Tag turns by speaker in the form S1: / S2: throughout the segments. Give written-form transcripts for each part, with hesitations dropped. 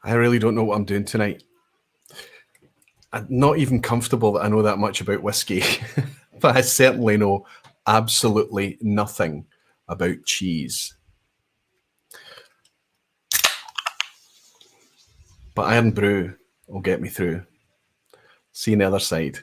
S1: I really don't know what I'm doing tonight. I'm not even comfortable that I know that much about whiskey, but I certainly know absolutely nothing about cheese. But Irn-Bru will get me through. See you on the other side.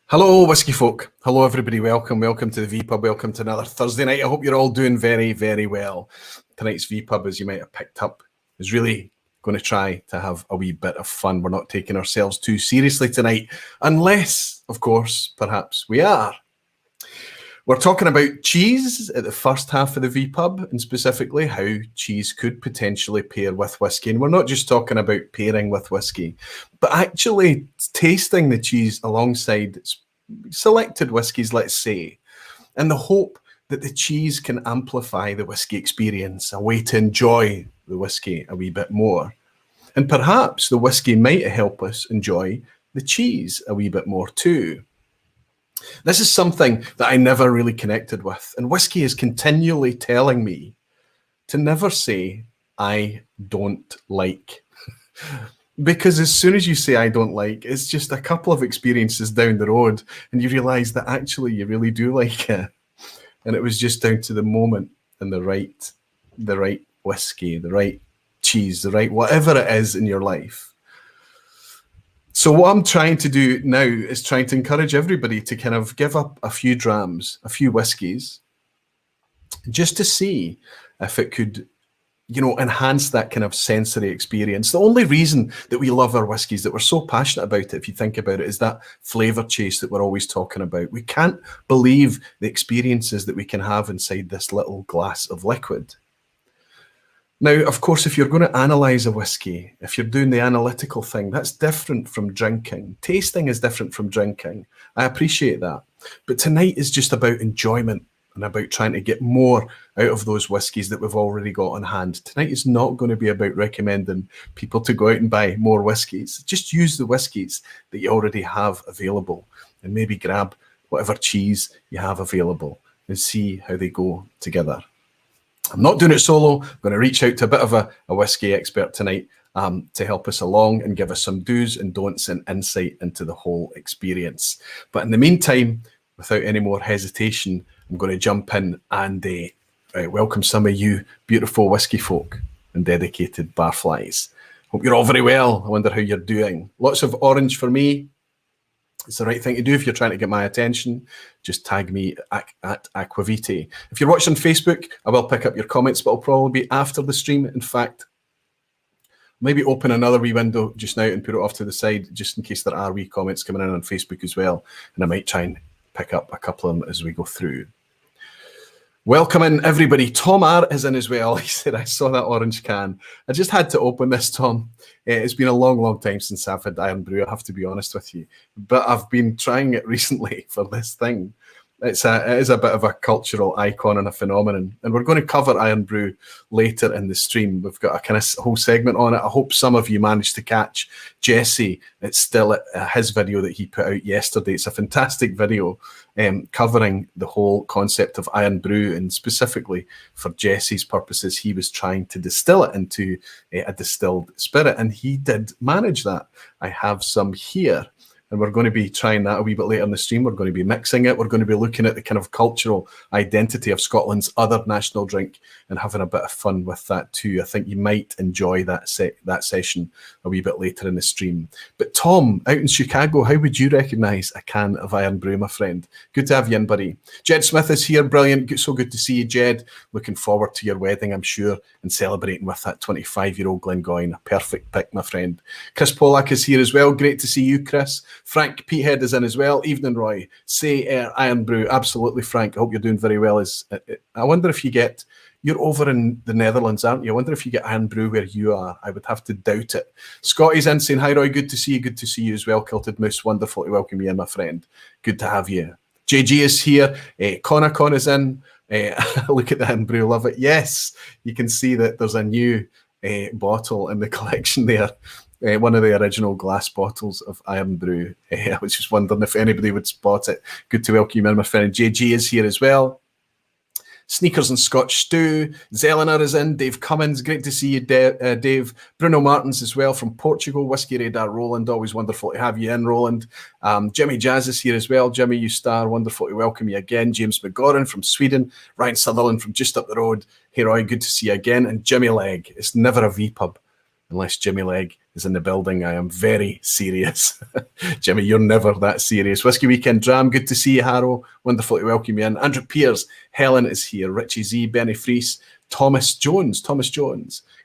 S1: Hello, whiskey folk. Hello, everybody. Welcome to the vPub. Welcome to another Thursday night. I hope you're all doing very, very well. Tonight's vPub, as you might have picked up, is really going to try to have a wee bit of fun. We're not taking ourselves too seriously tonight, unless, of course, perhaps we are. We're talking about cheese at the first half of the vPub, and specifically how cheese could potentially pair with whiskey. And we're not just talking about pairing with whiskey, but actually tasting the cheese alongside selected whiskies, let's say, and the hope that the cheese can amplify the whiskey experience, a way to enjoy the whiskey a wee bit more. And perhaps the whiskey might help us enjoy the cheese a wee bit more too. This is something that I never really connected with, and whiskey is continually telling me to never say, I don't like. Because as soon as you say, I don't like, it's just a couple of experiences down the road, and you realise that actually you really do like it. And it was just down to the moment and the right whiskey, the right cheese, the right whatever it is in your life. So what I'm trying to do now is trying to encourage everybody to kind of give up a few drams, a few whiskies, just to see if it could, enhance that kind of sensory experience. The only reason that we love our whiskies, that we're so passionate about it, if you think about it, is that flavour chase that we're always talking about. We can't believe the experiences that we can have inside this little glass of liquid. Now, of course, if you're going to analyse a whiskey, if you're doing the analytical thing, that's different from drinking. Tasting is different from drinking. I appreciate that. But tonight is just about enjoyment and about trying to get more out of those whiskies that we've already got on hand. Tonight is not going to be about recommending people to go out and buy more whiskies. Just use the whiskies that you already have available and maybe grab whatever cheese you have available and see how they go together. I'm not doing it solo. I'm going to reach out to a bit of a whiskey expert tonight to help us along and give us some do's and don'ts and insight into the whole experience. But in the meantime, without any more hesitation, I'm going to jump in and welcome some of you beautiful whiskey folk and dedicated barflies. Hope you're all very well. I wonder how you're doing. Lots of orange for me. It's the right thing to do if you're trying to get my attention. Just tag me at Aquavite. If you're watching on Facebook, I will pick up your comments, but it'll probably be after the stream. In fact, maybe open another wee window just now and put it off to the side, just in case there are wee comments coming in on Facebook as well. And I might try and pick up a couple of them as we go through. Welcome in, everybody. Tom R is in as well. He said, I saw that orange can. I just had to open this, Tom. It's been a long, long time since I've had Irn-Bru, I have to be honest with you. But I've been trying it recently for this thing. It is a bit of a cultural icon and a phenomenon. And we're going to cover Irn-Bru later in the stream. We've got a kind of whole segment on it. I hope some of you managed to catch Jesse. It's still his video that he put out yesterday. It's a fantastic video covering the whole concept of Irn-Bru, and specifically for Jesse's purposes, he was trying to distill it into a distilled spirit, and he did manage that. I have some here. And we're going to be trying that a wee bit later in the stream. We're going to be mixing it. We're going to be looking at the kind of cultural identity of Scotland's other national drink and having a bit of fun with that too. I think you might enjoy that session a wee bit later in the stream. But Tom, out in Chicago, how would you recognise a can of Irn-Bru, my friend? Good to have you in, buddy. Jed Smith is here. Brilliant. So good to see you, Jed. Looking forward to your wedding, I'm sure, and celebrating with that 25-year-old Glengoyne. A perfect pick, my friend. Chris Pollack is here as well. Great to see you, Chris. Frank Peathead is in as well. Evening, Roy. Say Irn-Bru. Absolutely, Frank. I hope you're doing very well. I wonder if you're over in the Netherlands, aren't you? I wonder if you get Irn-Bru where you are. I would have to doubt it. Scotty's in saying, hi, Roy. Good to see you. Good to see you as well. Kilted Moose. Wonderful to welcome you in, my friend. Good to have you. JG is here. Con is in. Look at the Irn-Bru. Love it. Yes, you can see that there's a new bottle in the collection there. One of the original glass bottles of Irn-Bru. I was just wondering if anybody would spot it. Good to welcome you in, my friend. JG is here as well. Sneakers and Scotch Stew. Zeliner is in. Dave Cummins. Great to see you, Dave. Bruno Martins as well from Portugal. Whiskey Radar Roland. Always wonderful to have you in, Roland. Jimmy Jazz is here as well. Jimmy, you star. Wonderful to welcome you again. James McGoran from Sweden. Ryan Sutherland from just up the road. Hey, Roy, good to see you again. And Jimmy Legg. It's never a vPub unless Jimmy Legg is in the building. I am very serious. Jimmy, you're never that serious. Whiskey Weekend Dram, good to see you, Harrow. Wonderful to welcome you in. Andrew Piers, Helen is here. Richie Z, Benny Fries, Thomas Jones.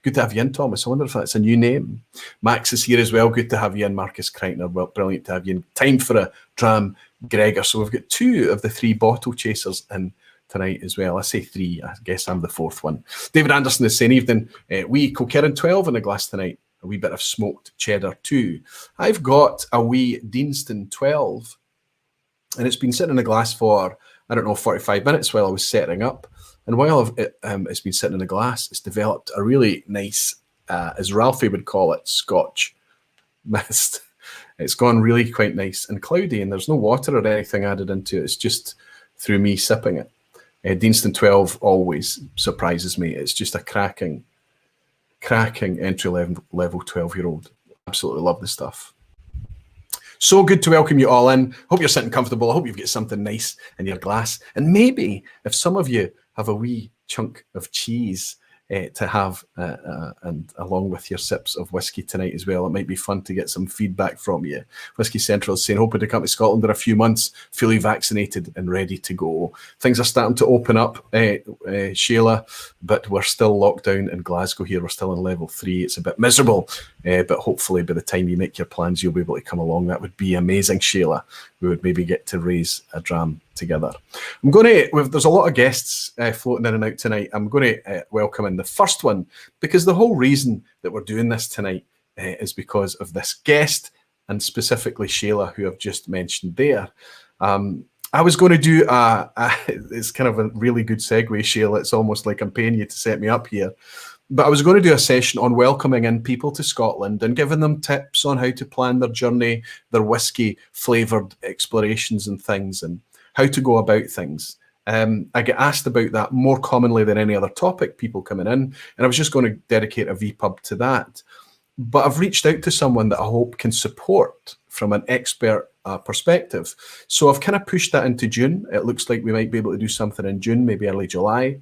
S1: Good to have you in, Thomas. I wonder if that's a new name. Max is here as well. Good to have you in. Marcus Kreitner, well, brilliant to have you in. Time for a dram, Gregor. So we've got 2 of the 3 bottle chasers in tonight as well. I say 3, I guess I'm the 4th one. David Anderson is saying, evening, wee Kilkerran 12 in the glass tonight. A wee bit of smoked cheddar too. I've got a wee Distilled 12, and it's been sitting in the glass for, 45 minutes while I was setting up. And while it's been sitting in the glass, it's developed a really nice, as Ralphie would call it, Scotch mist. It's gone really quite nice and cloudy, and there's no water or anything added into it. It's just through me sipping it. Distilled 12 always surprises me. It's just a cracking entry-level 12-year-old. Absolutely love the stuff. So good to welcome you all in. Hope you're sitting comfortable. I hope you've got something nice in your glass. And maybe if some of you have a wee chunk of cheese to have and along with your sips of whiskey tonight as well, it might be fun to get some feedback from you. Whiskey Central is saying, hoping to come to Scotland in a few months, fully vaccinated and ready to go. Things are starting to open up, Sheila, but we're still locked down in Glasgow here. We're still in level 3. It's a bit miserable, but hopefully by the time you make your plans, you'll be able to come along. That would be amazing, Sheila. We would maybe get to raise a dram together. There's a lot of guests floating in and out tonight. I'm going to welcome in the first one, because the whole reason that we're doing this tonight is because of this guest, and specifically Sheila, who I've just mentioned there. I was going to do it's kind of a really good segue, Sheila. It's almost like I'm paying you to set me up here. But I was going to do a session on welcoming in people to Scotland and giving them tips on how to plan their journey, their whiskey flavoured explorations and things, and how to go about things. I get asked about that more commonly than any other topic, people coming in, and I was just going to dedicate a vPub to that. But I've reached out to someone that I hope can support from an expert perspective. So I've kind of pushed that into June. It looks like we might be able to do something in June, maybe early July,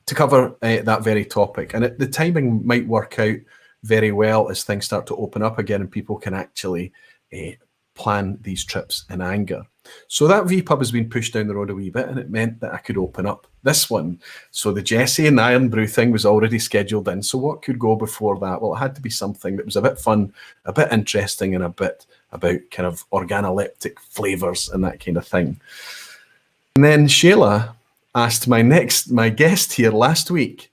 S1: to cover that very topic. And the timing might work out very well as things start to open up again and people can actually plan these trips in anger. So that vPub has been pushed down the road a wee bit, and it meant that I could open up this one. So the Jesse and Irn-Bru thing was already scheduled in. So what could go before that? Well, it had to be something that was a bit fun, a bit interesting, and a bit about kind of organoleptic flavours and that kind of thing. And then Sheila asked my guest here last week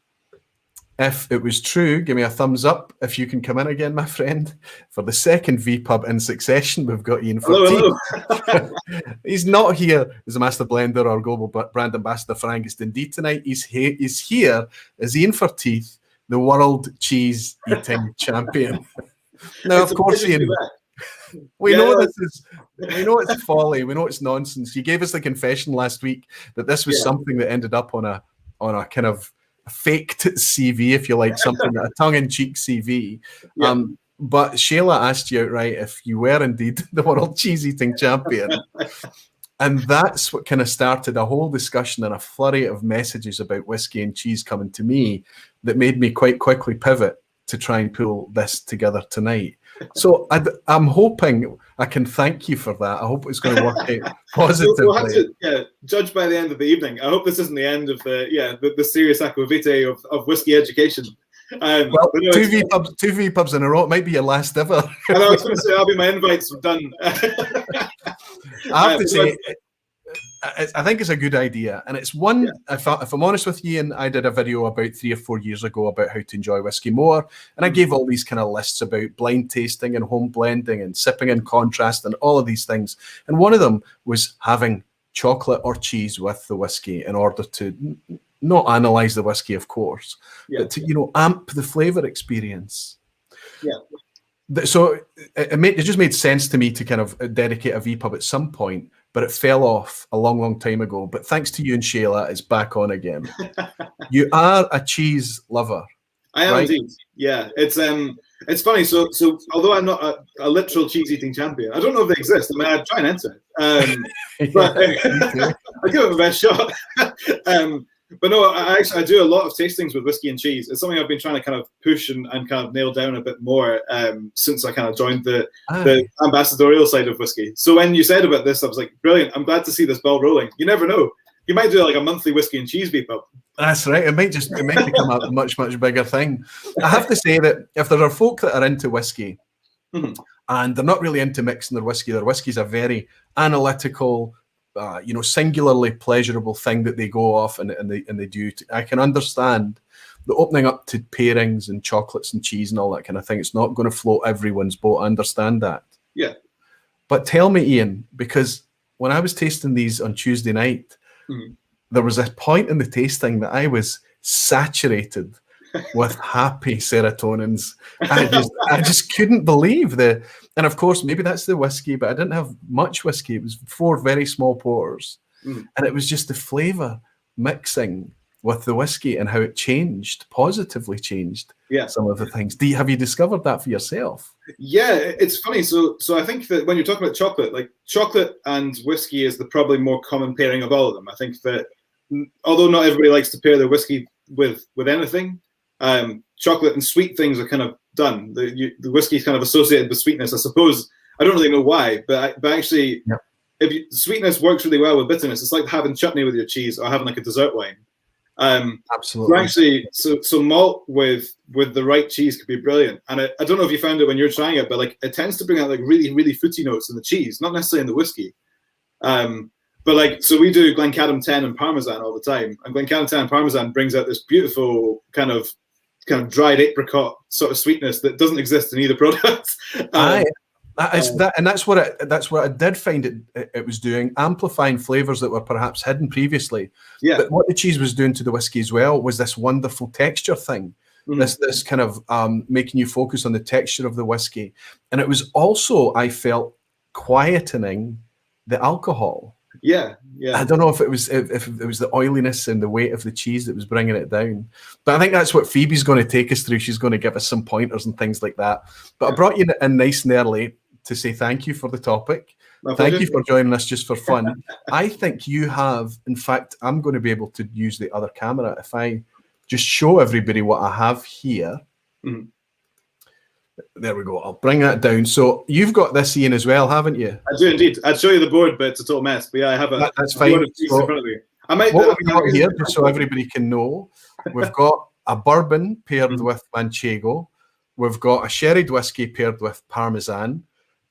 S1: if it was true. Give me a thumbs up if you can come in again, my friend. For the second vPub in succession, we've got Iain Forteath. Hello. He's not here as a master blender or global brand ambassador for Angus Dundee tonight. He's here as Iain Forteath, the world cheese eating champion. Now, of course, Iain, we know it's folly. We know it's nonsense. You gave us the confession last week that this was something that ended up on a kind of faked CV, if you like, something, a tongue-in-cheek CV. Yeah. But Sheila asked you outright if you were indeed the world cheese-eating champion. And that's what kind of started a whole discussion and a flurry of messages about whiskey and cheese coming to me that made me quite quickly pivot to try and pull this together tonight. So I'm hoping I can thank you for that. I hope it's going to work out positively.
S2: We'll have to judge by the end of the evening. I hope this isn't the end of the serious aquavitae of whiskey education.
S1: Well,
S2: no,
S1: two vPubs in a row. It might be your last ever.
S2: And I was going to say, I'll be my invites done.
S1: I have to say, I think it's a good idea, and it's one. If I'm honest with you, Ian, I did a video about 3 or 4 years ago about how to enjoy Whisky More, and I gave all these kind of lists about blind tasting and home blending and sipping in contrast and all of these things. And one of them was having chocolate or cheese with the whiskey in order to not analyze the whiskey, of course, but to amp the flavor experience. So it just made sense to me to kind of dedicate a vPub at some point, but it fell off a long, long time ago. But thanks to you and Shayla, it's back on again. You are a cheese lover.
S2: I am indeed. Yeah, it's funny. So although I'm not a literal cheese eating champion, I don't know if they exist. I mean, I'd try and enter it, but I give it my best shot. But no, I do a lot of tastings with whiskey and cheese. It's something I've been trying to kind of push and kind of nail down a bit more since I kind of joined the ambassadorial side of whiskey. So when you said about this, I was like, brilliant. I'm glad to see this ball rolling. You never know. You might do like a monthly whiskey and cheese vPub.
S1: That's right. It might become a much, much bigger thing. I have to say that if there are folk that are into whiskey and they're not really into mixing their whiskey's a very analytical, singularly pleasurable thing that they go off and they do. I can understand the opening up to pairings and chocolates and cheese and all that kind of thing. It's not going to float everyone's boat. I understand that.
S2: Yeah.
S1: But tell me, Ian, because when I was tasting these on Tuesday night, there was a point in the tasting that I was saturated with happy serotonins. I just couldn't believe and of course, maybe that's the whiskey, but I didn't have much whiskey. It was 4 very small pours. And it was just the flavor mixing with the whiskey and how it positively changed some of the things. Have you discovered that for yourself?
S2: Yeah, it's funny. So I think that when you're talking about chocolate, like chocolate and whiskey is the probably more common pairing of all of them. I think that although not everybody likes to pair their whiskey with anything, chocolate and sweet things are kind of done. The whiskey is kind of associated with sweetness, I suppose. I don't really know why, but actually, sweetness works really well with bitterness. It's like having chutney with your cheese or having like a dessert wine.
S1: Absolutely.
S2: So actually, so malt with the right cheese could be brilliant. And I don't know if you found it when you're trying it, but like it tends to bring out like really, really fruity notes in the cheese, not necessarily in the whiskey. But like, so we do Glencadam 10 and Parmesan all the time, and Glencadam 10 and Parmesan brings out this beautiful kind of dried apricot sort of sweetness that doesn't exist in either product.
S1: That's what I did find it was doing, amplifying flavors that were perhaps hidden previously.
S2: Yeah.
S1: But what the cheese was doing to the whiskey as well was this wonderful texture thing. This kind of making you focus on the texture of the whiskey, and it was also, I felt, quietening the alcohol.
S2: Yeah.
S1: I don't know if it was the oiliness and the weight of the cheese that was bringing it down, but I think that's what Phoebe's going to take us through. She's going to give us some pointers and things like that. But I brought you in nice and early to say thank you for the topic. Thank you for joining us just for fun. I think you have, in fact, I'm going to be able to use the other camera if I just show everybody what I have here. There we go. I'll bring that down. So you've got this, Ian, as well, haven't you?
S2: I do indeed. I'd show you the board, but it's a total mess. But yeah, I have
S1: that's fine.
S2: Board of cheese in front of me.
S1: What we've got here, just so everybody can know, we've got a bourbon paired with Manchego. We've got a sherried whiskey paired with Parmesan.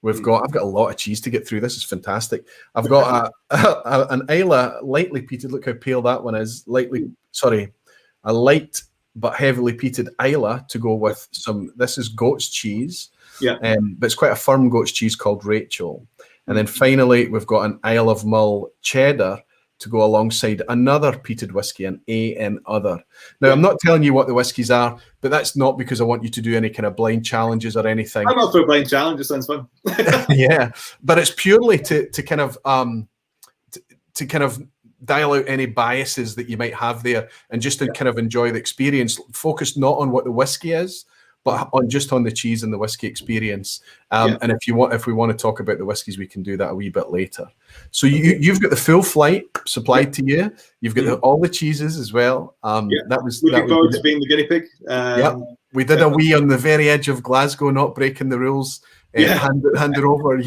S1: I've got a lot of cheese to get through. This is fantastic. I've got an Islay lightly peated. Look how pale that one is. A light but heavily peated Islay to go with some. This is goat's cheese. But it's quite a firm goat's cheese called Rachel. And then finally, we've got an Isle of Mull cheddar to go alongside another peated whiskey, an A in other. Now, I'm not telling you what the whiskies are, but that's not because I want you to do any kind of blind challenges or anything.
S2: I'm not for a blind challenge. It sounds fun.
S1: Yeah, but it's purely to kind of dial out any biases that you might have there, and just to kind of enjoy the experience. Focus not on what the whiskey is, but on the cheese and the whiskey experience. And if we want to talk about the whiskies, we can do that a wee bit later. So you've got the full flight supplied to you. You've got all the cheeses as well.
S2: Looking forward to being the guinea pig.
S1: We did a wee on the very edge of Glasgow, not breaking the rules. Hand it over,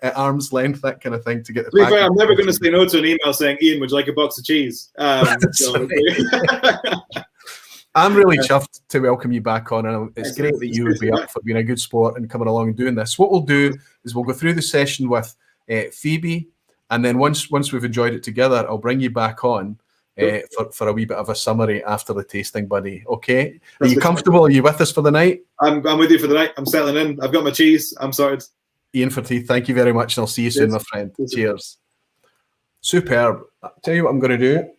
S1: at arm's length, that kind of thing, to get the package.
S2: I'm never going to say no to an email saying, Ian, would you like a box of cheese?
S1: I'm really chuffed to welcome you back on, and it's great that you would be up for being a good sport and coming along and doing this. What we'll do is we'll go through the session with Phoebe, and then once we've enjoyed it together, I'll bring you back on for a wee bit of a summary after the tasting, buddy. Okay? Are you comfortable? Are you with us for the night?
S2: I'm with you for the night. I'm settling in. I've got my cheese. I'm sorted.
S1: Iain Forteath, thank you very much, and I'll see you soon, my friend. Cheers. Superb. I'll tell you what I'm going to do.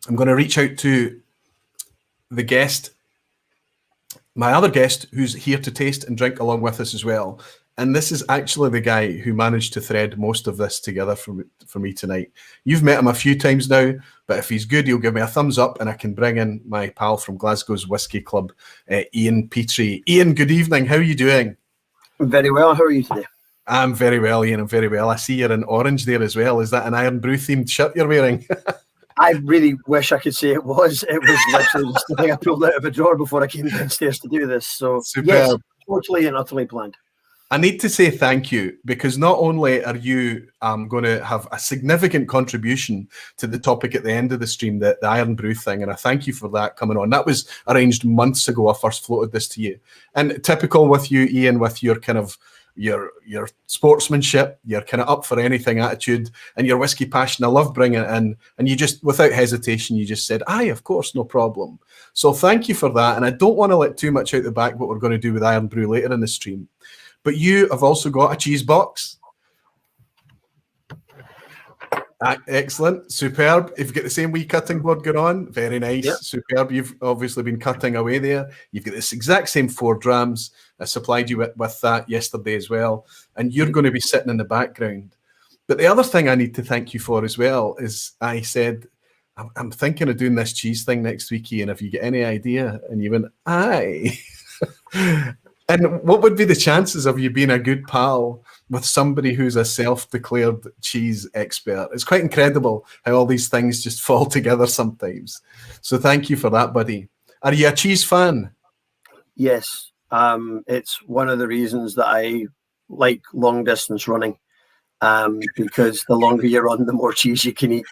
S1: I'm going to reach out to the guest, my other guest, who's here to taste and drink along with us as well. And this is actually the guy who managed to thread most of this together for me tonight. You've met him a few times now, but if he's good, he'll give me a thumbs up and I can bring in my pal from Glasgow's Whisky Club, Ian Petrie. Ian, good evening. How are you doing?
S3: Very well. How are you today?
S1: I'm very well, Ian. I'm very well. I see you're in orange there as well. Is that an Irn-Bru themed shirt you're wearing?
S3: I really wish I could say it was. It was literally just the thing I pulled out of a drawer before I came downstairs to do this. So, yes, totally and utterly planned.
S1: I need to say thank you, because not only are you going to have a significant contribution to the topic at the end of the stream, the Irn-Bru thing, and I thank you for that coming on. That was arranged months ago. I first floated this to you. And typical with you, Ian, with your kind of your sportsmanship, your kind of up for anything attitude, and your whiskey passion. I love bringing it in, and you just, without hesitation, you just said, aye, of course, no problem. So thank you for that, and I don't want to let too much out the back what we're going to do with Irn-Bru later in the stream, but you have also got a cheese box. Excellent, superb. If you get the same wee cutting board going on, very nice, yep. Superb. You've obviously been cutting away there. You've got this exact same 4 drams. I supplied you with that yesterday as well, and you're going to be sitting in the background. But the other thing I need to thank you for as well is I said, I'm thinking of doing this cheese thing next week, Ian, if you get any idea. And you went, aye. And what would be the chances of you being a good pal with somebody who's a self-declared cheese expert? It's quite incredible how all these things just fall together sometimes. So thank you for that, buddy. Are you a cheese fan?
S3: Yes. It's one of the reasons that I like long-distance running, because the longer you run, the more cheese you can eat.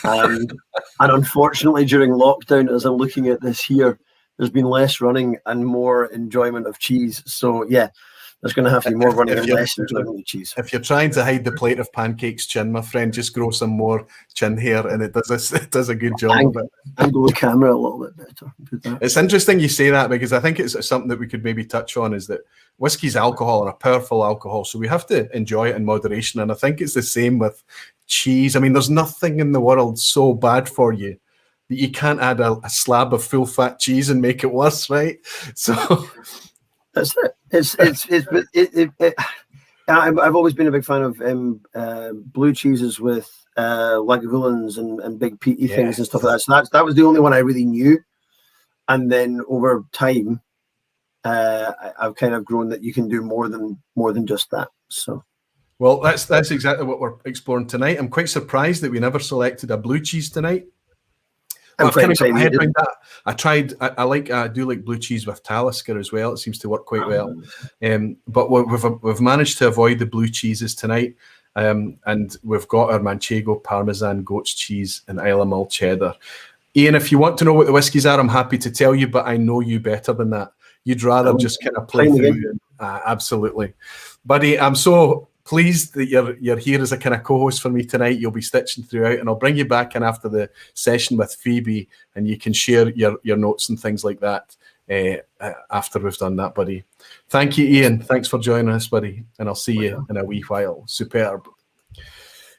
S3: And unfortunately, during lockdown, as I'm looking at this here, there's been less running and more enjoyment of cheese. So, yeah, there's going to have to be more running and less enjoyment of cheese.
S1: If you're trying to hide the plate of pancakes chin, my friend, just grow some more chin hair and it does a good job of it.
S3: Angle the camera a little bit better.
S1: It's interesting you say that, because I think it's something that we could maybe touch on, is that whiskey's alcohol and a powerful alcohol, so we have to enjoy it in moderation. And I think it's the same with cheese. I mean, there's nothing in the world so bad for you that you can't add a slab of full fat cheese and make it worse, right? So
S3: that's it. I've always been a big fan of blue cheeses with Lagavulins and big peaty things and stuff like that. So that was the only one I really knew. And then over time, I've kind of grown that you can do more than just that. So,
S1: well, that's exactly what we're exploring tonight. I'm quite surprised that we never selected a blue cheese tonight. I do like blue cheese with Talisker as well. It seems to work quite well. But we've managed to avoid the blue cheeses tonight. And we've got our Manchego, Parmesan, goat's cheese, and Isle of Mull cheddar. Ian, if you want to know what the whiskies are, I'm happy to tell you, but I know you better than that. You'd rather just kind of play through. Absolutely. Buddy, I'm so pleased that you're here as a kind of co-host for me tonight. You'll be stitching throughout, and I'll bring you back in after the session with Phoebe, and you can share your notes and things like that after we've done that, buddy. Thank you, Ian. Thanks for joining us, buddy, and I'll see you in a wee while. Superb.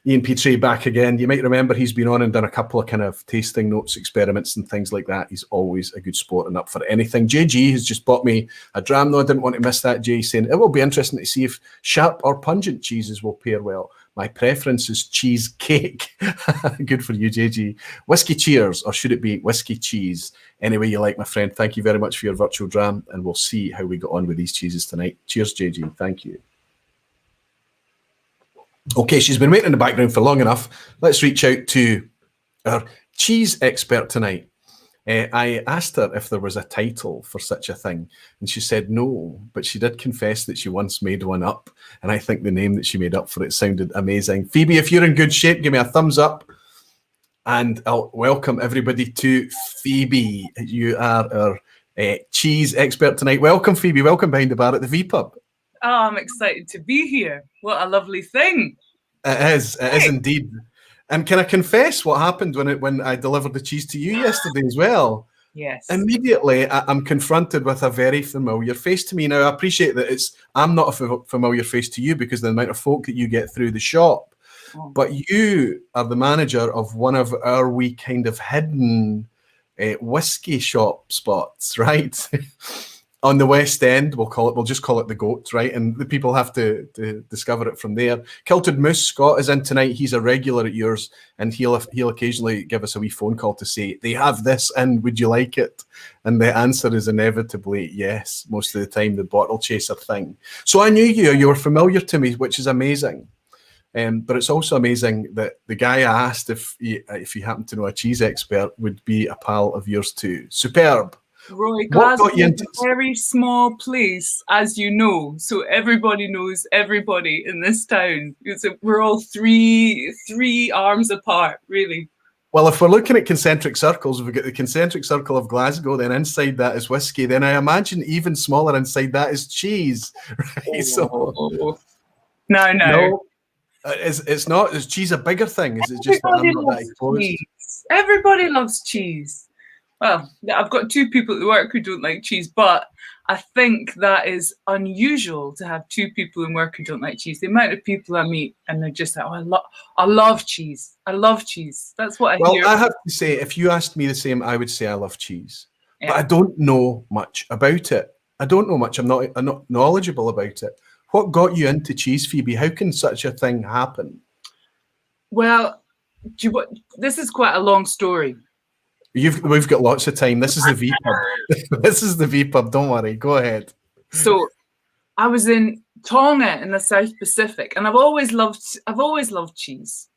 S1: Ian Petrie back again. You might remember he's been on and done a couple of kind of tasting notes, experiments and things like that. He's always a good sport and up for anything. JG has just bought me a dram, though. I didn't want to miss that, Jay, saying it will be interesting to see if sharp or pungent cheeses will pair well. My preference is cheesecake. Good for you, JG. Whiskey cheers, or should it be whiskey cheese? Any way you like, my friend. Thank you very much for your virtual dram, and we'll see how we get on with these cheeses tonight. Cheers, JG. Thank you. Okay, she's been waiting in the background for long enough. Let's reach out to our cheese expert tonight. I asked her if there was a title for such a thing, and she said no, but she did confess that she once made one up, and I think the name that she made up for it sounded amazing. Phoebe, if you're in good shape, give me a thumbs up. And I'll welcome everybody to Phoebe. You are our cheese expert tonight. Welcome, Phoebe. Welcome behind the bar at the vPub.
S4: Oh, I'm excited to be here. What a lovely thing.
S1: It is indeed. And can I confess what happened when I delivered the cheese to you yesterday as well?
S4: Yes.
S1: Immediately, I'm confronted with a very familiar face to me. Now, I appreciate that I'm not a familiar face to you because of the amount of folk that you get through the shop.
S4: Oh.
S1: But you are the manager of one of our wee kind of hidden whiskey shop spots, right? On the West End, we'll just call it the Goat, right? And the people have to discover it from there. Kilted Moose Scott is in tonight. He's a regular at yours, and he'll occasionally give us a wee phone call to say, they have this in, would you like it? And the answer is inevitably yes, most of the time, the bottle chaser thing. So I knew you were familiar to me, which is amazing. But it's also amazing that the guy I asked if he happened to know a cheese expert would be a pal of yours too. Superb.
S4: Roy, Glasgow is a very small place, as you know, so everybody knows everybody in this town. We're all three arms apart, really.
S1: Well, if we're looking at concentric circles, we've got the concentric circle of Glasgow, then inside that is whiskey, then I imagine even smaller inside that is cheese. Right?
S4: No.
S1: It's not. Is cheese a bigger thing? Is it just that I'm not that exposed?
S4: Cheese. Everybody loves cheese. Well, I've got two people at work who don't like cheese, but I think that is unusual to have two people in work who don't like cheese. The amount of people I meet and they're just like, oh, I love cheese. I love cheese. That's what I hear.
S1: Well, I have to say, if you asked me the same, I would say I love cheese. Yeah. But I don't know much about it. I don't know much. I'm not knowledgeable about it. What got you into cheese, Phoebe? How can such a thing happen?
S4: Well, this is quite a long story.
S1: We've got lots of time. This is the vPub. This is the vPub. Don't worry. Go ahead.
S4: So, I was in Tonga in the South Pacific, and I've always loved cheese.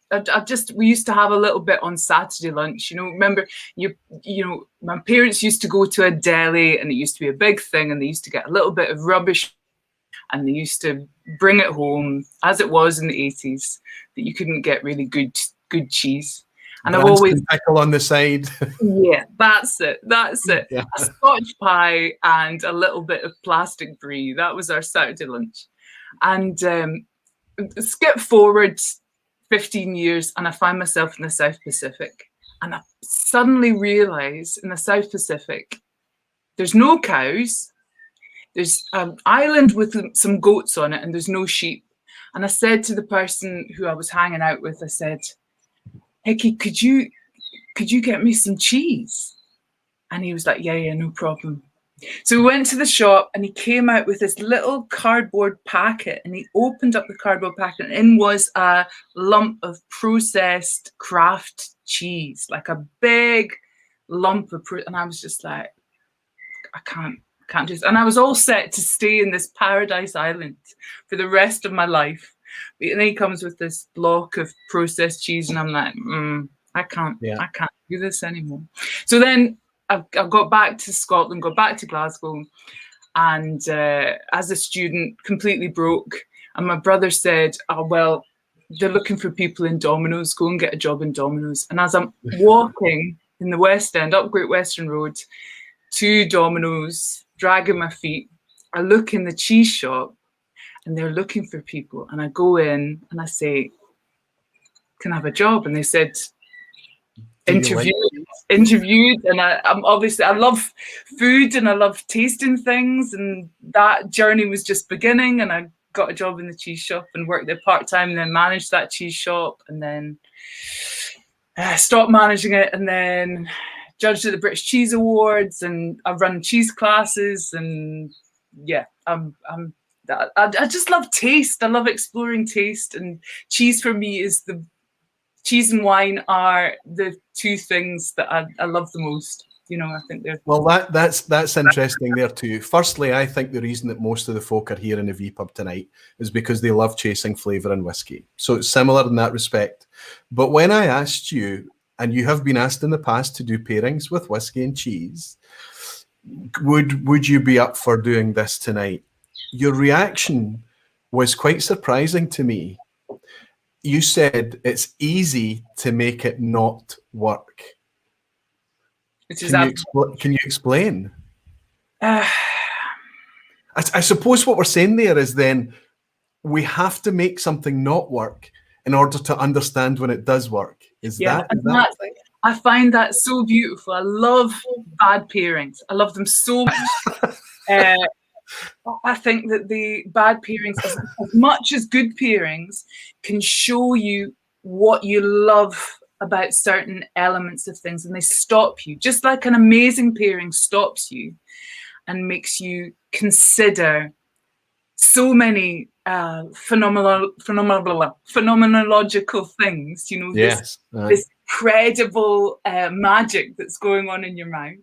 S4: We used to have a little bit on Saturday lunch. You know, remember my parents used to go to a deli, and it used to be a big thing, and they used to get a little bit of rubbish, and they used to bring it home, as it was in the 80s, that you couldn't get really good cheese. And I've always
S1: pickle on the side.
S4: Yeah, that's it.
S1: Yeah.
S4: A Scotch pie and a little bit of plastic brie. That was our Saturday lunch. And skip forward 15 years, and I find myself in the South Pacific. And I suddenly realise in the South Pacific, there's no cows. There's an island with some goats on it, and there's no sheep. And I said to the person who I was hanging out with, I said, Hickey, could you get me some cheese? And he was like, yeah, no problem. So we went to the shop, and he came out with this little cardboard packet, and he opened up the cardboard packet, and in was a lump of processed Kraft cheese, like a big lump of and I was just like, I can't do this. And I was all set to stay in this paradise island for the rest of my life. And then he comes with this block of processed cheese, and I'm like, I can't do this anymore. So then I got back to Scotland, got back to Glasgow, and as a student, completely broke. And my brother said, oh, well, they're looking for people in Domino's, go and get a job in Domino's. And as I'm walking in the West End, up Great Western Road, to Domino's, dragging my feet, I look in the cheese shop, and they're looking for people. And I go in and I say, can I have a job? And they said, interviewed. And I'm obviously, I love food and I love tasting things. And that journey was just beginning. And I got a job in the cheese shop and worked there part-time, and then managed that cheese shop. And then stopped managing it, and then judged at the British Cheese Awards. And I've run cheese classes. And yeah, I just love taste. I love exploring taste, and cheese for me is cheese and wine are the two things that I love the most. You know, I think they're
S1: well. That's interesting there too. Firstly, I think the reason that most of the folk are here in the vPub tonight is because they love chasing flavour and whiskey. So it's similar in that respect. But when I asked you, and you have been asked in the past to do pairings with whiskey and cheese, would you be up for doing this tonight? Your reaction was quite surprising to me. you said it's easy to make it not work. Can you explain? I suppose what we're saying there is then we have to make something not work in order to understand when it does work. Is that
S4: I find that so beautiful. I love bad pairings. I love them so much. I think that the bad pairings, as much as good pairings, can show you what you love about certain elements of things, and they stop you, just like an amazing pairing stops you and makes you consider so many phenomenological things, you know,
S1: yes,
S4: this incredible magic that's going on in your mouth.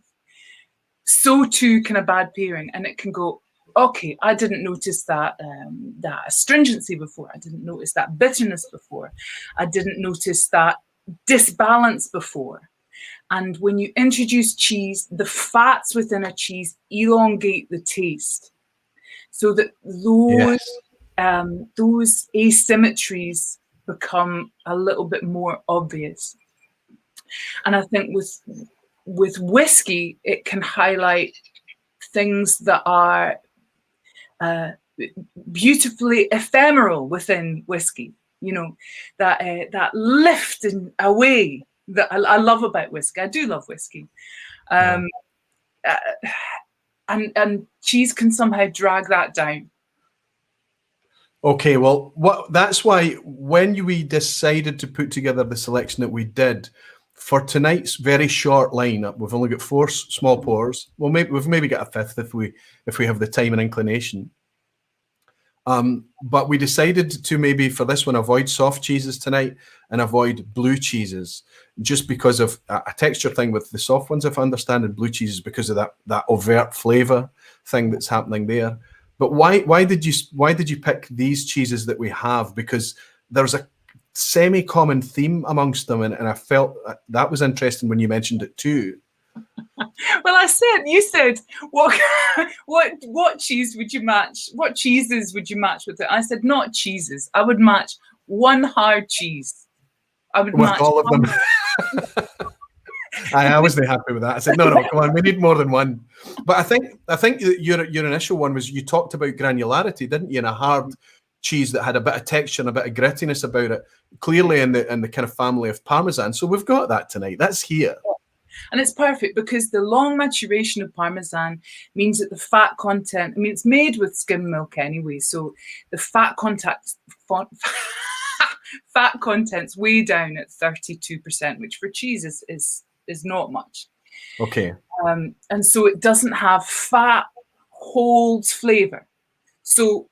S4: So too can a bad pairing, and it can go, okay, I didn't notice that astringency before. I didn't notice that bitterness before. I didn't notice that disbalance before. And when you introduce cheese, the fats within a cheese elongate the taste, so that those asymmetries become a little bit more obvious. And I think with whiskey, it can highlight things that are beautifully ephemeral within whiskey. You know, that lift and away that I love about whiskey. I do love whiskey. And cheese can somehow drag that down.
S1: Okay, well, that's why when we decided to put together the selection that we did for tonight's very short lineup, we've only got 4 small pours. Well, we've maybe got a 5th if we have the time and inclination. But we decided to maybe for this one avoid soft cheeses tonight and avoid blue cheeses, just because of a texture thing with the soft ones, if I understand, and blue cheeses because of that overt flavour thing that's happening there. But why did you pick these cheeses that we have? Because there's a semi-common theme amongst them, and I felt that was interesting when you mentioned it too.
S4: Well, you said what cheese would you match? What cheeses would you match with it? I said not cheeses. I would match one hard cheese. I would match
S1: all of them. I wasn't happy with that. I said, no, come on, we need more than one. But I think your initial one was, you talked about granularity, didn't you? And a hard cheese that had a bit of texture and a bit of grittiness about it, clearly in the kind of family of Parmesan. So we've got that tonight. That's here.
S4: And it's perfect because the long maturation of Parmesan means that the fat content, I mean, it's made with skim milk anyway, so the fat content's way down at 32%, which for cheese is not much.
S1: Okay.
S4: And so it doesn't have fat holds flavor. So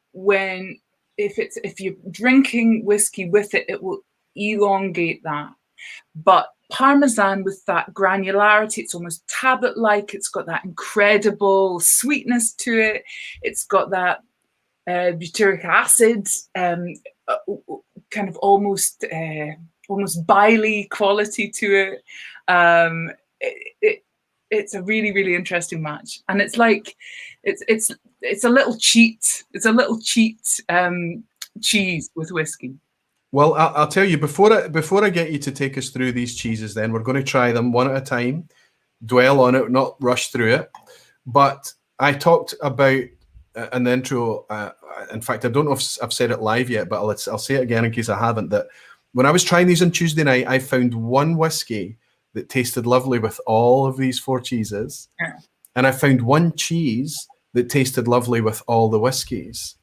S4: if you're drinking whiskey with it, it will elongate that. But Parmesan with that granularity, it's almost tablet-like. It's got that incredible sweetness to it. It's got that butyric acid, kind of almost biley quality to it. It's a really, really interesting match, and it's like it's a little cheat. It's a little cheat cheese with whiskey.
S1: Well, I'll tell you, before I get you to take us through these cheeses, then we're going to try them one at a time, dwell on it, not rush through it. But I talked about in the intro, in fact, I don't know if I've said it live yet, but I'll say it again in case I haven't, that when I was trying these on Tuesday night, I found one whiskey that tasted lovely with all of these 4 cheeses.
S4: Yeah.
S1: And I found one cheese that tasted lovely with all the whiskies.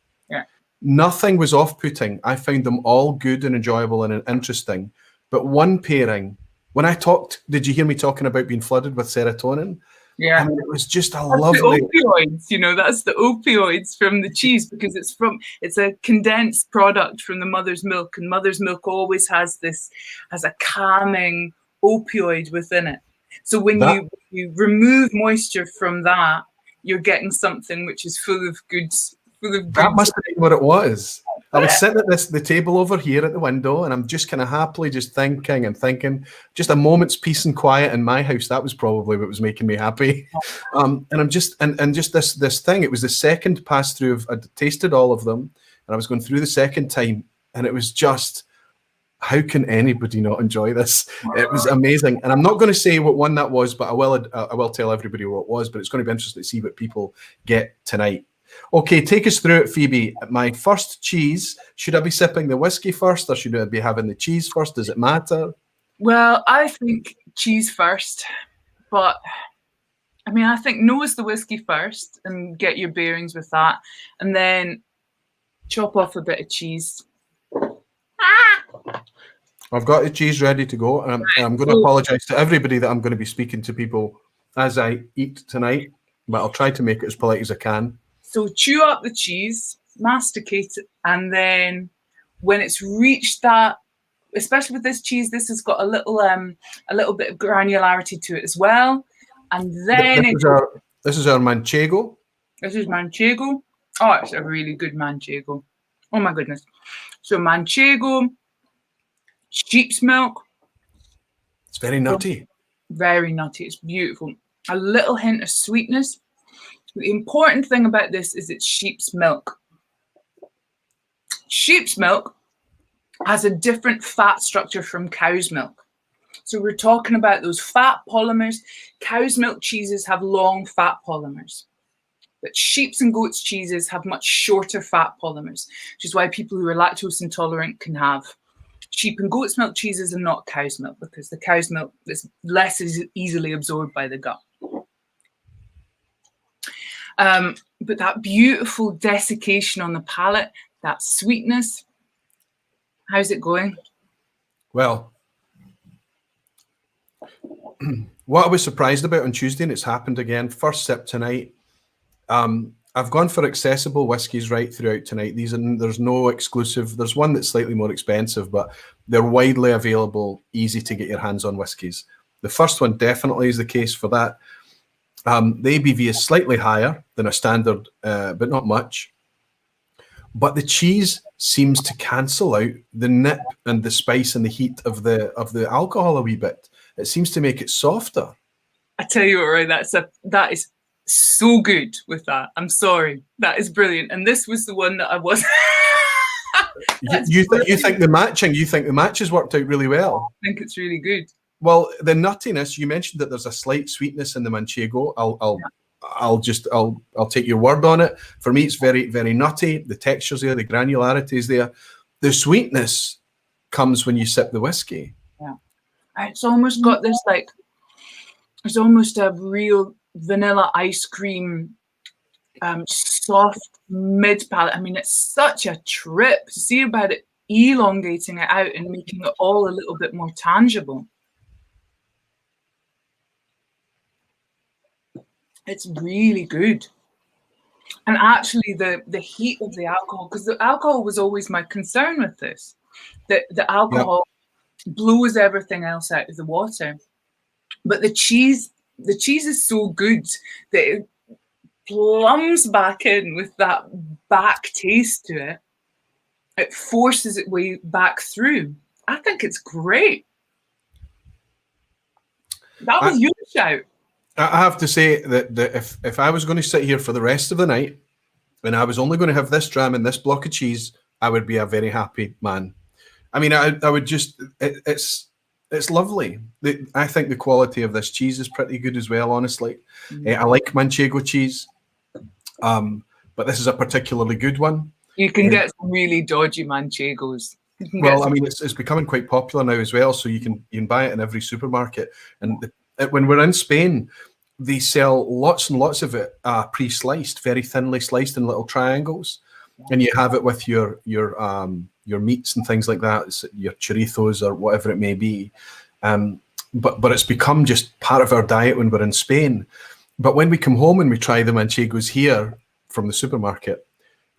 S1: Nothing was off-putting. I found them all good and enjoyable and interesting. But one pairing, when I talked, did you hear me talking about being flooded with serotonin?
S4: Yeah.
S1: I mean, it was just
S4: that's
S1: lovely.
S4: The opioids, that's the opioids from the cheese, because it's a condensed product from the mother's milk, and mother's milk always has a calming opioid within it. So when you remove moisture from that, you're getting something which is full of good. That
S1: must have been what it was. I was sitting at the table over here at the window, and I'm just kind of happily just thinking, just a moment's peace and quiet in my house. That was probably what was making me happy. And I'm just this thing. It was the second pass through. I'd tasted all of them, and I was going through the second time, and it was just how can anybody not enjoy this? It was amazing. And I'm not going to say what one that was, but I will tell everybody what it was, but it's going to be interesting to see what people get tonight. Okay, take us through it, Phoebe. My first cheese, should I be sipping the whiskey first or should I be having the cheese first? Does it matter?
S4: Well, I think cheese first, but I mean, I think nose the whiskey first and get your bearings with that, and then chop off a bit of cheese.
S1: I've got the cheese ready to go, and I'm going to apologise to everybody that I'm going to be speaking to people as I eat tonight, but I'll try to make it as polite as I can.
S4: So chew up the cheese, masticate it, and then when it's reached that, especially with this cheese, this has got a little bit of granularity to it as well. And then
S1: this is our Manchego.
S4: This is Manchego. Oh, it's a really good Manchego. Oh my goodness. So Manchego, sheep's milk.
S1: It's very nutty.
S4: Very nutty. It's beautiful. A little hint of sweetness. The important thing about this is it's sheep's milk. Sheep's milk has a different fat structure from cow's milk. So we're talking about those fat polymers. Cow's milk cheeses have long fat polymers, but sheep's and goat's cheeses have much shorter fat polymers, which is why people who are lactose intolerant can have sheep and goat's milk cheeses and not cow's milk, because the cow's milk is less easily absorbed by the gut. But that beautiful desiccation on the palate, that sweetness, how's it going?
S1: Well, what I was surprised about on Tuesday, and it's happened again, first sip tonight, I've gone for accessible whiskies right throughout tonight. There's no exclusive. There's one that's slightly more expensive, but they're widely available, easy to get your hands on whiskies. The first one definitely is the case for that. The ABV is slightly higher than a standard, but not much. But the cheese seems to cancel out the nip and the spice and the heat of the alcohol a wee bit. It seems to make it softer.
S4: I tell you what, Roy, that is so good with that. I'm sorry, that is brilliant. And this was the one that I was.
S1: you think the matches worked out really well.
S4: I think it's really good.
S1: Well, the nuttiness, you mentioned that there's a slight sweetness in the Manchego. I'll take your word on it. For me, it's very, very nutty. The texture's there, the granularity is there. The sweetness comes when you sip the whiskey.
S4: Yeah, it's almost got this it's almost a real vanilla ice cream, soft mid palate. I mean, it's such a trip to see about it elongating it out and making it all a little bit more tangible. It's really good. And actually the heat of the alcohol, because the alcohol was always my concern with this, that the alcohol blows everything else out of the water. But the cheese is so good that it plums back in with that back taste to it. It forces its way back through. I think it's great. That was your shout.
S1: I have to say that if I was going to sit here for the rest of the night and I was only going to have this dram and this block of cheese, I would be a very happy man. I mean, I would just, it's lovely. I think the quality of this cheese is pretty good as well, honestly. I like Manchego cheese, but this is a particularly good one.
S4: You can get some really dodgy Manchegos.
S1: Well, I mean, it's becoming quite popular now as well, so you can buy it in every supermarket. And when we're in Spain, they sell lots and lots of it pre-sliced, very thinly sliced in little triangles, and you have it with your meats and things like that, your chorizos or whatever it may be. But it's become just part of our diet when we're in Spain. But when we come home and we try the Manchegos here from the supermarket,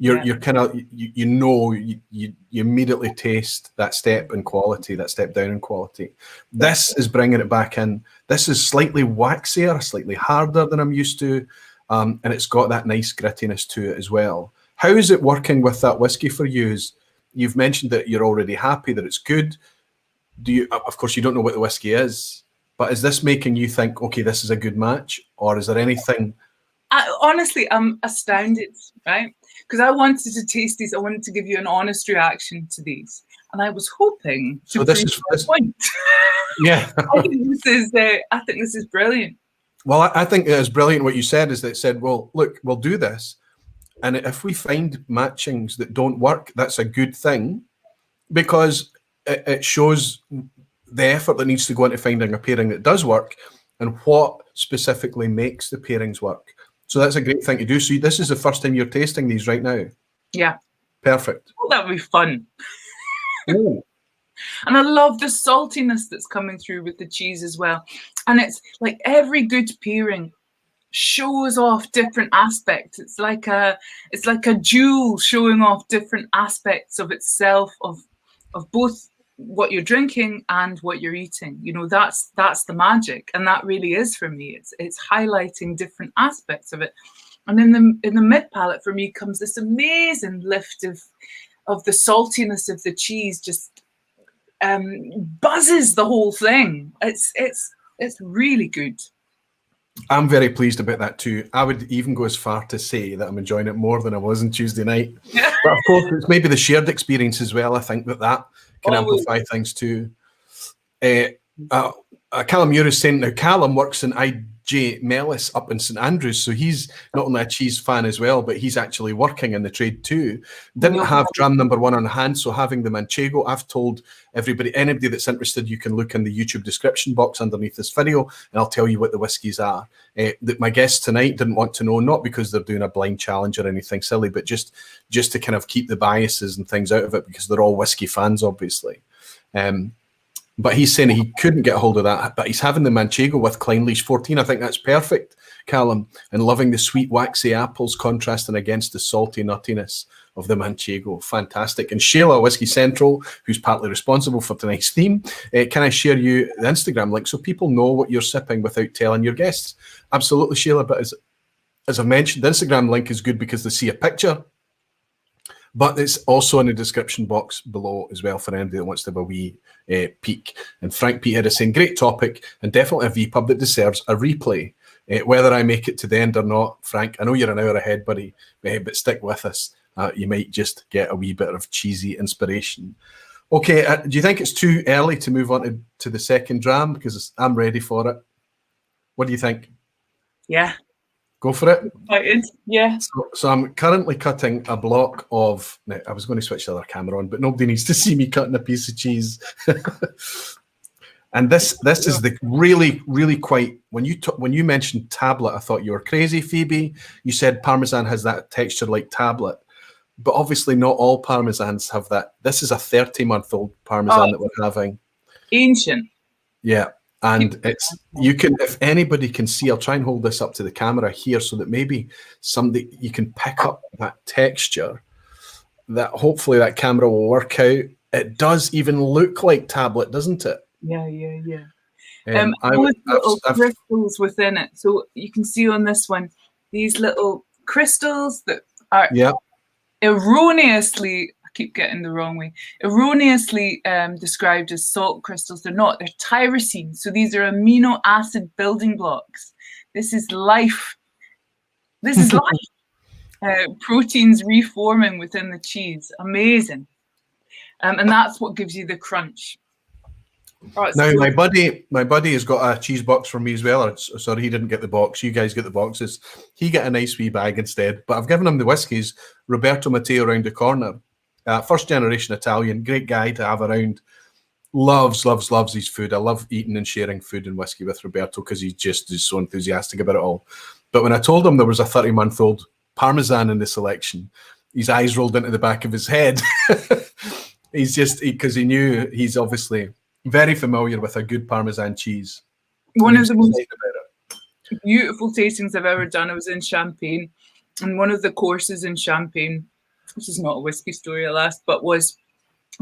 S1: you're kind of you immediately taste that step in quality, that step down in quality. This is bringing it back in. This is slightly waxier, slightly harder than I'm used to, and it's got that nice grittiness to it as well. How is it working with that whiskey for you? You've mentioned that you're already happy that it's good. Of course, you don't know what the whiskey is, but is this making you think, okay, this is a good match, or is there anything?
S4: Honestly, I'm astounded, right? Because I wanted to taste these. I wanted to give you an honest reaction to these. and I was hoping to
S1: So this
S4: prove
S1: is
S4: my point.
S1: yeah.
S4: I think this is brilliant.
S1: Well, I think it is brilliant what you said, is that it said, well, look, we'll do this. And if we find matchings that don't work, that's a good thing, because it shows the effort that needs to go into finding a pairing that does work and what specifically makes the pairings work. So that's a great thing to do. So this is the first time you're tasting these right now.
S4: Yeah.
S1: Perfect.
S4: Well, that would be fun.
S1: Oh.
S4: And I love the saltiness that's coming through with the cheese as well. And it's like every good pairing shows off different aspects. It's like a jewel showing off different aspects of itself, of both what you're drinking and what you're eating. You know, that's the magic, and that really is for me. It's highlighting different aspects of it. And in the mid palate for me comes this amazing lift of the saltiness of the cheese, just buzzes the whole thing. It's really good.
S1: I'm very pleased about that too. I would even go as far to say that I'm enjoying it more than I was on Tuesday night. But of course, it's maybe the shared experience as well. I think that can amplify things too. Calum Muir is saying, now Calum works in IJ Mellis up in St Andrews, so he's not only a cheese fan as well, but he's actually working in the trade too. Didn't have dram number 1 on hand, so having the Manchego, I've told everybody, anybody that's interested, you can look in the YouTube description box underneath this video, and I'll tell you what the whiskies are. That my guests tonight didn't want to know, not because they're doing a blind challenge or anything silly, but just to kind of keep the biases and things out of it, because they're all whiskey fans, obviously. But he's saying he couldn't get a hold of that, but he's having the Manchego with Clynelish 14. I think that's perfect, Calum, and loving the sweet waxy apples contrasting against the salty nuttiness of the Manchego. Fantastic. And Sheila, Whiskey Central, who's partly responsible for tonight's theme, can I share you the Instagram link so people know what you're sipping without telling your guests? Absolutely, Sheila, but as I mentioned, the Instagram link is good because they see a picture, but it's also in the description box below as well for anybody that wants to have a wee peek. And Frank Peter is saying, great topic and definitely a vPub that deserves a replay. Whether I make it to the end or not, Frank, I know you're an hour ahead, buddy, but stick with us. You might just get a wee bit of cheesy inspiration. Okay, do you think it's too early to move on to the second dram? Because I'm ready for it. What do you think?
S4: Yeah.
S1: Go for it.
S4: Excited. Yeah.
S1: So I'm currently cutting a block of. Now, I was going to switch the other camera on, but nobody needs to see me cutting a piece of cheese. And this is the really quite. When you mentioned tablet, I thought you were crazy, Phoebe. You said Parmesan has that texture like tablet, but obviously not all Parmesans have that. This is a 30-month-old Parmesan that we're having.
S4: Ancient.
S1: Yeah. And it's, you can, if anybody can see, I'll try and hold this up to the camera here so that maybe somebody, you can pick up that texture, that hopefully that camera will work out. It does even look like tablet, doesn't it?
S4: Yeah.
S1: I've
S4: crystals within it. So you can see on this one, these little crystals that are erroneously, keep getting the wrong way, erroneously described as salt crystals. They're not, they're tyrosine. So these are amino acid building blocks. This is life. This is life. Proteins reforming within the cheese. Amazing. And that's what gives you the crunch.
S1: Now, my buddy has got a cheese box for me as well. Sorry, he didn't get the box. You guys get the boxes. He got a nice wee bag instead. But I've given him the whiskies. Roberto Matteo around the corner. First generation Italian, great guy to have around. Loves his food. I love eating and sharing food and whiskey with Roberto because he just is so enthusiastic about it all. But when I told him there was a 30-month-old Parmesan in the selection, his eyes rolled into the back of his head. He's just, because he knew he's obviously very familiar with a good Parmesan cheese.
S4: One of the most beautiful tastings I've ever done, I was in Champagne, and one of the courses in Champagne, which is not a whiskey story, alas, but was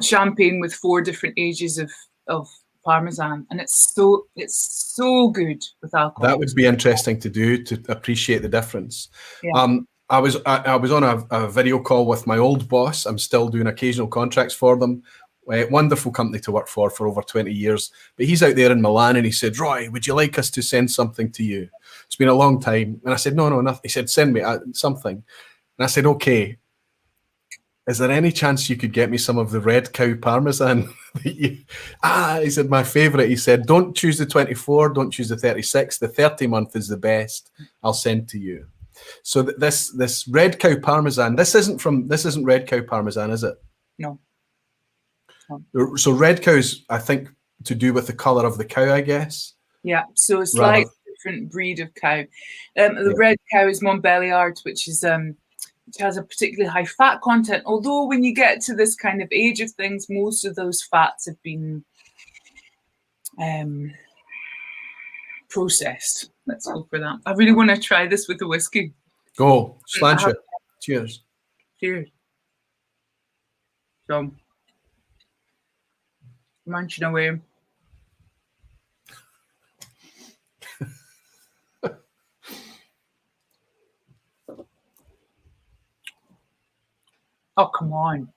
S4: Champagne with 4 different ages of Parmesan, and it's so good with alcohol.
S1: That would be interesting to do, to appreciate the difference.
S4: Yeah.
S1: I was on a video call with my old boss. I'm still doing occasional contracts for them. Wonderful company to work for over 20 years. But he's out there in Milan, and he said, Roy, would you like us to send something to you? It's been a long time. And I said, no, nothing. He said, send me something. And I said, okay. is there any chance you could get me some of the red cow Parmesan? He said, my favourite. He said, don't choose the 24, don't choose the 36. The 30 month is the best. I'll send to you. So this red cow Parmesan, this isn't red cow Parmesan, is it?
S4: No.
S1: So red cow's, I think, to do with the colour of the cow, I guess.
S4: Yeah, so it's like a different breed of cow. The red cow is Montbéliard, which has a particularly high fat content. Although when you get to this kind of age of things, most of those fats have been processed. Let's go for that. I really want to try this with the whiskey.
S1: Go, slanch it. Cheers.
S4: Cheers. So, munching away. Oh, come on.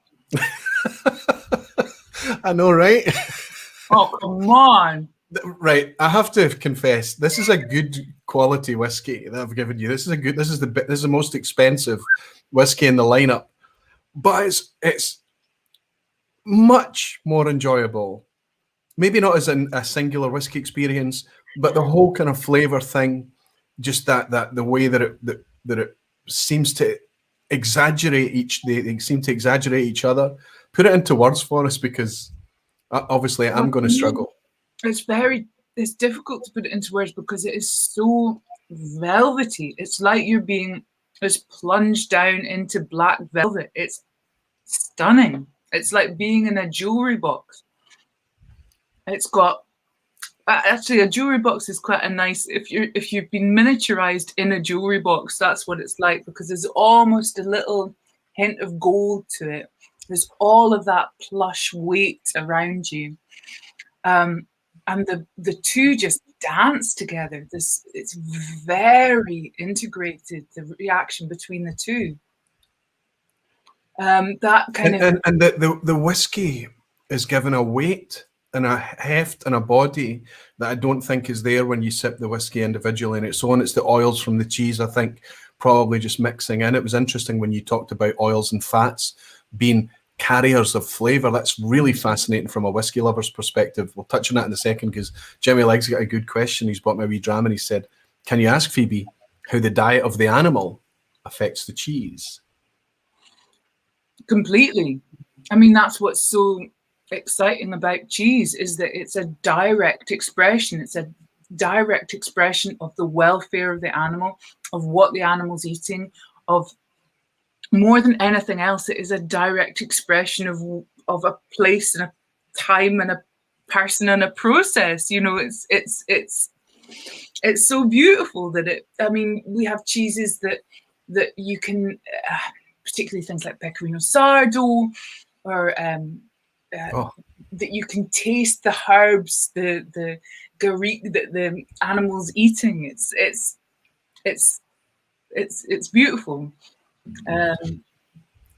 S1: I know, right?
S4: Oh, come on.
S1: Right, I have to confess, this is a good quality whiskey that I've given you. This is the most expensive whiskey in the lineup, but it's much more enjoyable. Maybe not as a singular whiskey experience, but the whole kind of flavor thing, just that the way that it seems to exaggerate they seem to exaggerate each other. Put it into words for us, because obviously I'm going to struggle.
S4: It's difficult to put it into words because it is so velvety. It's like you're being plunged down into black velvet. It's stunning. It's like being in a jewelry box. It's got actually a jewelry box is quite a nice, if you've been miniaturized in a jewelry box, that's what it's like, because there's almost a little hint of gold to it. There's all of that plush weight around you. And the two just dance together. It's very integrated, the reaction between the two. That kind of
S1: and the whiskey is given a weight and a heft and a body that I don't think is there when you sip the whiskey individually in its own. It's the oils from the cheese, I think, probably just mixing in. It was interesting when you talked about oils and fats being carriers of flavour. That's really fascinating from a whiskey lover's perspective. We'll touch on that in a second, because Jimmy Legg's got a good question. He's bought me a wee dram and he said, can you ask Phoebe how the diet of the animal affects the cheese?
S4: Completely. I mean, that's what's so exciting about cheese, is that it's a direct expression. It's a direct expression of the welfare of the animal, of what the animal's eating, of more than anything else, it is a direct expression of a place and a time and a person and a process. You know, it's so beautiful that I mean, we have cheeses that you can, particularly things like Pecorino Sardo, or that you can taste the herbs, the garlic that the animal's eating. It's beautiful.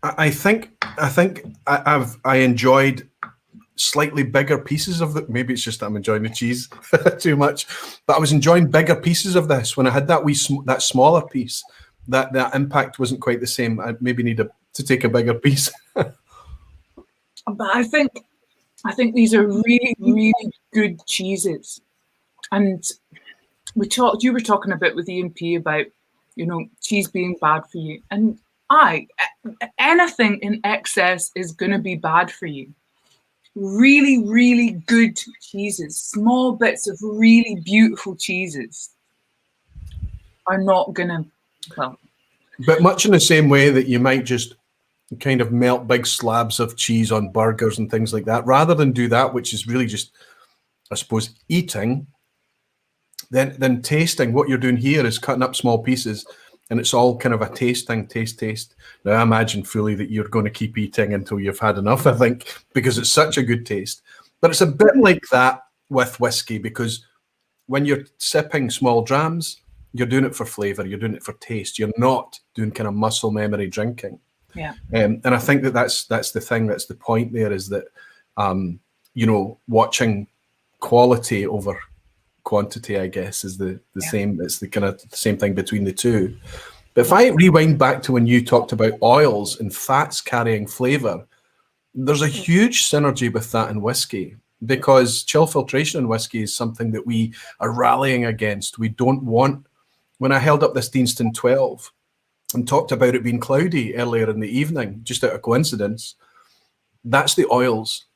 S1: I think I enjoyed slightly bigger pieces of the. Maybe it's just that I'm enjoying the cheese too much, but I was enjoying bigger pieces of this when I had that smaller piece. That impact wasn't quite the same. I maybe need to take a bigger piece.
S4: But I think these are really, really good cheeses. And you were talking a bit with Ian P about, you know, cheese being bad for you. And anything in excess is going to be bad for you. Really, really good cheeses, small bits of really beautiful cheeses are not going to, well.
S1: But much in the same way that you might just kind of melt big slabs of cheese on burgers and things like that, rather than do that, which is really just, I suppose, eating, then tasting. What you're doing here is cutting up small pieces, and it's all kind of a tasting, taste. Now, I imagine fully that you're going to keep eating until you've had enough, I think, because it's such a good taste. But it's a bit like that with whiskey, because when you're sipping small drams, you're doing it for flavour, you're doing it for taste. You're not doing kind of muscle memory drinking.
S4: Yeah.
S1: And I think that's the thing, that's the point there, is that, you know, watching quality over quantity, I guess, is the same. It's the kind of the same thing between the two. But if I rewind back to when you talked about oils and fats carrying flavour, there's a huge synergy with that in whiskey, because chill filtration in whiskey is something that we are rallying against. We don't want, when I held up this Deanston 12 and talked about it being cloudy earlier in the evening, just out of coincidence, that's the oils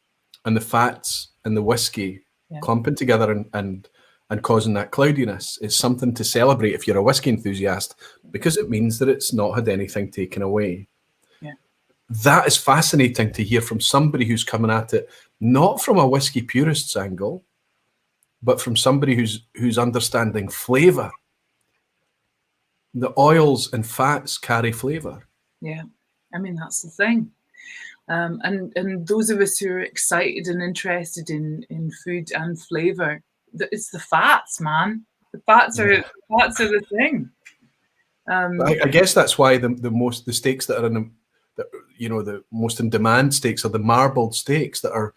S1: and the fats and the whiskey clumping together and causing that cloudiness. It's something to celebrate if you're a whiskey enthusiast, because it means that it's not had anything taken away. That is fascinating to hear from somebody who's coming at it not from a whiskey purist's angle, but from somebody who's understanding flavour. The oils and fats carry flavour.
S4: Yeah, I mean, that's the thing. And those of us who are excited and interested in food and flavour, it's the fats, man. The fats are the thing.
S1: I guess that's why the steaks that are in the most in demand steaks are the marbled steaks that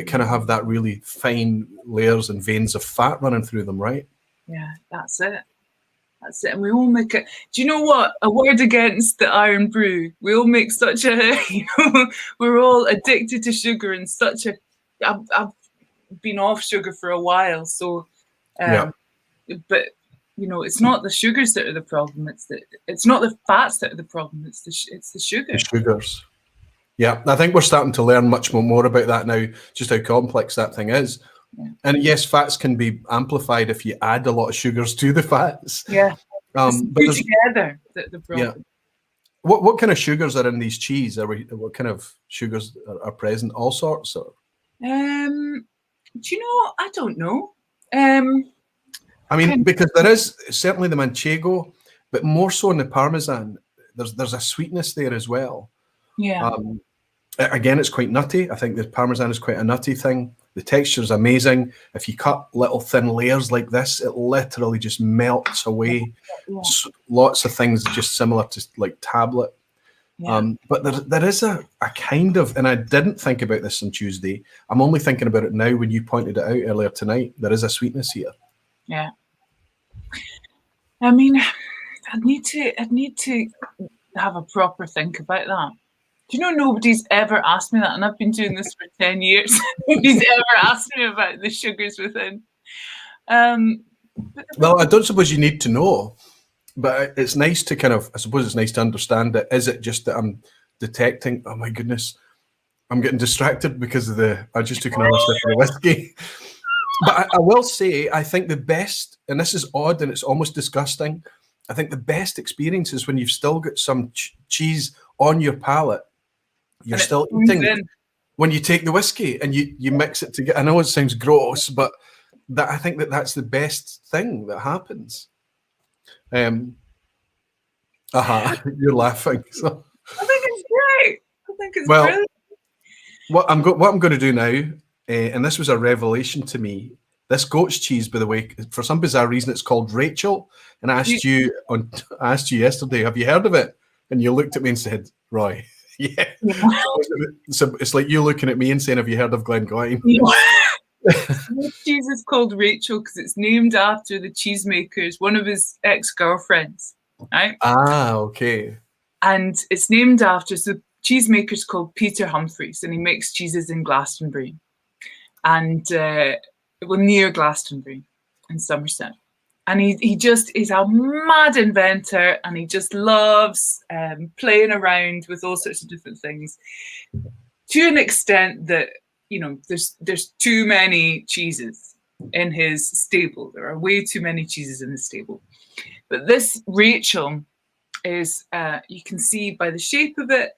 S1: kind of have that really fine layers and veins of fat running through them, right?
S4: Yeah, that's it. That's it. And we all make it. Do you know what? A word against the Irn-Bru. We all make such a, we're all addicted to sugar and such a, I've been off sugar for a while. So, but it's not the sugars that are the problem. It's not the fats that are the problem. It's the sugar.
S1: The sugars. Yeah, I think we're starting to learn much more about that now, just how complex that thing is. Yeah. And yes, fats can be amplified if you add a lot of sugars to the fats.
S4: Yeah,
S1: but
S4: together the problem. Yeah.
S1: What kind of sugars are in these cheese? What kind of sugars are present? All sorts of.
S4: Do you know? I don't know.
S1: I mean, because there is certainly the Manchego, but more so in the Parmesan. There's a sweetness there as well.
S4: Yeah.
S1: Again, it's quite nutty. I think the Parmesan is quite a nutty thing. The texture is amazing. If you cut little thin layers like this, it literally just melts away. Yeah. Lots of things just similar to like tablet. Yeah. But there is a kind of, and I didn't think about this on Tuesday. I'm only thinking about it now when you pointed it out earlier tonight. There is a sweetness here.
S4: Yeah. I mean, I'd need to have a proper think about that. Do you know nobody's ever asked me that? And I've been doing this for 10 years. Nobody's ever asked me about the sugars within.
S1: Well, I don't suppose you need to know, but it's nice to I suppose it's nice to understand it. Is it just that I'm detecting, oh my goodness, I'm getting distracted because I just took another sip of the whiskey. But I will say, I think the best, and this is odd and it's almost disgusting, I think the best experience is when you've still got some cheese on your palate. You're still eating when you take the whiskey and you mix it together. I know it sounds gross, but I think that's the best thing that happens. You're laughing. So.
S4: I think it's great. I think it's brilliant.
S1: What I'm going to do now, and this was a revelation to me. This goat's cheese, by the way, for some bizarre reason, it's called Rachel. And I asked you yesterday, have you heard of it? And you looked at me and said, Roy. Yeah. So it's like you looking at me and saying, have you heard of Glengoyne?
S4: This cheese is called Rachel because it's named after the cheesemaker's, one of his ex-girlfriends, right?
S1: Ah, okay.
S4: And it's named after, so the cheesemaker's called Peter Humphreys, and he makes cheeses in Glastonbury. And, near Glastonbury in Somerset. And he's a mad inventor, and he just loves playing around with all sorts of different things to an extent that, there's too many cheeses in his stable. There are way too many cheeses in his stable. But this Rachel is, you can see by the shape of it,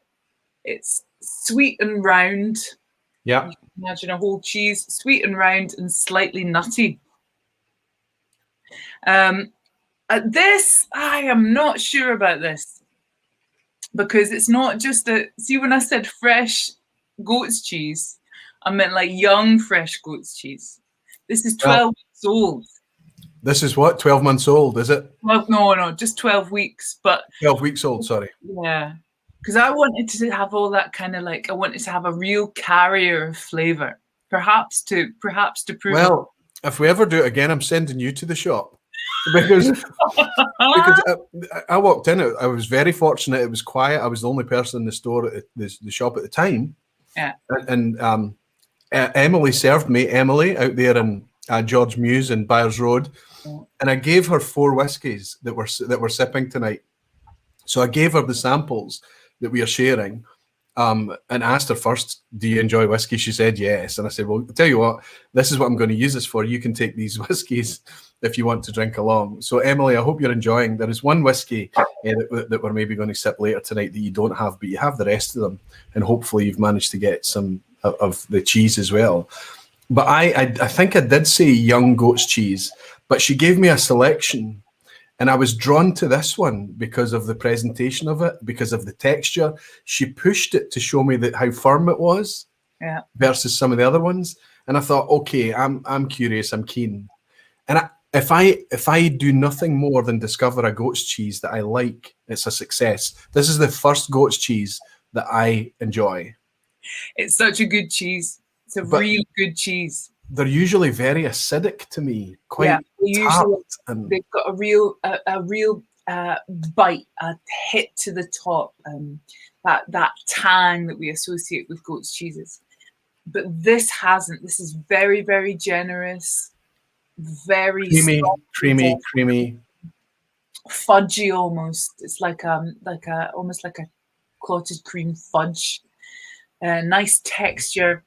S4: it's sweet and round.
S1: Yeah.
S4: You can imagine a whole cheese, sweet and round and slightly nutty. This, I am not sure about this, because it's not just see, when I said fresh goat's cheese, I meant like young fresh goat's cheese. This is 12 weeks old.
S1: This is what, 12 months old, is it?
S4: Well, no, just 12 weeks. But 12
S1: weeks old, sorry.
S4: Yeah. Because I wanted to have all that kind of I wanted to have a real carrier of flavour, perhaps to prove.
S1: Well, if we ever do it again, I'm sending you to the shop. because I walked in. I was very fortunate. It was quiet. I was the only person in the store at the shop at the time.
S4: Yeah.
S1: And Emily served me. Emily out there in George Mews in Byres Road, and I gave her 4 whiskies that we're sipping tonight. So I gave her the samples that we are sharing, and asked her first, "Do you enjoy whiskey?" She said yes, and I said, "Well, I'll tell you what, this is what I'm going to use this for. You can take these whiskies if you want to drink along." So Emily, I hope you're enjoying. There is one whiskey that we're maybe going to sip later tonight that you don't have, but you have the rest of them, and hopefully you've managed to get some of the cheese as well. But I think I did say young goat's cheese, but she gave me a selection. And I was drawn to this one because of the presentation of it, because of the texture. She pushed it to show me how firm it was, versus some of the other ones. And I thought, okay, I'm curious, I'm keen. And if I do nothing more than discover a goat's cheese that I like, it's a success. This is the first goat's cheese that I enjoy.
S4: It's such a good cheese. It's a really good cheese.
S1: They're usually very acidic to me, quite tart, and
S4: they've got a real bite, a hit to the top, that tang that we associate with goat's cheeses. But this hasn't. This is very, very generous, very creamy, fudgy almost. It's like almost like a clotted cream fudge. Nice texture.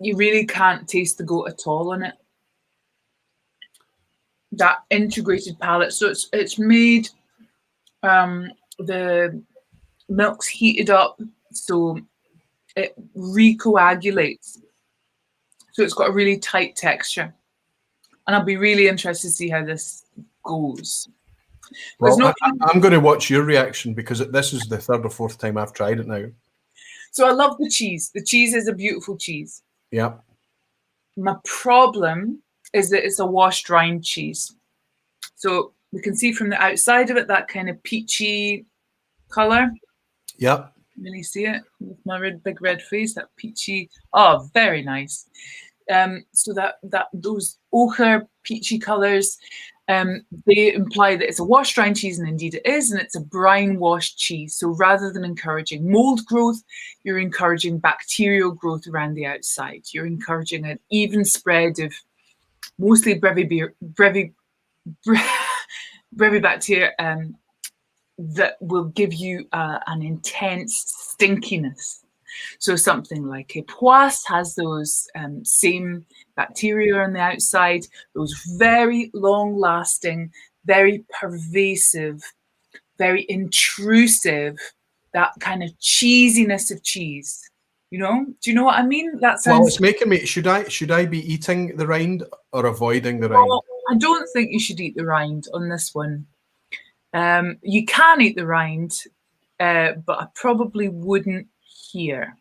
S4: You really can't taste the goat at all on it. That integrated palate. So it's made, the milk's heated up, so it recoagulates. So it's got a really tight texture. And I'll be really interested to see how this goes.
S1: Well, I'm going to watch your reaction, because this is the 3rd or 4th time I've tried it now.
S4: So I love the cheese. The cheese is a beautiful cheese.
S1: Yeah.
S4: My problem is that it's a washed rind cheese. So we can see from the outside of it that kind of peachy color.
S1: Yep.
S4: Can you see it with my big red face? That peachy. Oh, very nice. So that those ochre peachy colors, they imply that it's a washed rind cheese, and indeed it is, and it's a brine washed cheese. So rather than encouraging mold growth, you're encouraging bacterial growth around the outside. You're encouraging an even spread of mostly brevibacteria that will give you an intense stinkiness. So something like a poisse has those same bacteria on the outside, those very long-lasting, very pervasive, very intrusive, that kind of cheesiness of cheese. You know? Do you know what I mean? That sounds.
S1: Well, it's making me. Should I be eating the rind or avoiding the rind?
S4: Well, I don't think you should eat the rind on this one. You can eat the rind, but I probably wouldn't here.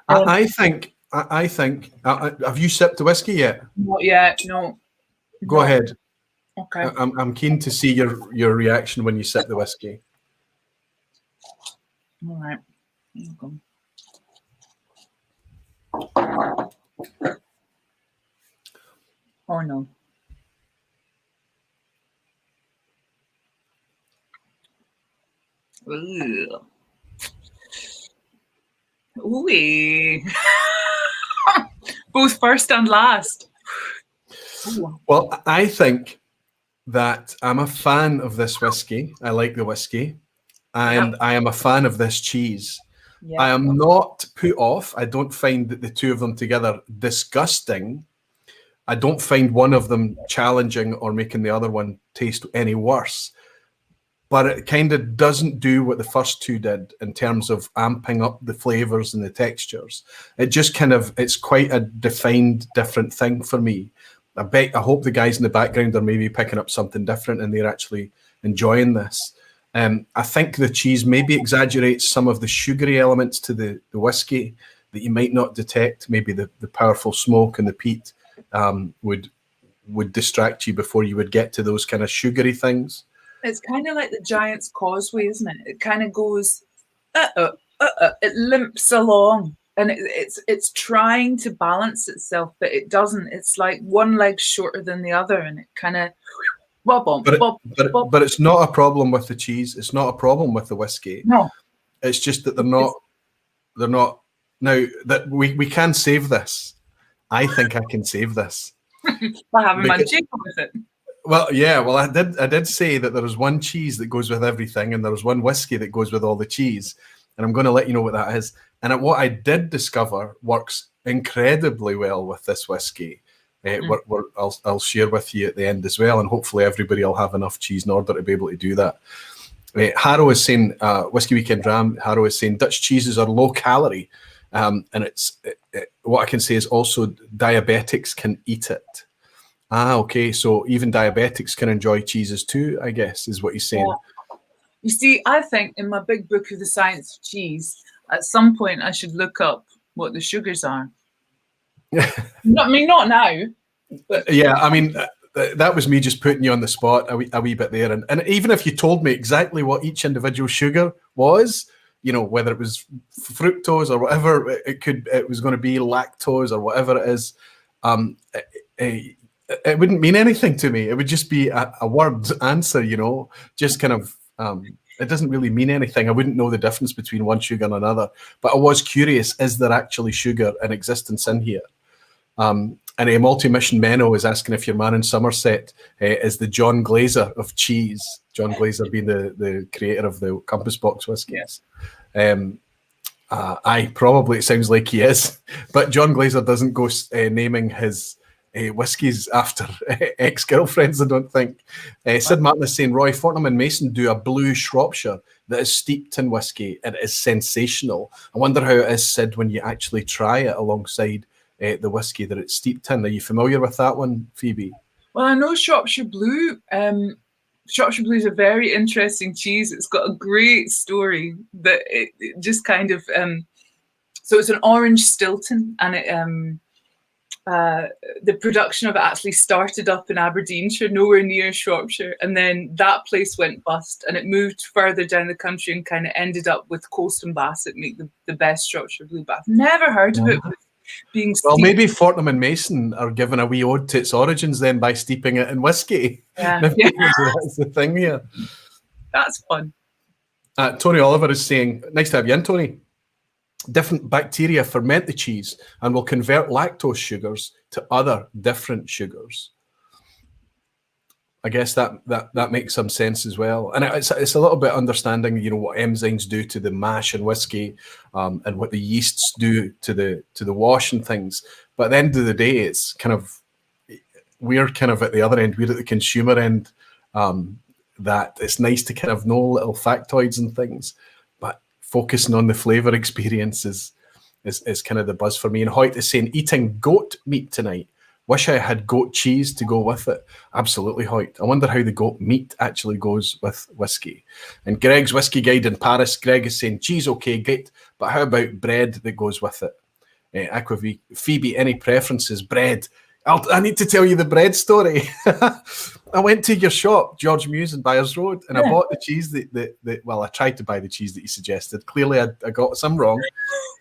S1: I think. Have you sipped the whiskey yet?
S4: Not yet. No.
S1: Go ahead.
S4: Okay.
S1: I'm keen to see your reaction when you sip the whiskey.
S4: All right. Here you go. Oh no. Ooh. Ooh. Both first and last. Ooh.
S1: Well, I think that I'm a fan of this whiskey. I like the whiskey, and I am a fan of this cheese.
S4: Yeah.
S1: I am not put off. I don't find that the two of them together disgusting. I don't find one of them challenging or making the other one taste any worse. But it kind of doesn't do what the first two did in terms of amping up the flavors and the textures. It just kind of, it's quite a defined different thing for me. I hope the guys in the background are maybe picking up something different and they're actually enjoying this. I think the cheese maybe exaggerates some of the sugary elements to the whiskey that you might not detect. Maybe the powerful smoke and the peat would distract you before you would get to those kind of sugary things.
S4: It's kind of like the Giant's Causeway, isn't it? It kind of goes, it limps along. and it's trying to balance itself, but it doesn't. It's like one leg shorter than the other, and it kind of
S1: but it's not a problem with the cheese. It's not a problem with the whiskey.
S4: No,
S1: it's just that they're not now that we can save this. I think I can save this
S4: by having Manchego with it.
S1: Well, yeah. Well, I did say that there was one cheese that goes with everything, and there was one whiskey that goes with all the cheese, and I'm going to let you know what that is. And what I did discover works incredibly well with this whiskey. I'll share with you at the end as well, and hopefully everybody will have enough cheese in order to be able to do that. Harrow is saying, Whiskey Weekend Ram, Harrow is saying Dutch cheeses are low calorie, and what I can say is also diabetics can eat it. Okay, so even diabetics can enjoy cheeses too, I guess, is what he's saying.
S4: Yeah. You see, I think in my big book of the science of cheese, at some point I should look up what the sugars are. I mean, not now. But
S1: yeah, I mean, that was me just putting you on the spot a wee bit there. And even if you told me exactly what each individual sugar was, you know, whether it was fructose or whatever, it was going to be lactose or whatever it is, it wouldn't mean anything to me. It would just be a word answer, you know, just kind of, it doesn't really mean anything. I wouldn't know the difference between one sugar and another. But I was curious, is there actually sugar in existence in here? And a multi-mission Menno is asking if your man in Somerset is the John Glaser of cheese. John Glaser being the creator of the Compass Box whiskies. Probably it sounds like he is. But John Glaser doesn't go naming his whiskies after ex-girlfriends, I don't think. Sid Martin is saying Roy Fortnum and Mason do a blue Shropshire that is steeped in whiskey. It is sensational. I wonder how it is, Sid, when you actually try it alongside the whiskey that it's steeped in. Are you familiar with that one, Phoebe?
S4: Well, I know Shropshire Blue. Shropshire Blue is a very interesting cheese. It's got a great story that it just kind of so it's an orange Stilton, and it the production of it actually started up in Aberdeenshire, nowhere near Shropshire, and then that place went bust, and it moved further down the country and kind of ended up with Coast and Bassett make the best Shropshire Blue. But I've never heard of it being steeped.
S1: Well, maybe Fortnum and Mason are giving a wee ode to its origins then by steeping it in whiskey.
S4: Yeah.
S1: That's the thing here.
S4: That's fun.
S1: Tony Oliver is saying, nice to have you in, Tony. Different bacteria ferment the cheese and will convert lactose sugars to other different sugars. I guess that makes some sense as well. And it's a little bit understanding, you know, what enzymes do to the mash and whiskey, and what the yeasts do to the wash and things. But at the end of the day, it's kind of, we're kind of at the other end, we're at the consumer end, that it's nice to kind of know little factoids and things, but focusing on the flavour experience is kind of the buzz for me. And Hoyt is saying, eating goat meat tonight. Wish I had goat cheese to go with it. Absolutely, Hoyt. I wonder how the goat meat actually goes with whiskey. And Greg's Whiskey Guide in Paris, Greg is saying, cheese, okay, great, but how about bread that goes with it? Aquavi, Phoebe, any preferences? Bread. I need to tell you the bread story. I went to your shop, George Muse in Byers Road, and I bought the cheese well, I tried to buy the cheese that you suggested. Clearly, I got some wrong,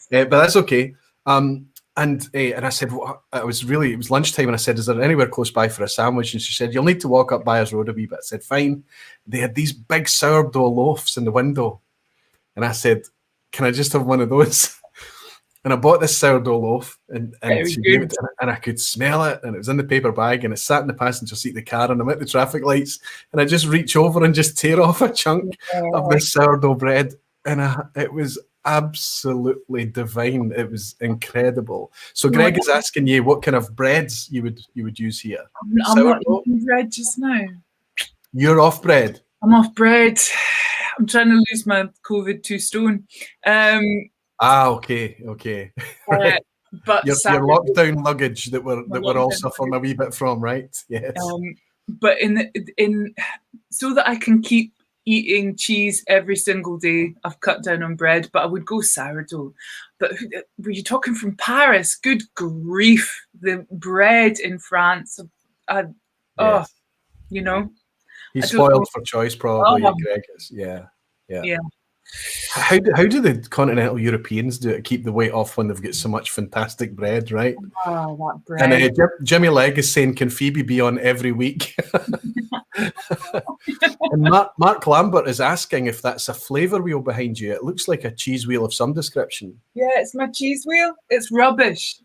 S1: but that's okay. And I said, well, it was lunchtime, and I said, is there anywhere close by for a sandwich? And she said, you'll need to walk up Byers Road a wee bit. I said, fine. They had these big sourdough loaves in the window. And I said, can I just have one of those? And I bought this sourdough loaf, and she gave it to me, and I could smell it, and it was in the paper bag, and it sat in the passenger seat of the car, and I'm at the traffic lights, and I just reach over and just tear off a chunk of this sourdough bread, and it was absolutely divine. It was incredible. So Greg is asking you what kind of breads you would use here.
S4: I'm not eating bread just now.
S1: You're off bread?
S4: I'm off bread. I'm trying to lose my COVID 2 stone.
S1: Okay.
S4: But
S1: your lockdown luggage that we're all suffering a wee bit from, right? Yes.
S4: But so that I can keep eating cheese every single day, I've cut down on bread, but I would go sourdough. But were you talking from Paris? Good grief, the bread in France.
S1: Yes.
S4: You know.
S1: He's spoiled for choice, probably. Greg is. Yeah. How do the continental Europeans do it to keep the weight off when they've got so much fantastic bread, right?
S4: Oh, that bread.
S1: And Jimmy Legg is saying, can Phoebe be on every week? And Mark Lambert is asking if that's a flavour wheel behind you. It looks like a cheese wheel of some description.
S4: Yeah, it's my cheese wheel. It's rubbish.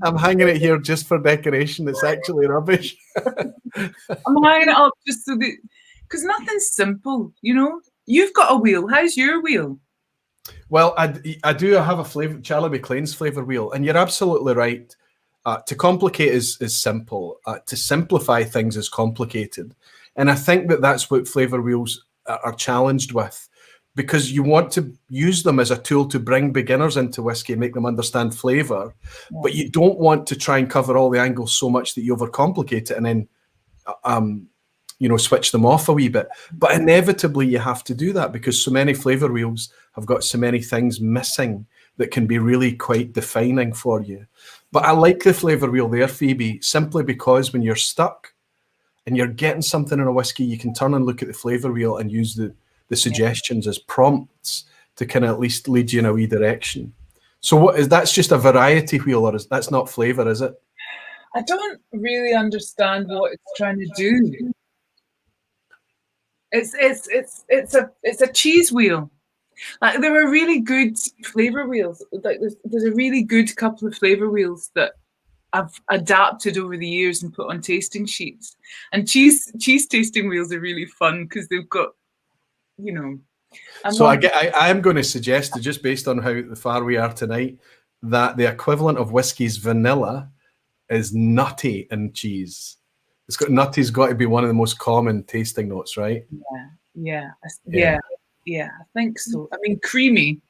S1: I'm hanging it here just for decoration. It's actually rubbish.
S4: I'm hanging it up just so that, because nothing's simple, you know. You've got a wheel. How's your wheel?
S1: Well, I do have a flavour, Charlie McLean's flavour wheel, and you're absolutely right. To complicate is simple. To simplify things is complicated, and I think that's what flavour wheels are challenged with, because you want to use them as a tool to bring beginners into whiskey and make them understand flavour, but you don't want to try and cover all the angles so much that you overcomplicate it and then switch them off a wee bit. But inevitably you have to do that because so many flavour wheels have got so many things missing that can be really quite defining for you. But I like the flavour wheel there, Phoebe, simply because when you're stuck and you're getting something in a whiskey, you can turn and look at the flavour wheel and use the suggestions as prompts to kind of at least lead you in a wee direction. So that's just a variety wheel, or that's not flavour, is it?
S4: I don't really understand what it's trying to do. It's a cheese wheel. Like, there are really good flavour wheels. Like there's a really good couple of flavour wheels that I've adapted over the years and put on tasting sheets. And cheese tasting wheels are really fun because they've got,
S1: So I am going to suggest, just based on how far we are tonight, that the equivalent of whiskey's vanilla is nutty in cheese. Nutty's got to be one of the most common tasting notes, right?
S4: Yeah. I think so. I mean, creamy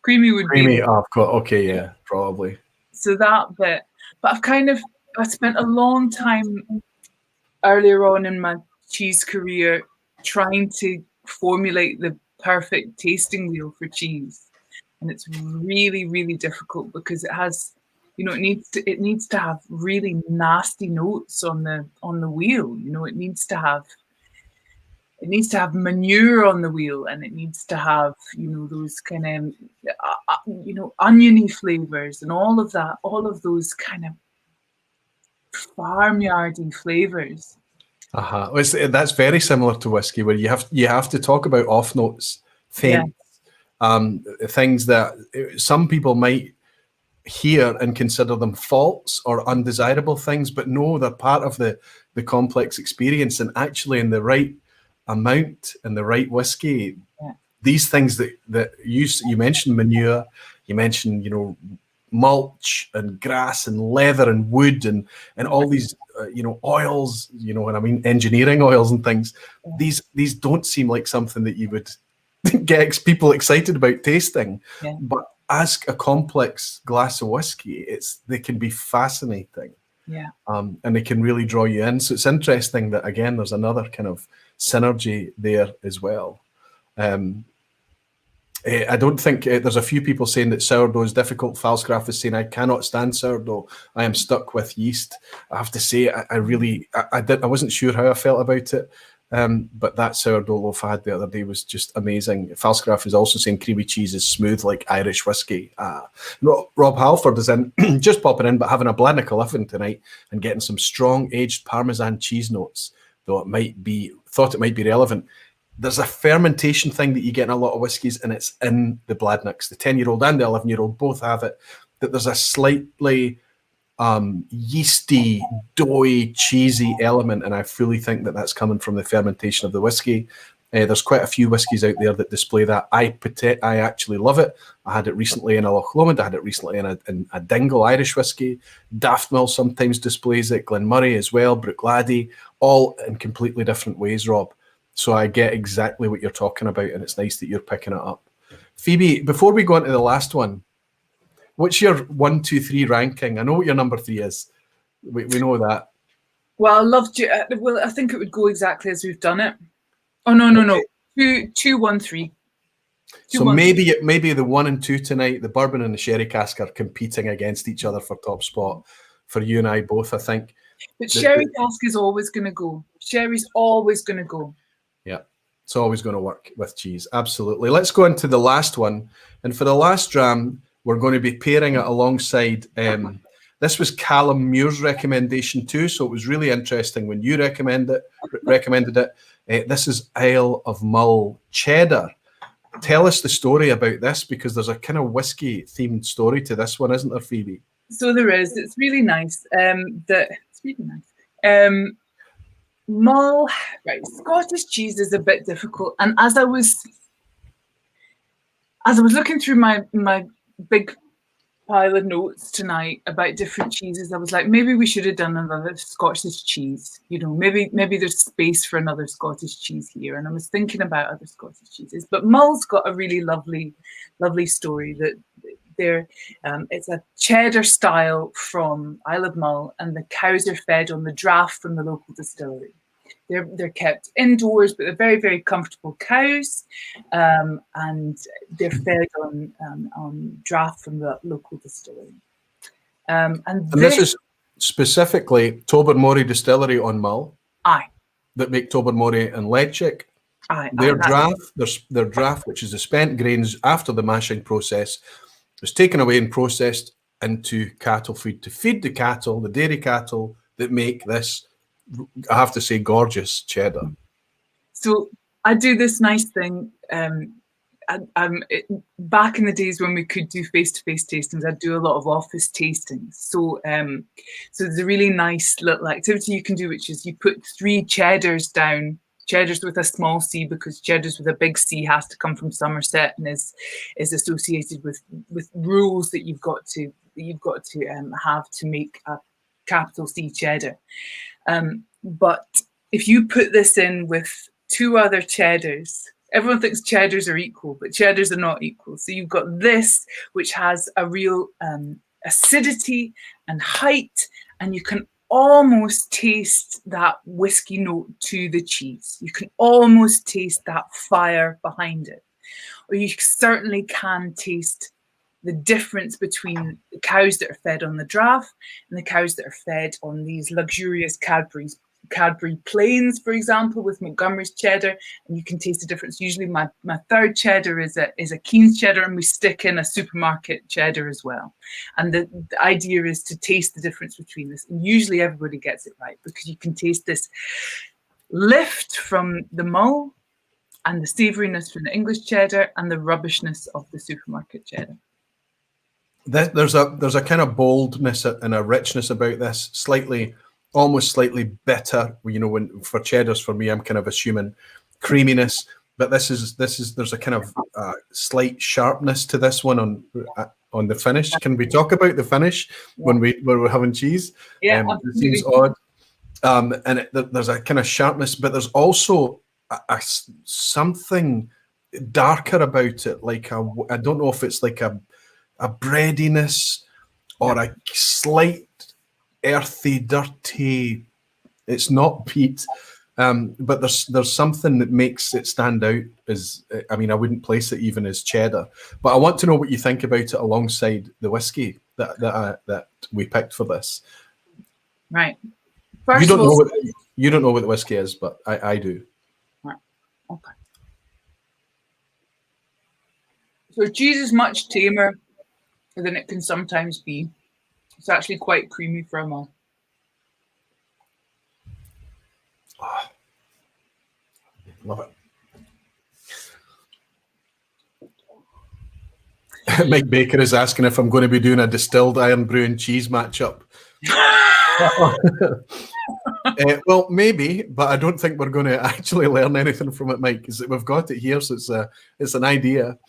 S4: would be.
S1: Oh, okay, yeah, probably.
S4: So that bit, but I spent a long time earlier on in my cheese career trying to formulate the perfect tasting wheel for cheese, and it's really, really difficult because it has, it needs to have really nasty notes on the wheel. It needs to have manure on the wheel, and it needs to have those kind of oniony flavors and all of that, all of those kind of farmyardy flavors.
S1: That's very similar to whiskey, where you have to talk about off notes, things that some people might hear and consider them faults or undesirable things, but no, they're part of the complex experience, and actually in the right amount and the right whiskey, these things that you mentioned manure, you mentioned mulch and grass and leather and wood and all these oils, what I mean, engineering oils and things. These don't seem like something that you would get people excited about tasting, but as a complex glass of whiskey, they can be fascinating, and they can really draw you in. So it's interesting that, again, there's another kind of synergy there as well. I don't think there's a few people saying that sourdough is difficult. Falsgraf is saying, I cannot stand sourdough. I am stuck with yeast. I have to say, I wasn't sure how I felt about it. But that sourdough loaf I had the other day was just amazing. Falsgraf is also saying creamy cheese is smooth like Irish whiskey. Rob Halford is in, just popping in, but having a Blennick tonight and getting some strong aged Parmesan cheese notes, though thought it might be relevant. There's a fermentation thing that you get in a lot of whiskies, and it's in the Bladnicks. The 10-year-old and the 11-year-old both have it, that there's a slightly yeasty, doughy, cheesy element, and I fully think that that's coming from the fermentation of the whiskey. There's quite a few whiskies out there that display that. I actually love it. I had it recently in a Loch Lomond. I had it recently in a Dingle Irish whiskey. Daftmill sometimes displays it. Glenmurray as well. Brookladdy, all in completely different ways, Rob. So I get exactly what you're talking about, and it's nice that you're picking it up. Phoebe, before we go on to the last one, what's your 1, 2, 3 ranking? I know what your number 3 is. We know that.
S4: Well, I loved you. Well, I think it would go exactly as we've done it. Oh no. 2, 1, 3.
S1: So maybe the 1 and 2 tonight, the bourbon and the sherry cask, are competing against each other for top spot for you and I both, I think.
S4: But sherry cask is always going to go. Sherry's always going to go.
S1: Yeah. It's always going to work with cheese. Absolutely. Let's go into the last one. And for the last dram, we're going to be pairing it alongside. This was Calum Muir's recommendation too, so it was really interesting when you recommended it. This is Isle of Mull cheddar. Tell us the story about this, because there's a kind of whiskey themed story to this one, isn't there, Phoebe?
S4: So there is. It's really nice. It's really nice. Mull, right? Scottish cheese is a bit difficult, and as I was looking through my big pile of notes tonight about different cheeses, I was like, maybe we should have done another Scottish cheese. You know, maybe there's space for another Scottish cheese here. And I was thinking about other Scottish cheeses, but Mull's got a really lovely story that it's a cheddar style from Isle of Mull, and the cows are fed on the draft from the local distillery. They're kept indoors, but they're very, very comfortable cows, and they're fed on draft from the local distillery. And
S1: this is specifically Tobermory Distillery on Mull.
S4: Aye.
S1: That make Tobermory and Leitchick.
S4: Aye.
S1: Their draft, which is the spent grains after the mashing process, is taken away and processed into cattle feed to feed the cattle, the dairy cattle that make this, I have to say, gorgeous cheddar.
S4: So I do this nice thing. Back in the days when we could do face-to-face tastings, I'd do a lot of office tastings. So there's a really nice little activity you can do, which is you put 3 cheddars down. Cheddars with a small c, because cheddars with a big C has to come from Somerset and is associated with rules that you've got to have to make a capital C cheddar. But if you put this in with 2 other cheddars, everyone thinks cheddars are equal, but cheddars are not equal. So you've got this, which has a real acidity and height, and you can almost taste that whiskey note to the cheese. You can almost taste that fire behind it. Or you certainly can taste the difference between the cows that are fed on the draft and the cows that are fed on these luxurious Cadbury plains, for example, with Montgomery's cheddar, and you can taste the difference. Usually my third cheddar is a Keen's cheddar, and we stick in a supermarket cheddar as well. And the idea is to taste the difference between this. And usually everybody gets it right, because you can taste this lift from the Mull and the savouriness from the English cheddar and the rubbishness of the supermarket cheddar.
S1: There's a kind of boldness and a richness about this, almost slightly bitter. You know, when for cheddars, for me, I'm kind of assuming creaminess, but this is there's a kind of slight sharpness to this one on the finish. Can we talk about the finish when we're having cheese?
S4: Yeah,
S1: it seems odd, and there's a kind of sharpness, but there's also a something darker about it. Like I don't know if it's like a breadiness or a slight earthy, dirty. It's not peat, but there's something that makes it stand out. I wouldn't place it even as cheddar, but I want to know what you think about it alongside the whiskey that we picked for this.
S4: Right.
S1: You don't know what the whiskey is, but I do.
S4: Right. Okay. So cheese is much tamer than it can sometimes be. It's actually quite creamy for a Mull.
S1: Oh, love it. Mike Baker is asking if I'm going to be doing a distilled Irn-Bru and cheese matchup. Well, maybe, but I don't think we're going to actually learn anything from it, Mike, because we've got it here, so it's an idea.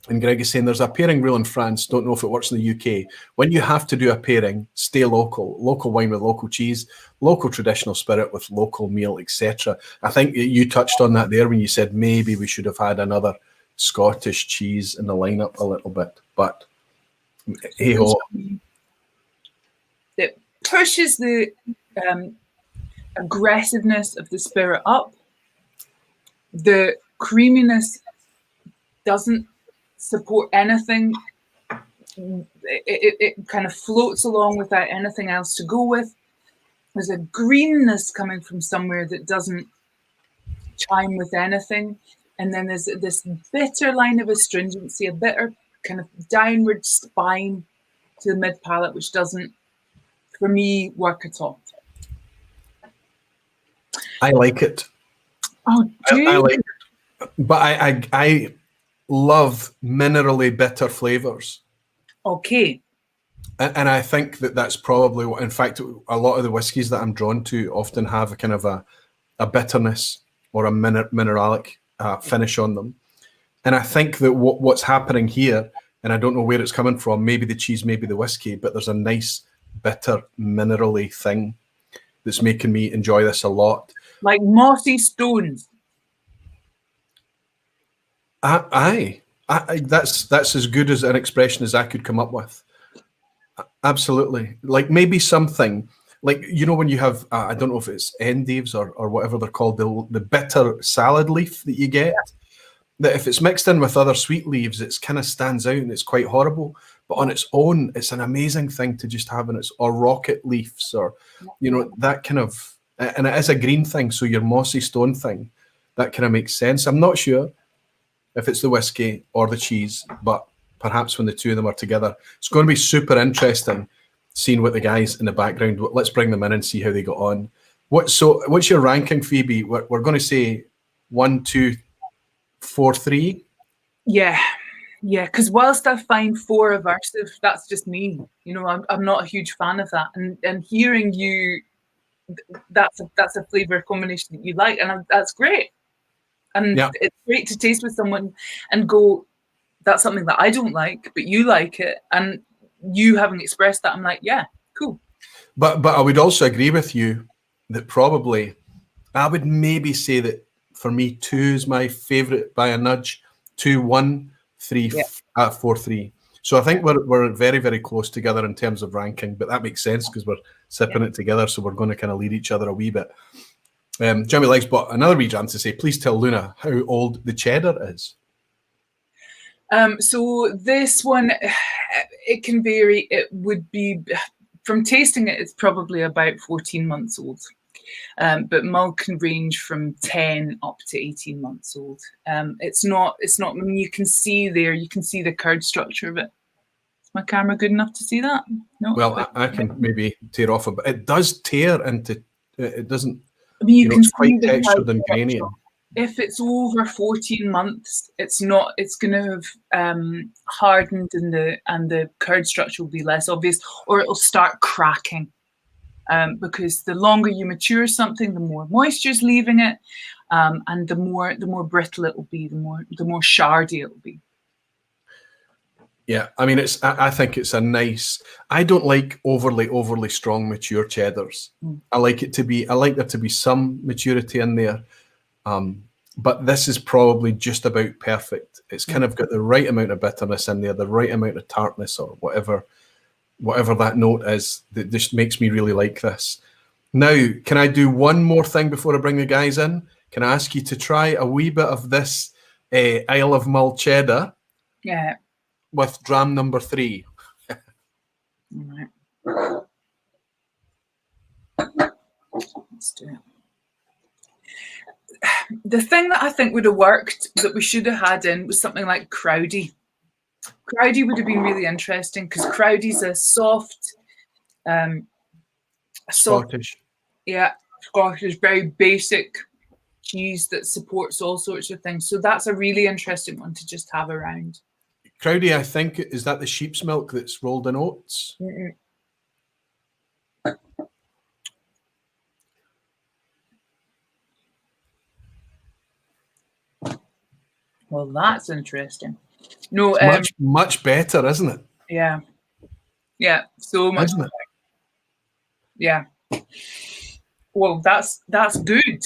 S1: And Greg is saying there's a pairing rule in France. Don't know if it works in the UK. When you have to do a pairing, stay local. Local wine with local cheese, local traditional spirit with local meal, etc. I think you touched on that there when you said maybe we should have had another Scottish cheese in the lineup a little bit. But hey ho.
S4: It pushes the aggressiveness of the spirit up. The creaminess doesn't support anything. It kind of floats along without anything else to go with. There's a greenness coming from somewhere that doesn't time with anything. And then there's this bitter line of astringency, a bitter kind of downward spine to the mid palate, which doesn't, for me, work at all.
S1: I like it.
S4: Oh, do you?
S1: I like it. But I love minerally bitter flavors.
S4: Okay.
S1: And I think that's probably what, in fact, a lot of the whiskies that I'm drawn to often have a kind of a bitterness or a mineralic finish on them. And I think that what's happening here, and I don't know where it's coming from, maybe the cheese, maybe the whiskey, but there's a nice bitter minerally thing that's making me enjoy this a lot.
S4: Like mossy stones.
S1: Aye. That's as good as an expression as I could come up with. Absolutely. Like maybe something like, you know, when you have, I don't know if it's endives or whatever they're called, the bitter salad leaf that you get, that if it's mixed in with other sweet leaves, it's kind of stands out and it's quite horrible. But on its own, it's an amazing thing to just have in its, or rocket leaves, or, you know, that kind of, and it is a green thing. So your mossy stone thing, that kind of makes sense. I'm not sure if it's the whiskey or the cheese, but perhaps when the two of them are together, it's going to be super interesting seeing what the guys in the background, let's bring them in and see how they got on. What's your ranking, Phoebe? We're going to say 1, 2, 4, 3.
S4: Yeah, because whilst I find 4 aversive, that's just me. You know, I'm not a huge fan of that. And hearing you, that's a flavour combination that you like, and that's great. And it's great to taste with someone and go, that's something that I don't like, but you like it. And you having expressed that, I'm like, yeah, cool.
S1: But I would also agree with you that probably, I would maybe say that for me, 2 is my favourite by a nudge. 2, 1, 3, 4, 3. So I think we're very, very close together in terms of ranking, but that makes sense because we're sipping it together, so we're going to kind of lead each other a wee bit. Jeremy Legs bought another wee jam to say, please tell Luna how old the cheddar is.
S4: So this one, it can vary. It would be, from tasting it, it's probably about 14 months old. But Mull can range from 10 up to 18 months old. It's not, I mean, you can see the curd structure of it. Is my camera good enough to see that? No.
S1: Well, I can maybe tear off a bit. It does tear into, it doesn't,
S4: I mean, you can
S1: it's quite
S4: see
S1: textured and grainy.
S4: If it's over 14 months, it's going to have hardened and the curd structure will be less obvious, or it'll start cracking. Because the longer you mature something, the more moisture's leaving it, and the more brittle it will be, the more shardy it will be.
S1: Yeah, I mean, I think it's a nice. I don't like overly strong mature cheddars. I like there to be some maturity in there, but this is probably just about perfect. It's kind of got the right amount of bitterness in there, the right amount of tartness, or whatever that note is that just makes me really like this. Now, can I do one more thing before I bring the guys in? Can I ask you to try a wee bit of this Isle of Mull cheddar?
S4: Yeah.
S1: With dram number 3.
S4: All right. Let's do it. The thing that I think would have worked that we should have had in was something like Crowdy. Crowdy would have been really interesting because Crowdy's a soft,
S1: Scottish.
S4: Yeah, Scottish, very basic cheese that supports all sorts of things. So that's a really interesting one to just have around.
S1: Crowdy, I think, is that the sheep's milk that's rolled in oats?
S4: Mm-mm. Well, that's interesting. No,
S1: much better, isn't it?
S4: Yeah, so much.
S1: Isn't it?
S4: Yeah. Well, that's good.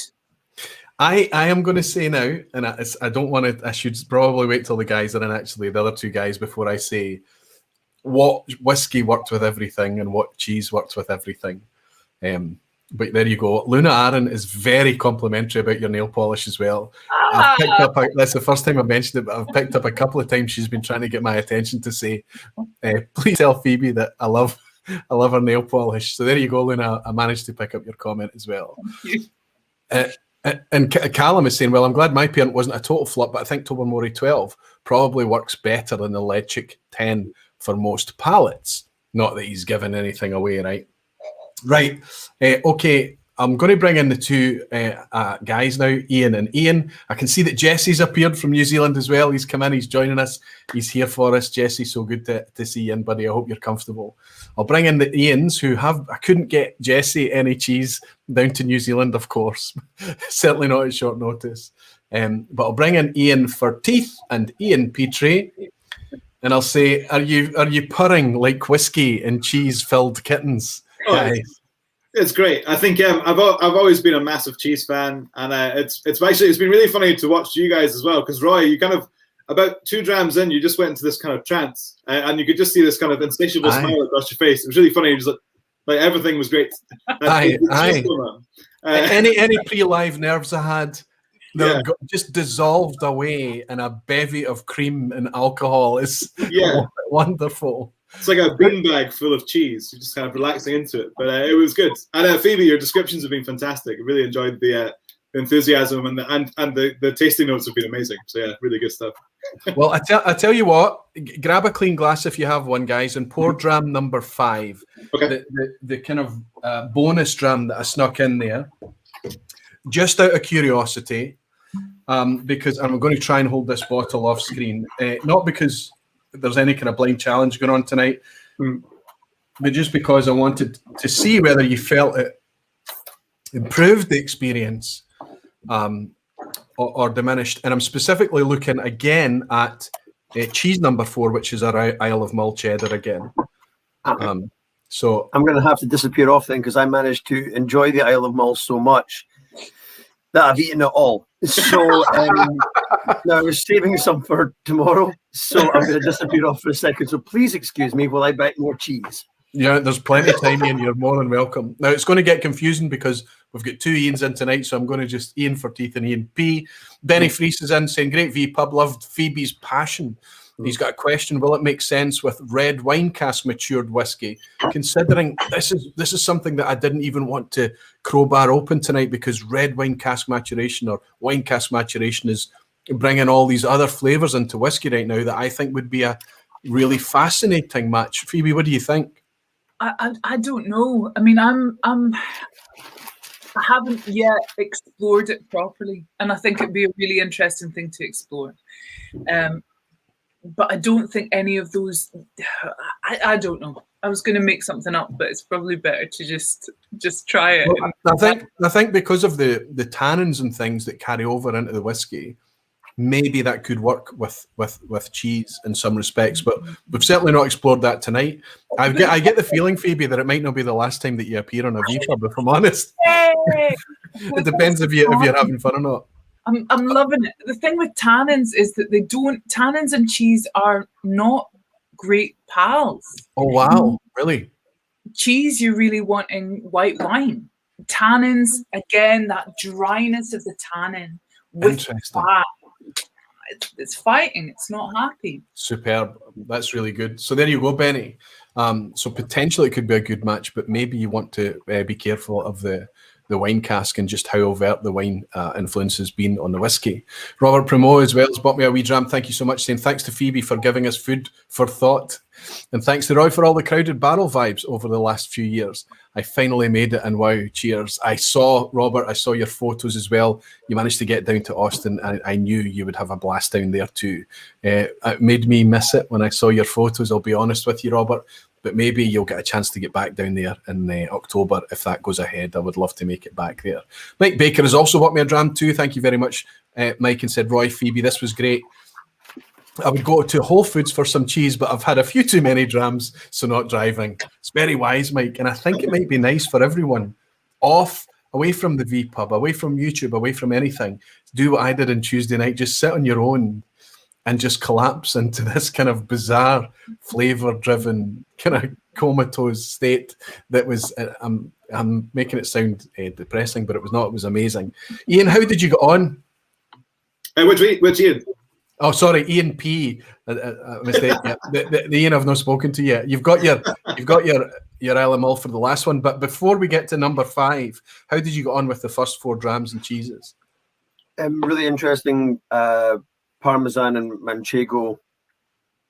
S1: I am going to say now, and I don't want to. I should probably wait till the guys are in. Actually, the other 2 guys before I say what whiskey worked with everything and what cheese worked with everything. But there you go. Luna Aaron is very complimentary about your nail polish as well. I've picked up. That's the first time I mentioned it, but I've picked up a couple of times. She's been trying to get my attention to say, please tell Phoebe that I love her nail polish. So there you go, Luna. I managed to pick up your comment as well.
S4: Thank you.
S1: And Callum is saying, well, I'm glad my parent wasn't a total flop, but I think Tobermory 12 probably works better than the Lechic 10 for most palates. Not that he's given anything away, right? Right. Okay. I'm going to bring in the two guys now, Ian and Ian. I can see that Jesse's appeared from New Zealand as well. He's come in, he's joining us. He's here for us. Jesse, so good to see you in, buddy. I hope you're comfortable. I'll bring in the Ians who I couldn't get Jesse any cheese down to New Zealand, of course. Certainly not at short notice. But I'll bring in Iain Forteath and Ian Petrie. And I'll say, are you purring like whiskey in cheese-filled kittens?
S2: Oh, guys? It's great. I think I've always been a massive cheese fan, and it's been really funny to watch you guys as well. Because Roy, you kind of about 2 drams in, you just went into this kind of trance, and you could just see this kind of insatiable smile across your face. It was really funny. You just like everything was great.
S1: Any pre-live nerves I had, just dissolved away in a bevy of cream and alcohol. It's wonderful.
S2: It's like a beanbag full of cheese. You're just kind of relaxing into it. But it was good. And Phoebe, your descriptions have been fantastic. I really enjoyed the enthusiasm and the tasting notes have been amazing. So yeah, really good stuff.
S1: Well, I tell you what, grab a clean glass if you have one, guys, and pour dram number 5.
S2: Okay.
S1: The kind of bonus dram that I snuck in there, just out of curiosity, because I'm going to try and hold this bottle off screen, not because there's any kind of blind challenge going on tonight, but just because I wanted to see whether you felt it improved the experience or diminished. And I'm specifically looking again at cheese number 4, which is our Isle of Mull cheddar again. So
S3: I'm going to have to disappear off then, because I managed to enjoy the Isle of Mull so much that I've eaten it all. So now I was saving some for tomorrow, so I'm going to disappear off for a second. So please excuse me while I bite more cheese.
S1: Yeah, there's plenty of time, Ian. You're more than welcome. Now, it's going to get confusing because we've got 2 Ians in tonight, so I'm going to just Iain Forteath and Ian P. Benny Freese is in saying, great vPub, loved Phoebe's passion. He's got a question, will it make sense with red wine cask matured whiskey? Considering this is something that I didn't even want to crowbar open tonight, because red wine cask maturation or wine cask maturation is bringing all these other flavours into whiskey right now that I think would be a really fascinating match. Phoebe, what do you think?
S4: I don't know. I mean, I haven't yet explored it properly, and I think it'd be a really interesting thing to explore. But I don't think any of those. I don't know. I was going to make something up, but it's probably better to just try it.
S1: Well, I think because of the tannins and things that carry over into the whiskey, maybe that could work with cheese in some respects. But we've certainly not explored that tonight. I get the feeling, Phoebe, that it might not be the last time that you appear on a vPub, if I'm honest. It depends if you're having fun or not.
S4: I'm loving it. The thing with tannins is that tannins and cheese are not great pals.
S1: Oh, wow. Really?
S4: Cheese, you're really wanting white wine. Tannins, again, that dryness of the tannin with fat. It's fighting. It's not happy.
S1: Superb. That's really good. So there you go, Benny. So potentially it could be a good match, but maybe you want to be careful of the wine cask and just how overt the wine influence has been on the whiskey. Robert Primo as well has bought me a wee dram. Thank you so much, saying thanks to Phoebe for giving us food for thought. And thanks to Roy for all the crowded barrel vibes over the last few years. I finally made it, and wow, cheers. Robert, I saw your photos as well. You managed to get down to Austin. I knew you would have a blast down there too. It made me miss it when I saw your photos, I'll be honest with you, Robert. But maybe you'll get a chance to get back down there in October if that goes ahead. I would love to make it back there. Mike Baker has also bought me a dram too. Thank you very much, Mike, and said, Roy, Phoebe, this was great. I would go to Whole Foods for some cheese, but I've had a few too many drams, so not driving. It's very wise, Mike, and I think it might be nice for everyone. Away from the vPub, away from YouTube, away from anything. Do what I did on Tuesday night. Just sit on your own and just collapse into this kind of bizarre, flavour-driven, kind of comatose state that was, I'm making it sound depressing, but it was not. It was amazing. Ian, how did you get on?
S2: Which Ian?
S1: Oh, sorry, Ian P. Mistake. Yeah. The Ian I've not spoken to yet. You've got your Isle of Mull for the last one. But before we get to number 5, how did you get on with the first 4 drams and cheeses?
S3: Really interesting. Parmesan and Manchego,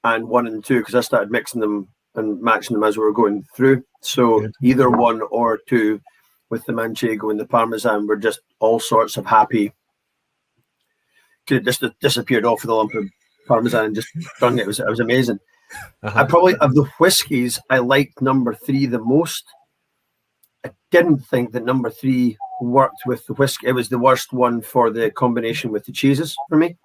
S3: and 1 and 2, because I started mixing them and matching them as we were going through. So
S1: Good.
S3: either 1 or 2 with the Manchego and the Parmesan were just all sorts of happy. Could have just disappeared off with a lump of Parmesan and just done it. It was amazing. I probably, of the whiskies, I liked number 3 the most. I didn't think that number 3 worked with the whiskey. It was the worst one for the combination with the cheeses for me.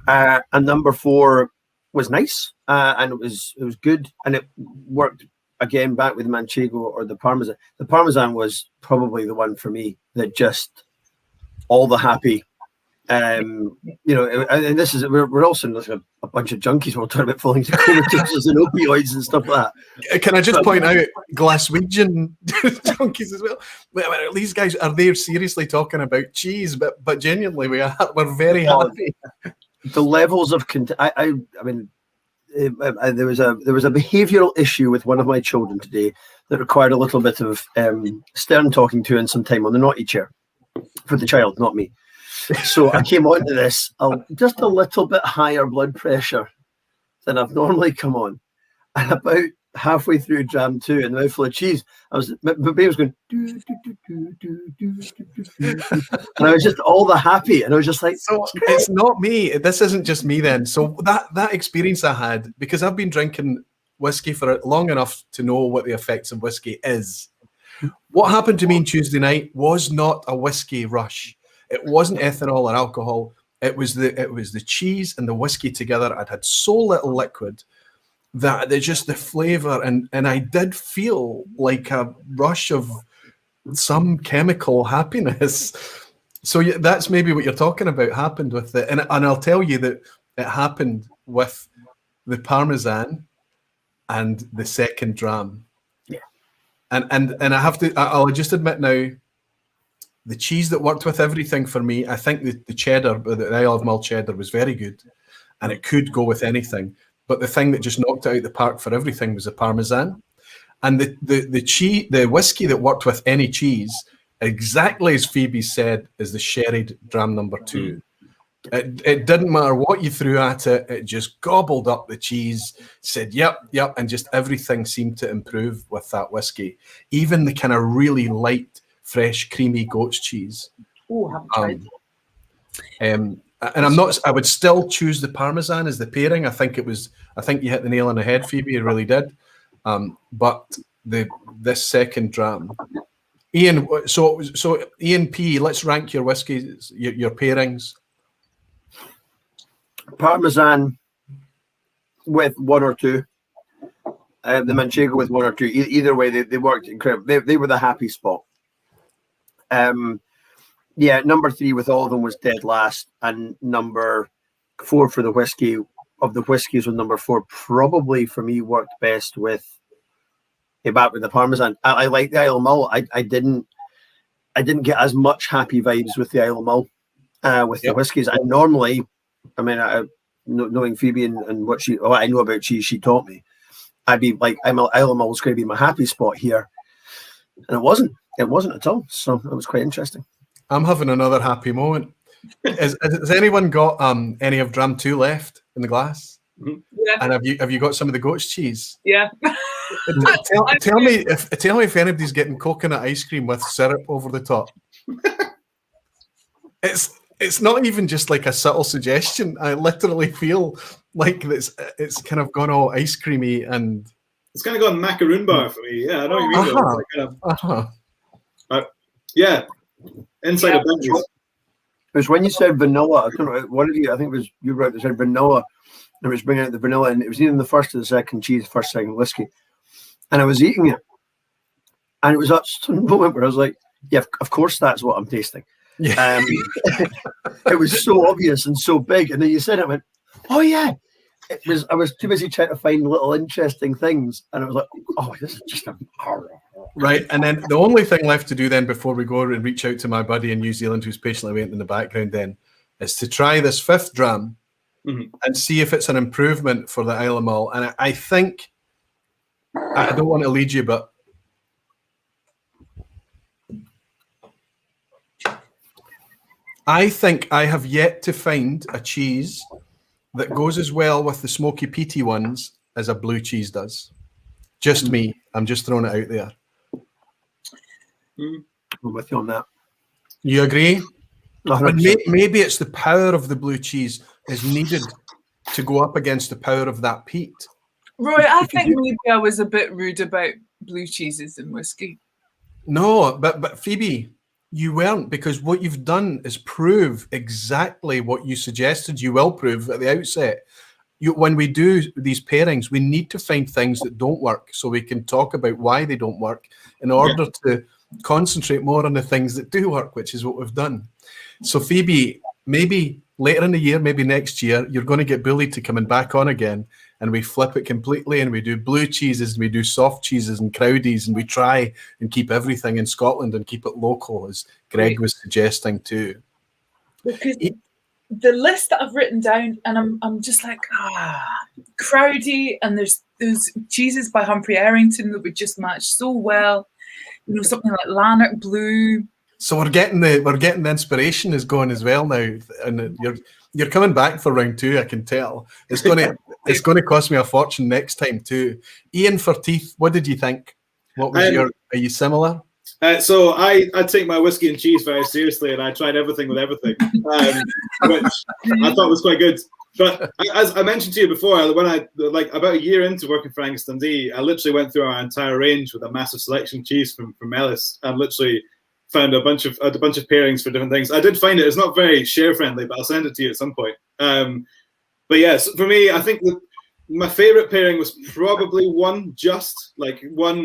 S3: And number 4 was nice, and it was good, and it worked again back with the Manchego or the Parmesan. The Parmesan was probably the one for me that just all the happy. And this is we're also like a bunch of junkies. We're talking about falling to comatose and opioids and stuff like that.
S1: Can I just point out Glaswegian junkies as well? These guys, are they seriously talking about cheese? But genuinely, we're very happy.
S3: The levels of I mean, there was a behavioural issue with one of my children today that required a little bit of stern talking to and some time on the naughty chair for the child, not me. So I came on to this just a little bit higher blood pressure than I've normally come on. And about halfway through dram 2 and the mouthful of cheese, my baby was going, do, do, do, do, do, do, do, do. And I was just all the happy. And I was just like,
S1: so it's not me. This isn't just me then. So that experience I had, because I've been drinking whiskey for long enough to know what the effects of whiskey is. What happened to me on Tuesday night was not a whiskey rush. It wasn't ethanol or alcohol. It was the cheese and the whiskey together. I'd had so little liquid that just the flavour, and I did feel like a rush of some chemical happiness. So that's maybe what you're talking about happened with it. And I'll tell you that it happened with the Parmesan and the second dram.
S3: Yeah.
S1: And I'll just admit now, the cheese that worked with everything for me, I think the cheddar, the Isle of Mull cheddar was very good, and it could go with anything. But the thing that just knocked it out the park for everything was the Parmesan. And the whiskey that worked with any cheese, exactly as Phoebe said, is the sherried dram number 2. It didn't matter what you threw at it, it just gobbled up the cheese, said yep, and just everything seemed to improve with that whiskey. Even the kind of really light, fresh, creamy goat's cheese.
S4: Oh, haven't tried.
S1: And I would still choose the Parmesan as the pairing. I think you hit the nail on the head, Phoebe, you really did. But this second dram. Ian, so Ian P, let's rank your whiskies, your pairings.
S3: Parmesan with 1 or 2. The Manchego with 1 or 2. Either way, they worked incredible. They were the happy spot. Number 3 with all of them was dead last, and number 4 for the whiskey of the whiskies with number 4 probably for me worked best with the Parmesan. I like the Isle of Mull. I didn't get as much happy vibes with the Isle of Mull with the whiskies. I normally, knowing Phoebe and what I know about cheese, she taught me. I'd be like, Isle of Mull was going to be my happy spot here, and it wasn't. It wasn't at all. So it was quite interesting.
S1: I'm having another happy moment. Has anyone got any of dram 2 left in the glass?
S4: Yeah.
S1: And have you got some of the goat's cheese?
S4: Yeah.
S1: Tell me if anybody's getting coconut ice cream with syrup over the top. It's not even just like a subtle suggestion. I literally feel like it's kind of gone all ice creamy, and
S2: it's kind of gone macaroon bar for me. Yeah, I know what you mean. Yeah, inside of Benji's.
S3: It was when you said vanilla. I don't know, one of you, I think it was you wrote that said vanilla. And it was bringing out the vanilla, and it was either the first or the second cheese, first, second whiskey. And I was eating it, and it was at some moment where I was like, "Yeah, of course, that's what I'm tasting."
S1: Yeah.
S3: It was so obvious and so big, and then you said it, I went, "Oh yeah." I was too busy trying to find little interesting things, and I was like, "Oh, this is just a."
S1: Right, and then the only thing left to do then before we go and reach out to my buddy in New Zealand who's patiently waiting in the background then is to try this 5th dram and see if it's an improvement for the Isle of Mull. And I think, I don't want to lead you, but I think I have yet to find a cheese that goes as well with the smoky peaty ones as a blue cheese does. Just me. I'm just throwing it out there.
S3: I'm with you on that.
S1: You agree?
S3: But
S1: maybe it's the power of the blue cheese is needed to go up against the power of that peat.
S4: Roy, I think maybe I was a bit rude about blue cheeses and whiskey.
S1: No, but Phoebe, you weren't, because what you've done is prove exactly what you suggested you will prove at the outset. When we do these pairings, we need to find things that don't work so we can talk about why they don't work in order to concentrate more on the things that do work, which is what we've done. So Phoebe, maybe later in the year, maybe next year, you're going to get bullied to coming back on again, and we flip it completely and we do blue cheeses and we do soft cheeses and crowdies, and we try and keep everything in Scotland and keep it local, as Greg was suggesting too.
S4: Because the list that I've written down, and I'm just like, crowdy, and there's those cheeses by Humphrey Errington that would just match so well. You know, something like Lanark Blue. So
S1: we're getting the inspiration is going as well now, and you're coming back for round 2. I can tell it's going to cost me a fortune next time too. Iain Forteath, what did you think? What was are you similar?
S2: So I take my whiskey and cheese very seriously, and I tried everything with everything, which I thought was quite good. But as I mentioned to you before, when about a year into working for Angus Dundee, I literally went through our entire range with a massive selection of cheese from Ellis, and literally found a bunch of pairings for different things. I did find it's not very share friendly, but I'll send it to you at some point. But yes, for me, I think my favorite pairing was probably one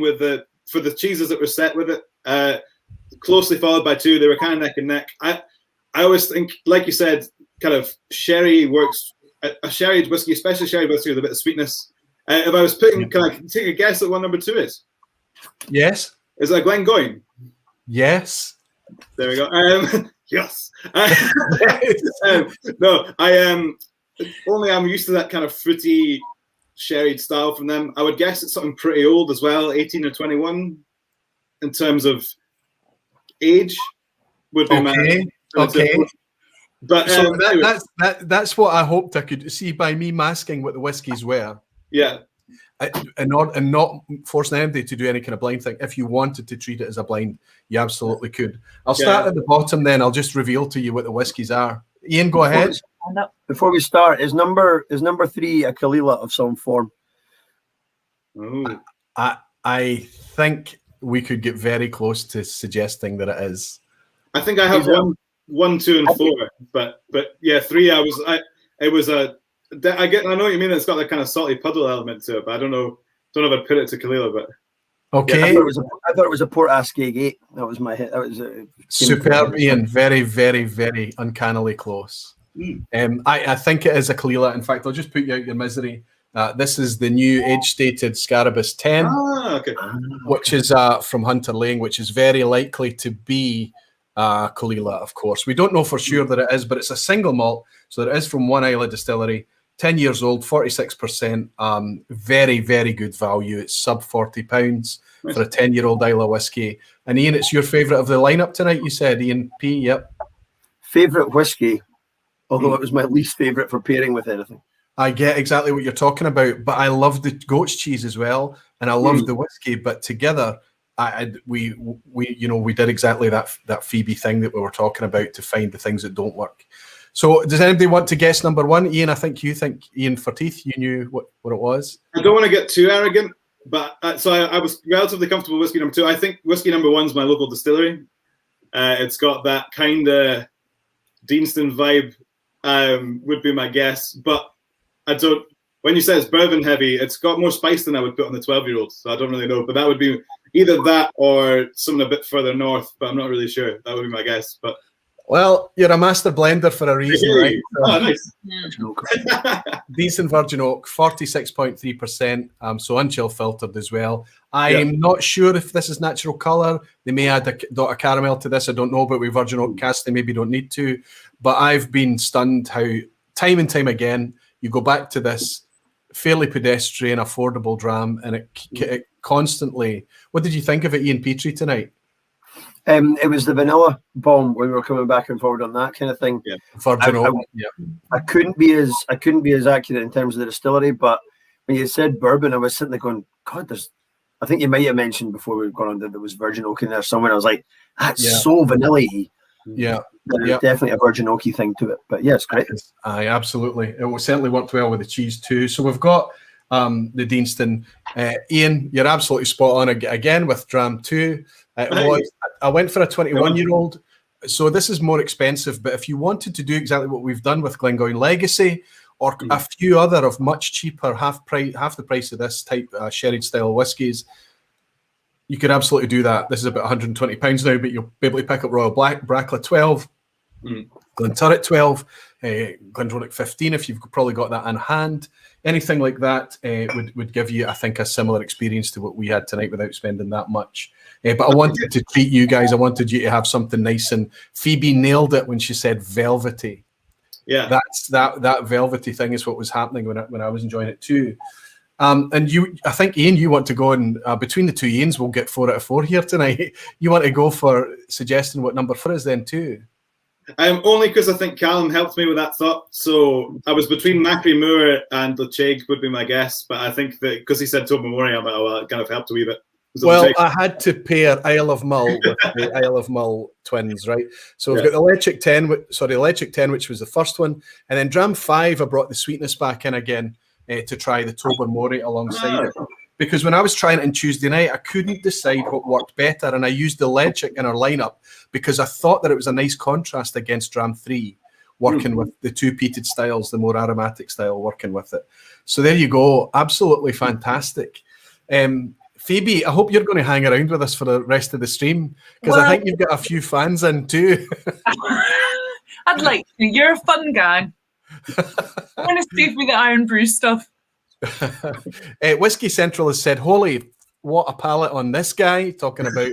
S2: with for the cheeses that were set with it, closely followed by 2. They were kind of neck and neck. I always think, like you said, kind of sherry works. A sherried whiskey, especially sherry whiskey with a bit of sweetness. If I was picking, can I take a guess at what number 2 is?
S1: Yes.
S2: Is that Glengoyne?
S1: Yes.
S2: There we go. Yes. No, I'm used to that kind of fruity sherried style from them. I would guess it's something pretty old as well, 18 or 21 in terms of age would be
S1: okay. But
S2: so
S1: that's what I hoped I could see by me masking what the whiskies were.
S2: Yeah.
S1: And not forcing anybody to do any kind of blind thing. If you wanted to treat it as a blind, you absolutely could. I'll start at the bottom, then I'll just reveal to you what the whiskies are. Ian, go ahead.
S3: Before we start, is number 3 a Kalila of some form?
S2: Ooh.
S1: I think we could get very close to suggesting that it is.
S2: I think I have 1, 2, and 4, but yeah, 3. I know what you mean. It's got that kind of salty puddle element to it, but I don't know if I'd put it to Kalila, but
S1: okay.
S3: Yeah, I thought it was a Port Ascaig 8. That was my hit. That was
S1: superb, Ian. Very, very, very uncannily close. I think it is a Kalila. In fact, I'll just put you out your misery. This is the new age-stated Scarabus 10, which is from Hunter Lane, which is very likely to be Kalila, of course. We don't know for sure that it is, but it's a single malt, so it is from One Isla Distillery, 10 years old, 46%, very, very good value. It's sub £40 for a 10-year-old Isla whiskey. And Ian, it's your favourite of the lineup tonight, you said, Ian P, yep.
S3: Favourite whiskey, although it was my least favourite for pairing with anything. I
S1: get exactly what you're talking about, but I love the goat's cheese as well, and I love the whiskey, but together, we did exactly that Phoebe thing that we were talking about to find the things that don't work. So does anybody want to guess number 1? Ian, I think you think Iain Forteath, you knew what it was.
S2: I don't want to get too arrogant, but so I was relatively comfortable with whiskey number 2. I think whiskey number 1 is my local distillery. It's got that kind of Deanston vibe, would be my guess. But I don't. When you say it's bourbon heavy, it's got more spice than I would put on the 12-year-old. So I don't really know. But that would be either that or something a bit further north. But I'm not really sure. That would be my guess. But
S1: well, you're a master blender for a reason, right?
S2: Oh, nice.
S1: Decent virgin oak, 46.3%. So unchill filtered as well. I'm not sure if this is natural colour. They may add a dot of caramel to this. I don't know, but with virgin oak cask, they maybe don't need to. But I've been stunned how time and time again, you go back to this fairly pedestrian, affordable dram, and it constantly. What did you think of it, Ian Petrie, tonight?
S3: It was the vanilla bomb when we were coming back and forward on that kind of thing.
S2: Yeah.
S1: Virgin oak.
S3: I couldn't be as accurate in terms of the distillery, but when you said bourbon, I was sitting there going, God, I think you might have mentioned before we've gone on that there was virgin oak in there somewhere. I was like, that's so vanilla-y.
S1: Yeah.
S3: There's definitely a virgin oaky thing to it. But yeah, it's great.
S1: Aye, absolutely. It certainly worked well with the cheese too. So we've got the Deanston. Ian, you're absolutely spot on again with Dram 2. I went for a 21-year-old. So this is more expensive, but if you wanted to do exactly what we've done with Glengoyne Legacy or a few other of much cheaper, half the price of this type sherry-style whiskies, you could absolutely do that. This is about £120 now, but you'll be able to pick up Royal Brackla 12, Glenturret 12, Glendronach 15 if you've probably got that in hand. Anything like that would give you, I think, a similar experience to what we had tonight without spending that much. But I wanted to treat you guys. I wanted you to have something nice, and Phoebe nailed it when she said velvety.
S2: Yeah,
S1: that's that velvety thing is what was happening when I was enjoying it too. And you, I think, Ian, you want to go and between the two Ians, we'll get 4 out of 4 here tonight. You want to go for suggesting what number for us then too?
S2: Only because I think Calum helped me with that thought. So I was between Macri Moore and Lecheg would be my guess, but I think that because he said Tobermory, I'm like, oh, well, it kind of helped a wee bit.
S1: Well, I had to pair Isle of Mull with the Isle of Mull twins, right? So we've got the Lechic 10, which was the first one, and then Dram 5, I brought the sweetness back in again to try the Tobermory alongside it. Because when I was trying it on Tuesday night, I couldn't decide what worked better, and I used the Lechic in our lineup because I thought that it was a nice contrast against Dram 3, working with the two peated styles, the more aromatic style, working with it. So there you go, absolutely fantastic. Phoebe, I hope you're going to hang around with us for the rest of the stream because I think you've got a few fans in too.
S4: I'd like to. You're a fun guy. I want to stay with the Irn-Bru stuff.
S1: Whiskey Central has said, holy, what a palate on this guy, talking about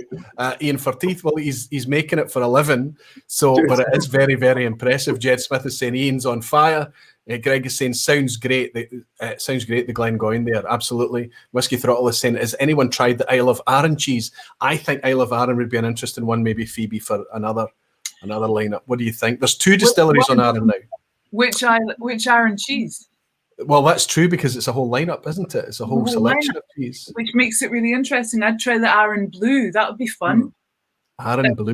S1: Iain Forteath. Well, he's making it for a living, so but it is very, very impressive. Jed Smith is saying Ian's on fire. Greg is saying sounds great. Sounds great. The Glengoyne there, absolutely. Whiskey Throttle is saying, has anyone tried the Isle of Arran cheese? I think Isle of Arran would be an interesting one. Maybe Phoebe for another lineup. What do you think? There's 2 distilleries on Arran now.
S4: Which Arran cheese?
S1: Well, that's true because it's a whole lineup, isn't it? It's a whole selection of cheese,
S4: which makes it really interesting. I'd try the Irn-Bru. That would be fun.
S1: Irn-Bru.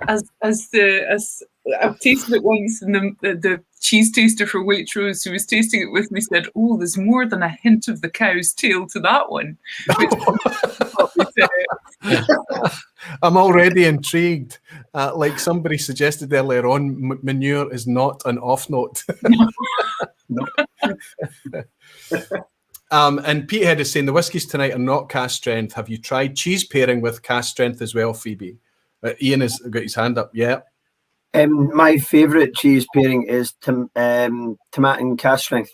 S4: As I've tasted it once, and the cheese taster for Waitrose who was tasting it with me said, "Oh, there's more than a hint of the cow's tail to that one."
S1: I'm already intrigued. Like somebody suggested earlier on, manure is not an off note. And Petehead is saying the whiskies tonight are not cask strength. Have you tried cheese pairing with cask strength as well, Phoebe? Ian has got his hand up. Yeah.
S3: My favourite cheese pairing is tomato and cask strength,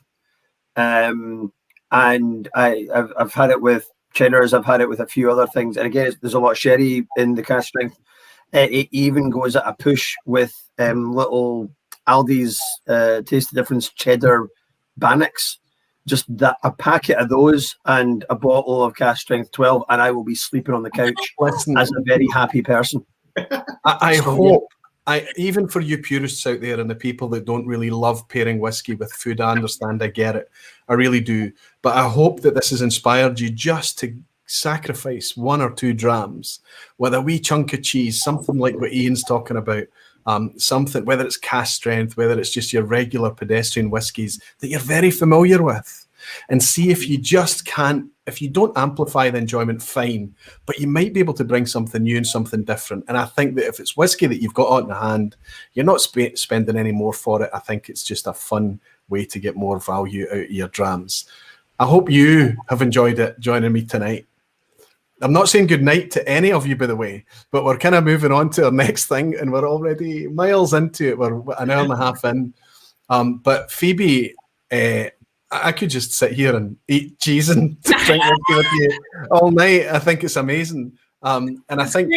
S3: and I've had it with cheddars. I've had it with a few other things, and again, there's a lot of sherry in the cask strength. It even goes at a push with little Aldi's Taste the Difference cheddar Bannocks. Just a packet of those and a bottle of cask strength 12, and I will be sleeping on the couch as a very happy person.
S1: I hope. Even for you purists out there and the people that don't really love pairing whiskey with food, I understand, I get it. I really do. But I hope that this has inspired you just to sacrifice 1 or 2 drams with a wee chunk of cheese, something like what Ian's talking about, something, whether it's cask strength, whether it's just your regular pedestrian whiskies that you're very familiar with, and see if you just can't, if you don't amplify the enjoyment, fine, but you might be able to bring something new and something different. And I think that if it's whiskey that you've got on the hand, you're not spending any more for it. I think it's just a fun way to get more value out of your drams. I hope you have enjoyed it joining me tonight. I'm not saying good night to any of you, by the way, but we're kind of moving on to our next thing, and we're already miles into it. We're an hour and a half in. But Phoebe, I could just sit here and eat cheese and drink whiskey with you all night. I think it's amazing. And I think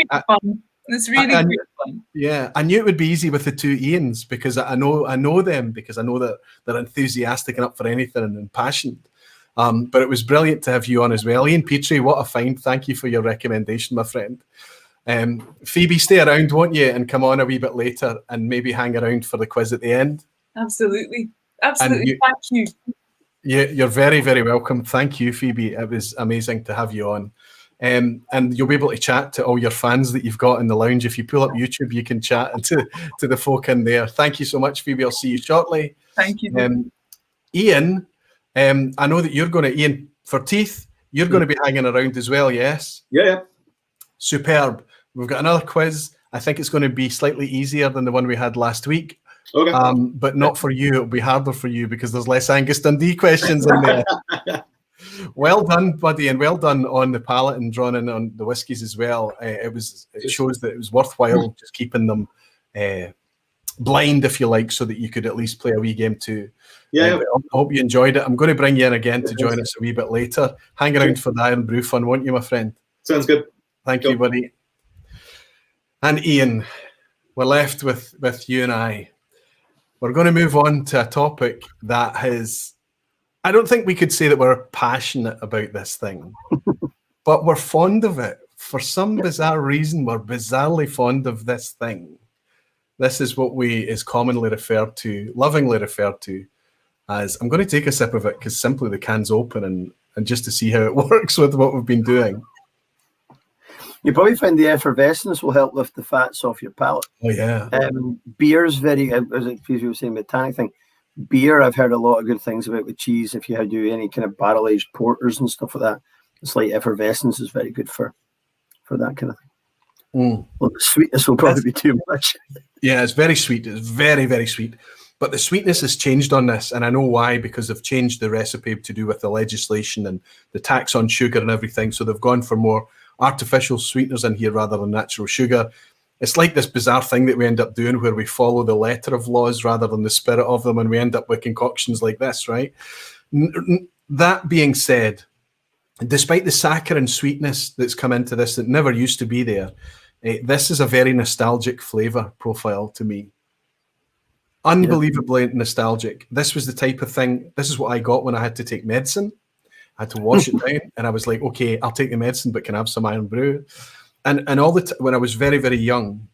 S4: It's really good fun.
S1: Yeah, I knew it would be easy with the two Ians because I know them because I know that they're enthusiastic and up for anything and passionate. But it was brilliant to have you on as well. Ian Petrie, what a find. Thank you for your recommendation, my friend. Phoebe, stay around, won't you? And come on a wee bit later and maybe hang around for the quiz at the end.
S4: Absolutely. Thank you.
S1: You're very, very welcome. Thank you, Phoebe. It was amazing to have you on. And you'll be able to chat to all your fans that you've got in the lounge. If you pull up YouTube, you can chat to the folk in there. Thank you so much, Phoebe. I'll see you shortly.
S4: Thank you.
S1: Ian, I know that Ian Forteath, you're going to be hanging around as well, yes?
S2: Yeah.
S1: Superb. We've got another quiz. I think it's going to be slightly easier than the one we had last week.
S2: Okay.
S1: But not for you. It'll be harder for you because there's less Angus Dundee questions in there. Well done, buddy, and well done on the palate and drawing in on the whiskies as well. It shows that it was worthwhile just keeping them blind, if you like, so that you could at least play a wee game too.
S2: Yeah.
S1: I hope you enjoyed it. I'm going to bring you in again to join us a wee bit later. Hang around for the Irn-Bru fun, won't you, my friend?
S2: Sounds good.
S1: Thank you, buddy. And Ian, we're left with you and I. We're going to move on to a topic that has... I don't think we could say that we're passionate about this thing, but we're fond of it. For some bizarre reason, we're bizarrely fond of this thing. This is what is commonly lovingly referred to as, I'm going to take a sip of it because simply the can's open and just to see how it works with what we've been doing.
S3: You probably find the effervescence will help lift the fats off your palate.
S1: Oh, yeah.
S3: Beer's very, as you were saying, the tannic thing. Beer, I've heard a lot of good things about with cheese. If you do any kind of barrel-aged porters and stuff like that, the slight effervescence is very good for that kind of thing. Well, the sweetness will probably be too much.
S1: Yeah, it's very sweet. It's very, very sweet. But the sweetness has changed on this, and I know why, because they've changed the recipe to do with the legislation and the tax on sugar and everything. So they've gone for more artificial sweeteners in here rather than natural sugar. It's like this bizarre thing that we end up doing where we follow the letter of laws rather than the spirit of them, and we end up with concoctions like this, right? That being said, despite the saccharine sweetness that's come into this that never used to be there, this is a very nostalgic flavour profile to me. Unbelievably nostalgic. This was the type of thing, this is what I got when I had to take medicine. I had to wash it down, and I was like, okay, I'll take the medicine, but can I have some Irn-Bru? And all when I was very, very young,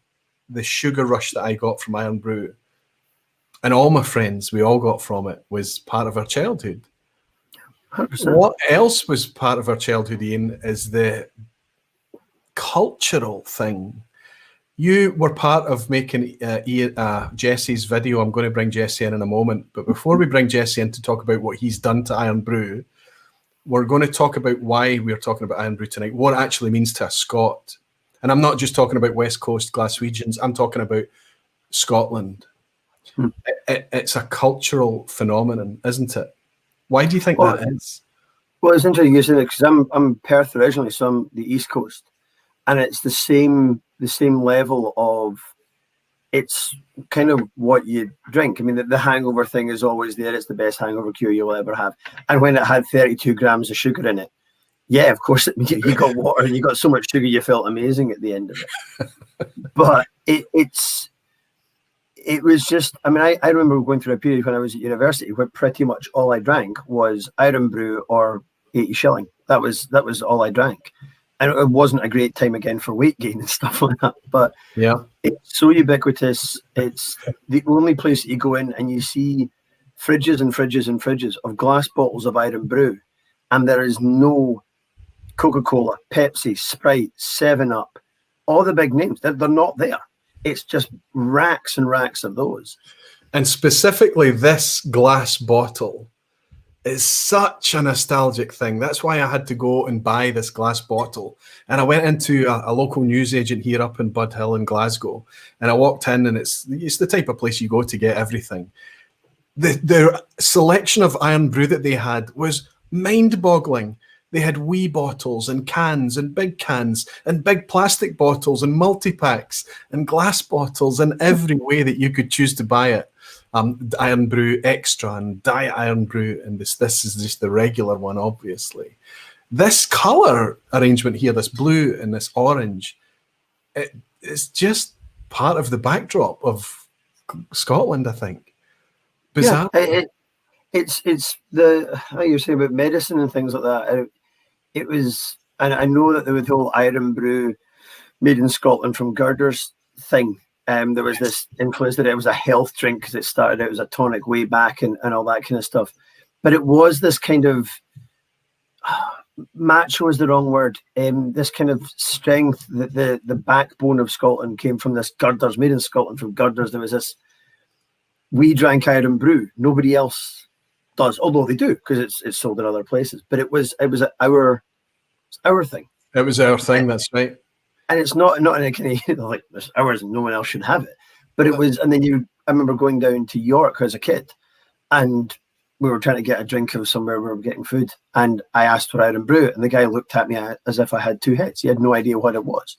S1: the sugar rush that I got from Irn-Bru, and all my friends, we all got from it, was part of our childhood.
S3: 100%.
S1: What else was part of our childhood, Ian, is the cultural thing. You were part of making Jesse's video. I'm going to bring Jesse in a moment. But before we bring Jesse in to talk about what he's done to Irn-Bru, we're going to talk about why we're talking about Irn-Bru tonight, what it actually means to a Scot. And I'm not just talking about West Coast Glaswegians. I'm talking about Scotland. It's a cultural phenomenon, isn't it? Why do you think that is?
S3: Well, it's interesting you say that because I'm Perth originally, so I'm the East Coast, and it's the same level of, it's kind of what you drink. I mean, the hangover thing is always there. It's the best hangover cure you'll ever have. And when it had 32 grams of sugar in it, yeah, of course, you got water, you got so much sugar, you felt amazing at the end of it. But it was just, I mean, I remember going through a period when I was at university where pretty much all I drank was Irn-Bru or 80 shilling. That was all I drank. And it wasn't a great time again for weight gain and stuff like that. But yeah, it's so ubiquitous. It's the only place that you go in and you see fridges and fridges and fridges of glass bottles of Irn-Bru, and there is no Coca-Cola, Pepsi, Sprite, 7-Up, all the big names. They're not there. It's just racks and racks of those.
S1: And specifically this glass bottle is such a nostalgic thing. That's why I had to go and buy this glass bottle. And I went into a local newsagent here up in Bud Hill in Glasgow. And I walked in, and it's the type of place you go to get everything. The selection of Irn-Bru that they had was mind-boggling. They had wee bottles and cans and big cans and big plastic bottles and multi-packs and glass bottles in every way that you could choose to buy it. Irn-Bru Extra and Diet Irn-Bru, and this is just the regular one, obviously. This colour arrangement here, this blue and this orange, it's just part of the backdrop of Scotland, I think. Bizarre.
S3: Yeah, it's the how you say about medicine and things like that. It was, and I know that there was the whole Irn-Bru made in Scotland from girders thing. There was this influence that it was a health drink because it started out as a tonic way back and all that kind of stuff. But it was this kind of macho is the wrong word. This kind of strength that the backbone of Scotland came from this girders made in Scotland from girders. There was this. We drank Irn-Bru. Nobody else does, although they do because it's sold in other places. But it was our thing.
S1: It was our thing. That's right.
S3: And it's not in a kind of like it's ours and no one else should have it. But it was, and then I remember going down to York as a kid, and we were trying to get a drink of somewhere where we were getting food, and I asked for Irn-Bru, and the guy looked at me as if I had two heads. He had no idea what it was,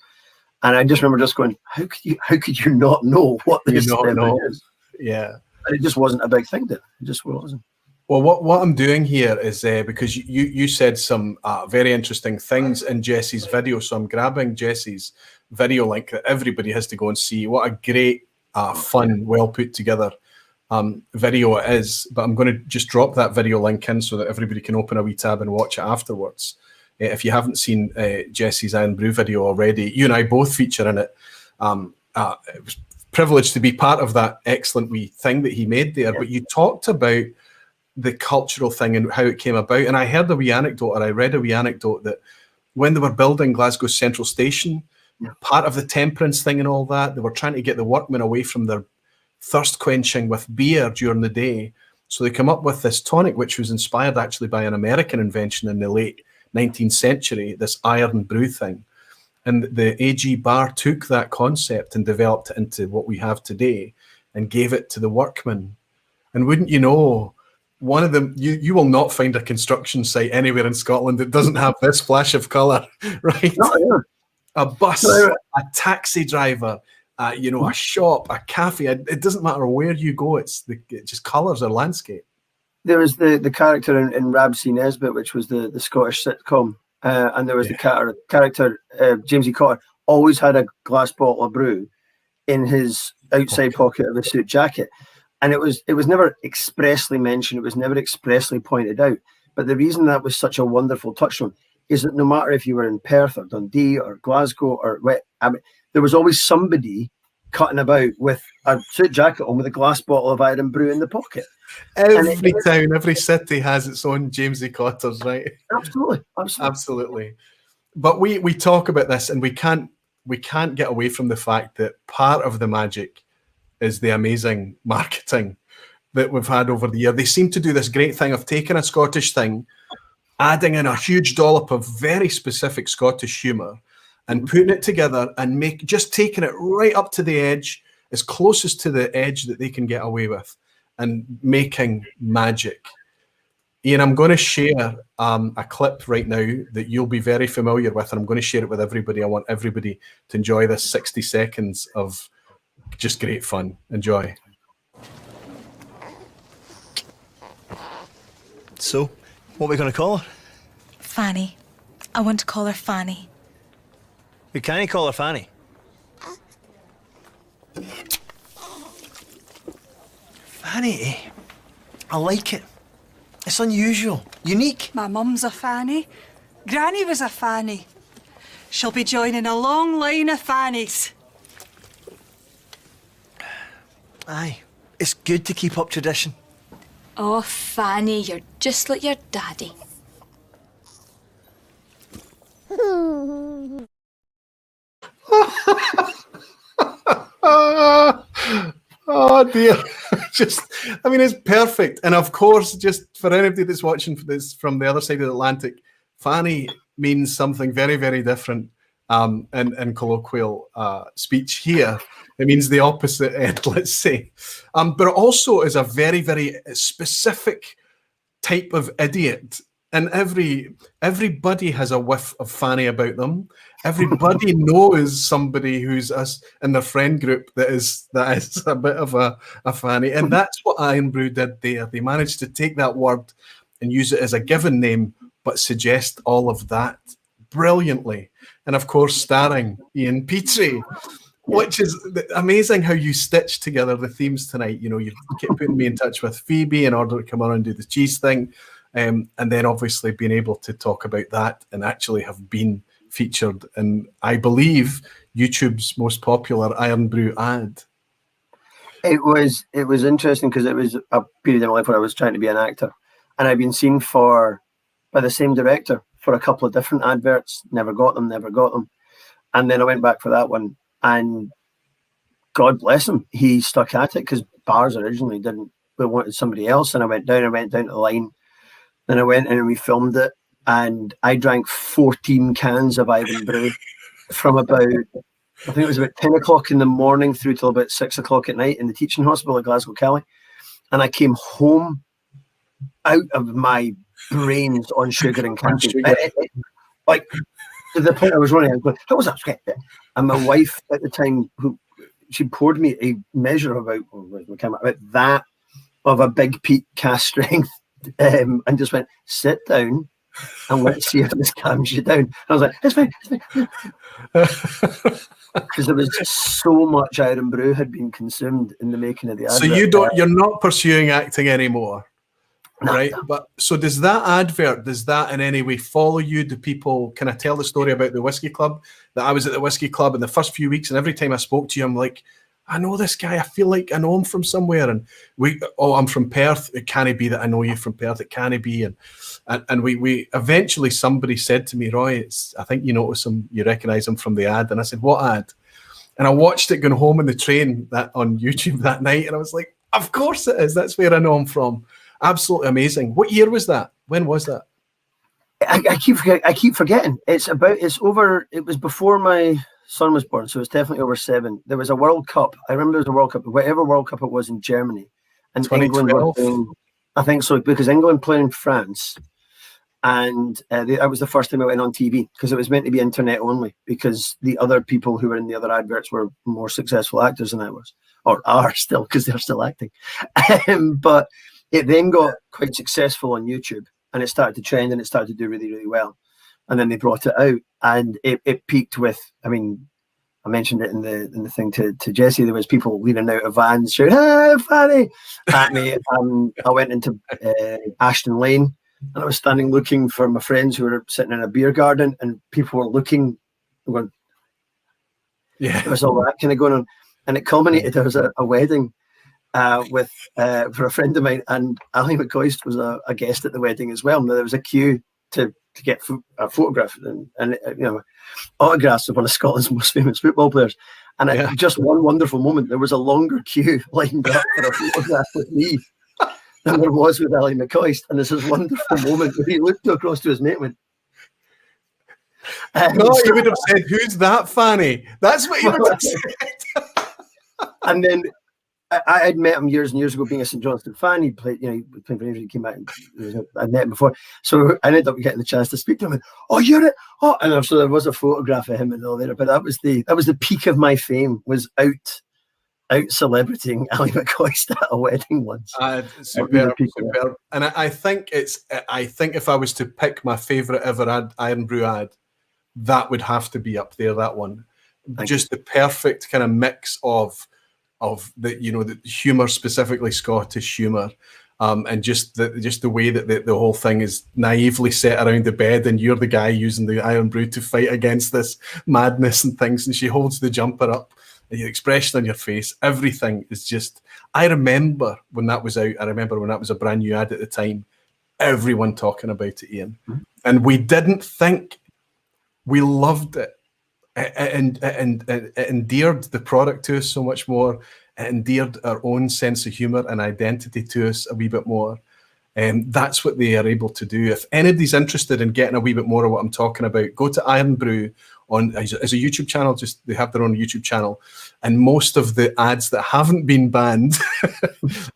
S3: and I just remember just going, "How could you not know what this is?"
S1: Yeah,
S3: and it just wasn't a big thing. Then it just wasn't.
S1: Well, what I'm doing here is because you said some very interesting things in Jesse's video, so I'm grabbing Jesse's video link that everybody has to go and see. What a great, fun, well put together video it is. But I'm going to just drop that video link in so that everybody can open a wee tab and watch it afterwards. If you haven't seen Jesse's Irn-Bru video already, you and I both feature in it. It was privileged to be part of that excellent wee thing that he made there. Yeah. But you talked about the cultural thing and how it came about. And I heard a wee anecdote, or I read a wee anecdote, that when they were building Glasgow Central Station, part of the temperance thing and all that, they were trying to get the workmen away from their thirst quenching with beer during the day. So they come up with this tonic, which was inspired actually by an American invention in the late 19th century, this Irn-Bru thing. And the AG bar took that concept and developed it into what we have today and gave it to the workmen. And wouldn't you know, one of them, you will not find a construction site anywhere in Scotland that doesn't have this flash of colour, right? A bus, a taxi driver, a shop, a cafe. It doesn't matter where you go. It just colours our landscape. There
S3: was the character in Ramsay Nesbitt, which was the Scottish sitcom, and there was the character James E. Cotter always had a glass bottle of brew in his outside pocket of his suit jacket. And it was never expressly mentioned. It was never expressly pointed out. But the reason that was such a wonderful touchstone is that no matter if you were in Perth or Dundee or Glasgow or there was always somebody cutting about with a suit jacket on with a glass bottle of Irn-Bru in the pocket.
S1: Every town, every city has its own Jamesy Cotters, right?
S3: Absolutely.
S1: But we talk about this, and we can't get away from the fact that part of the magic is the amazing marketing that we've had over the year. They seem to do this great thing of taking a Scottish thing, adding in a huge dollop of very specific Scottish humour and putting it together and just taking it right up to the edge, as closest to the edge that they can get away with, and making magic. Ian, I'm going to share a clip right now that you'll be very familiar with, and I'm going to share it with everybody. I want everybody to enjoy this 60 seconds of just great fun. Enjoy.
S5: So, what are we going to call her?
S6: Fanny. I want to call her Fanny.
S5: We can't call her Fanny. Fanny? I like it. It's unusual, unique.
S7: My mum's a Fanny. Granny was a Fanny. She'll be joining a long line of Fannies.
S5: Aye, it's good to keep up tradition.
S6: Oh, Fanny, you're just like your daddy.
S1: Oh dear. It's perfect. And of course, just for anybody that's watching this from the other side of the Atlantic, Fanny means something very, very different in colloquial speech here. It means the opposite end, let's say. But it also is a very, very specific type of idiot. And everybody has a whiff of Fanny about them. Everybody knows somebody who's us in their friend group that is a bit of a Fanny. And that's what Irn-Bru did there. They managed to take that word and use it as a given name, but suggest all of that brilliantly. And of course, starring Ian Petrie. which is amazing how you stitch together the themes tonight. You know, you kept putting me in touch with Phoebe in order to come on and do the cheese thing. And then obviously being able to talk about that and actually have been featured in, I believe, YouTube's most popular Irn-Bru ad.
S3: It was interesting because it was a period in my life where I was trying to be an actor, and I'd been seen by the same director for a couple of different adverts. Never got them. And then I went back for that one, and God bless him, he stuck at it, because Bars originally didn't. We wanted somebody else, and I went down to the line. Then I went in and we filmed it, and I drank 14 cans of Irn-Bru from about, I think it was about 10 o'clock in the morning through till about 6 o'clock at night in the teaching hospital at Glasgow Cali. And I came home out of my brains on sugar and caffeine. Like, to the point I was running, I was going, how was that? And my wife at the time, she poured me a measure of about that of a Big Pete cast strength, and just went, sit down and let's see if this calms you down. And I was like, it's fine. Because there was so much Irn-Bru had been consumed in the making of the advert.
S1: So you're not pursuing acting anymore, right?
S3: No.
S1: But so does that in any way follow you? Do people, can I tell the story about the Whiskey Club? That I was at the Whiskey Club in the first few weeks, and every time I spoke to you, I'm like, I know this guy. I feel like I know him from somewhere. And I'm from Perth. It can't be that I know you from Perth. It can't be. And we eventually, somebody said to me, Roy, I think you notice him, you recognise him from the ad. And I said, what ad? And I watched it going home in the train on YouTube that night. And I was like, of course it is. That's where I know him from. Absolutely amazing. What year was that? When was that?
S3: I keep forgetting. It was before my son was born, so it's definitely over 7. There was a World Cup. I remember there was a World Cup, whatever World Cup it was in Germany. And England were playing, I think so, because England playing France. And that was the first time I went on TV, because it was meant to be internet only, because the other people who were in the other adverts were more successful actors than I was, or are still, because they're still acting. But it then got quite successful on YouTube, and it started to trend, and it started to do really, really well. And then they brought it out, and it peaked with, I mean, I mentioned it in the thing to Jesse, there was people leaning out of vans shouting, "Hey, Fanny!" at me. I went into Ashton Lane, and I was standing looking for my friends who were sitting in a beer garden, and people were looking, going,
S1: yeah,
S3: there was all that kind of going on. And it culminated, there was a wedding for a friend of mine, and Ali McCoist was a guest at the wedding as well. Now, there was a queue to get a photograph and autographs of one of Scotland's most famous football players. And just one wonderful moment, there was a longer queue lined up for a photograph with me than there was with Ali McCoist. And there's this wonderful moment where he looked across to his mate and went,
S1: he would have said, "Who's that, Fanny?" That's what he would have said.
S3: And then I had met him years and years ago, being a St Johnstone fan. He played, playing for Rangers. He came back. I'd met him before, so I ended up getting the chance to speak to him. And, "Oh, you're it!" Oh, and so there was a photograph of him and all that. But that was the peak of my fame. Was out celebrating Ali McCoist at a wedding once.
S1: Superb. And I think if I was to pick my favourite ever Irn-Bru ad, that would have to be up there. That one, just the perfect kind of mix of the humour, specifically Scottish humour, and just the way that the whole thing is naively set around the bed, and you're the guy using the Irn-Bru to fight against this madness and things, and she holds the jumper up, and your expression on your face, everything is just. I remember when that was out. I remember when that was a brand new ad at the time. Everyone talking about it, Ian, and we didn't think. We loved it. And it endeared the product to us so much more. It endeared our own sense of humour and identity to us a wee bit more. That's what they are able to do. If anybody's interested in getting a wee bit more of what I'm talking about, go to Irn-Bru as a YouTube channel. Just they have their own YouTube channel, and most of the ads that haven't been banned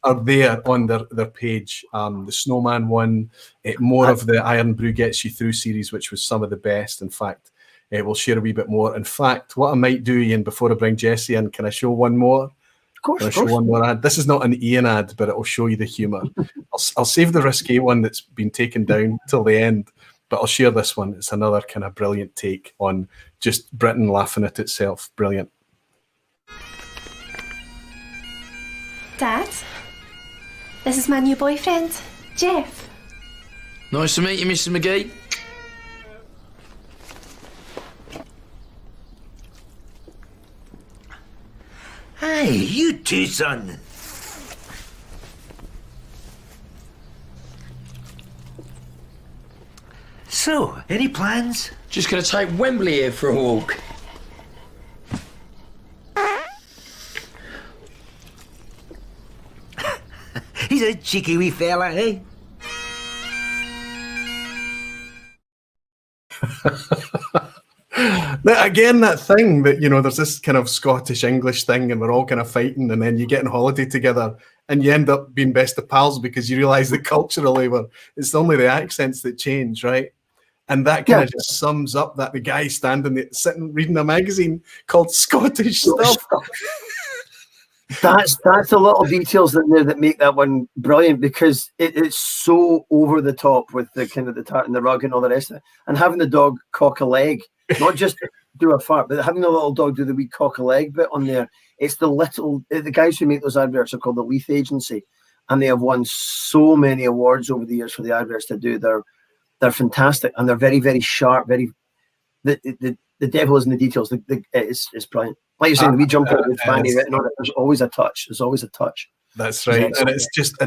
S1: are there on their page. The Snowman one, more of the Irn-Bru Gets You Through series, which was some of the best. In fact, we'll share a wee bit more. In fact, what I might do, Ian, before I bring Jesse in, can I show one more?
S3: Of course.
S1: I'll show one more ad. This is not an Ian ad, but it'll show you the humour. I'll save the risque one that's been taken down till the end, but I'll share this one. It's another kind of brilliant take on just Britain laughing at itself. Brilliant.
S8: Dad, this is my new boyfriend, Jeff.
S9: Nice to meet you, Mr. McGee.
S5: Hey, you too, son. So, any plans?
S9: Just gonna take Wembley here for a walk.
S5: He's a cheeky wee fella, eh?
S1: Now, again, that thing that, you know, there's this kind of Scottish English thing and we're all kind of fighting, and then you get on holiday together and you end up being best of pals because you realise that culturally it's only the accents that change, right? And that kind of just sums up that the guy sitting reading a magazine called Scottish Stuff.
S3: That's the little details in there that make that one brilliant, because it's so over the top with the kind of the tart and the rug and all the rest of it. And having the dog cock a leg, not just do a fart, but having the little dog do the wee cock a leg bit on there. It's the guys who make those adverts are called the Leith Agency, and they have won so many awards over the years for the adverts they do. They're fantastic, and they're very, very sharp. The devil is in the details. It's brilliant. Like you're saying, we jump out with Fanny written on it. There's always a touch.
S1: That's right, and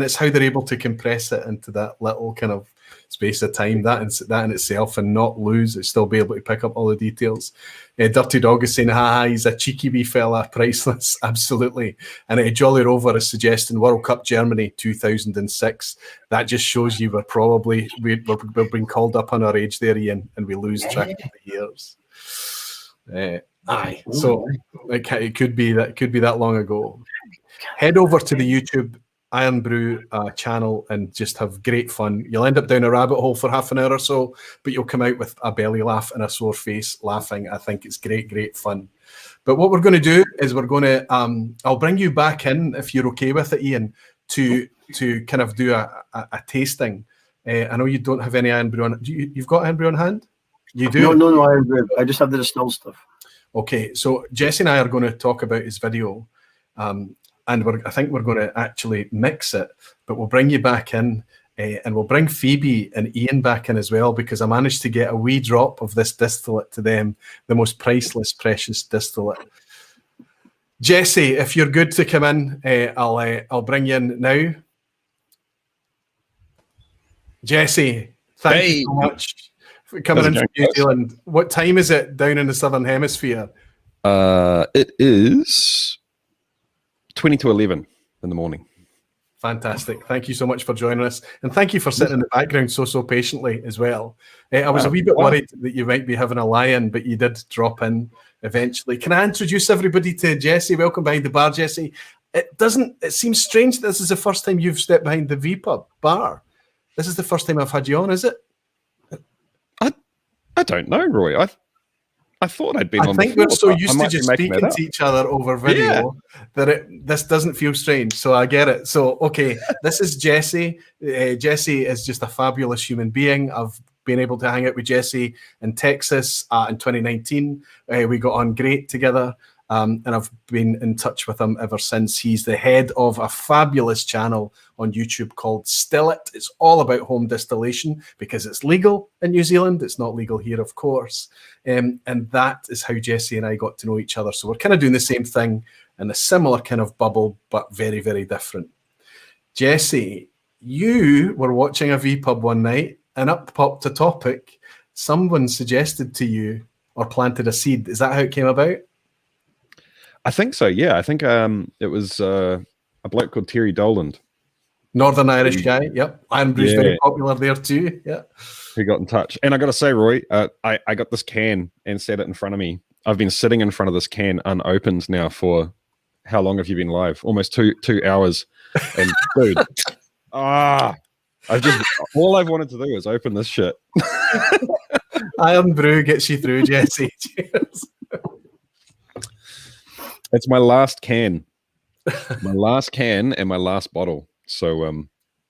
S1: it's how they're able to compress it into that little kind of space of time, that in itself, and not lose it, still be able to pick up all the details. Dirty Dog is saying, he's a cheeky wee fella, priceless, absolutely. And Jolly Rover is suggesting World Cup Germany 2006. That just shows you we've been called up on our age there, Ian, and we lose track of the years. So it could be that long ago. Head over to the YouTube Irn-Bru channel and just have great fun. You'll end up down a rabbit hole for half an hour or so, but you'll come out with a belly laugh and a sore face laughing. I think it's great fun. But what we're going to do is we're going to I'll bring you back in, if you're okay with it, Ian, to kind of do a tasting. I know you don't have any Irn-Bru on. You've got Irn-Bru on hand? You do?
S3: No, Irn-Bru. I just have the distilled stuff.
S1: Okay, so Jesse and I are going to talk about his video, and I think we're going to actually mix it, but we'll bring you back in, and we'll bring Phoebe and Ian back in as well, because I managed to get a wee drop of this distillate to them, the most priceless, precious distillate. Jesse, if you're good to come in, I'll bring you in now. Jesse, thank you so much. Coming in from New Zealand. What time is it down in the Southern Hemisphere?
S10: It is 20 to 11 in the morning.
S1: Fantastic. Thank you so much for joining us. And thank you for sitting in the background so patiently as well. I was a wee bit worried that you might be having a lie-in, but you did drop in eventually. Can I introduce everybody to Jesse? Welcome behind the bar, Jesse. It seems strange that this is the first time you've stepped behind the vPub bar. This is the first time I've had you on, is it?
S10: I don't know, Roy. I thought I'd been on before.
S1: I think we're so used to just speaking to each other over video that this doesn't feel strange. So I get it. So, okay, this is Jesse. Jesse is just a fabulous human being. I've been able to hang out with Jesse in Texas in 2019. We got on great together. And I've been in touch with him ever since. He's the head of a fabulous channel on YouTube called Still It. It's all about home distillation because it's legal in New Zealand. It's not legal here, of course. And that is how Jesse and I got to know each other. So we're kind of doing the same thing in a similar kind of bubble, but very, very different. Jesse, you were watching a vPub one night and up popped a topic. Someone suggested to you or planted a seed. Is that how it came about?
S10: I think so, yeah. I think it was a bloke called Terry Doland.
S1: Northern Irish guy, yep. Irn-Bru's very popular there too, yeah.
S10: Who got in touch. And I got to say, Roy, I got this can and set it in front of me. I've been sitting in front of this can unopened now for, how long have you been live? Almost two hours. And dude, all I've wanted to do is open this shit.
S1: Irn-Bru gets you through, Jesse. Cheers.
S10: It's my last can, and my last bottle. So,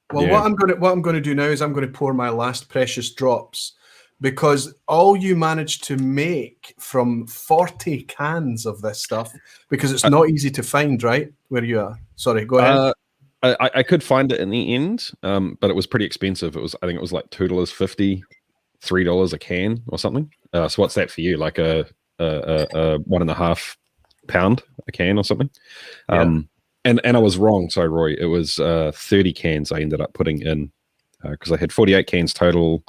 S1: what I'm going to do now is I'm going to pour my last precious drops because all you managed to make from 40 cans of this stuff, because it's not easy to find, right? Where you are. Sorry, go ahead.
S10: I could find it in the end, but it was pretty expensive. I think it was like $2.50, $3 a can or something. So what's that for you? Like a 1.5 pound a can or something? And I was wrong. Sorry, Roy. It was 30 cans I ended up putting in because I had 48 cans total.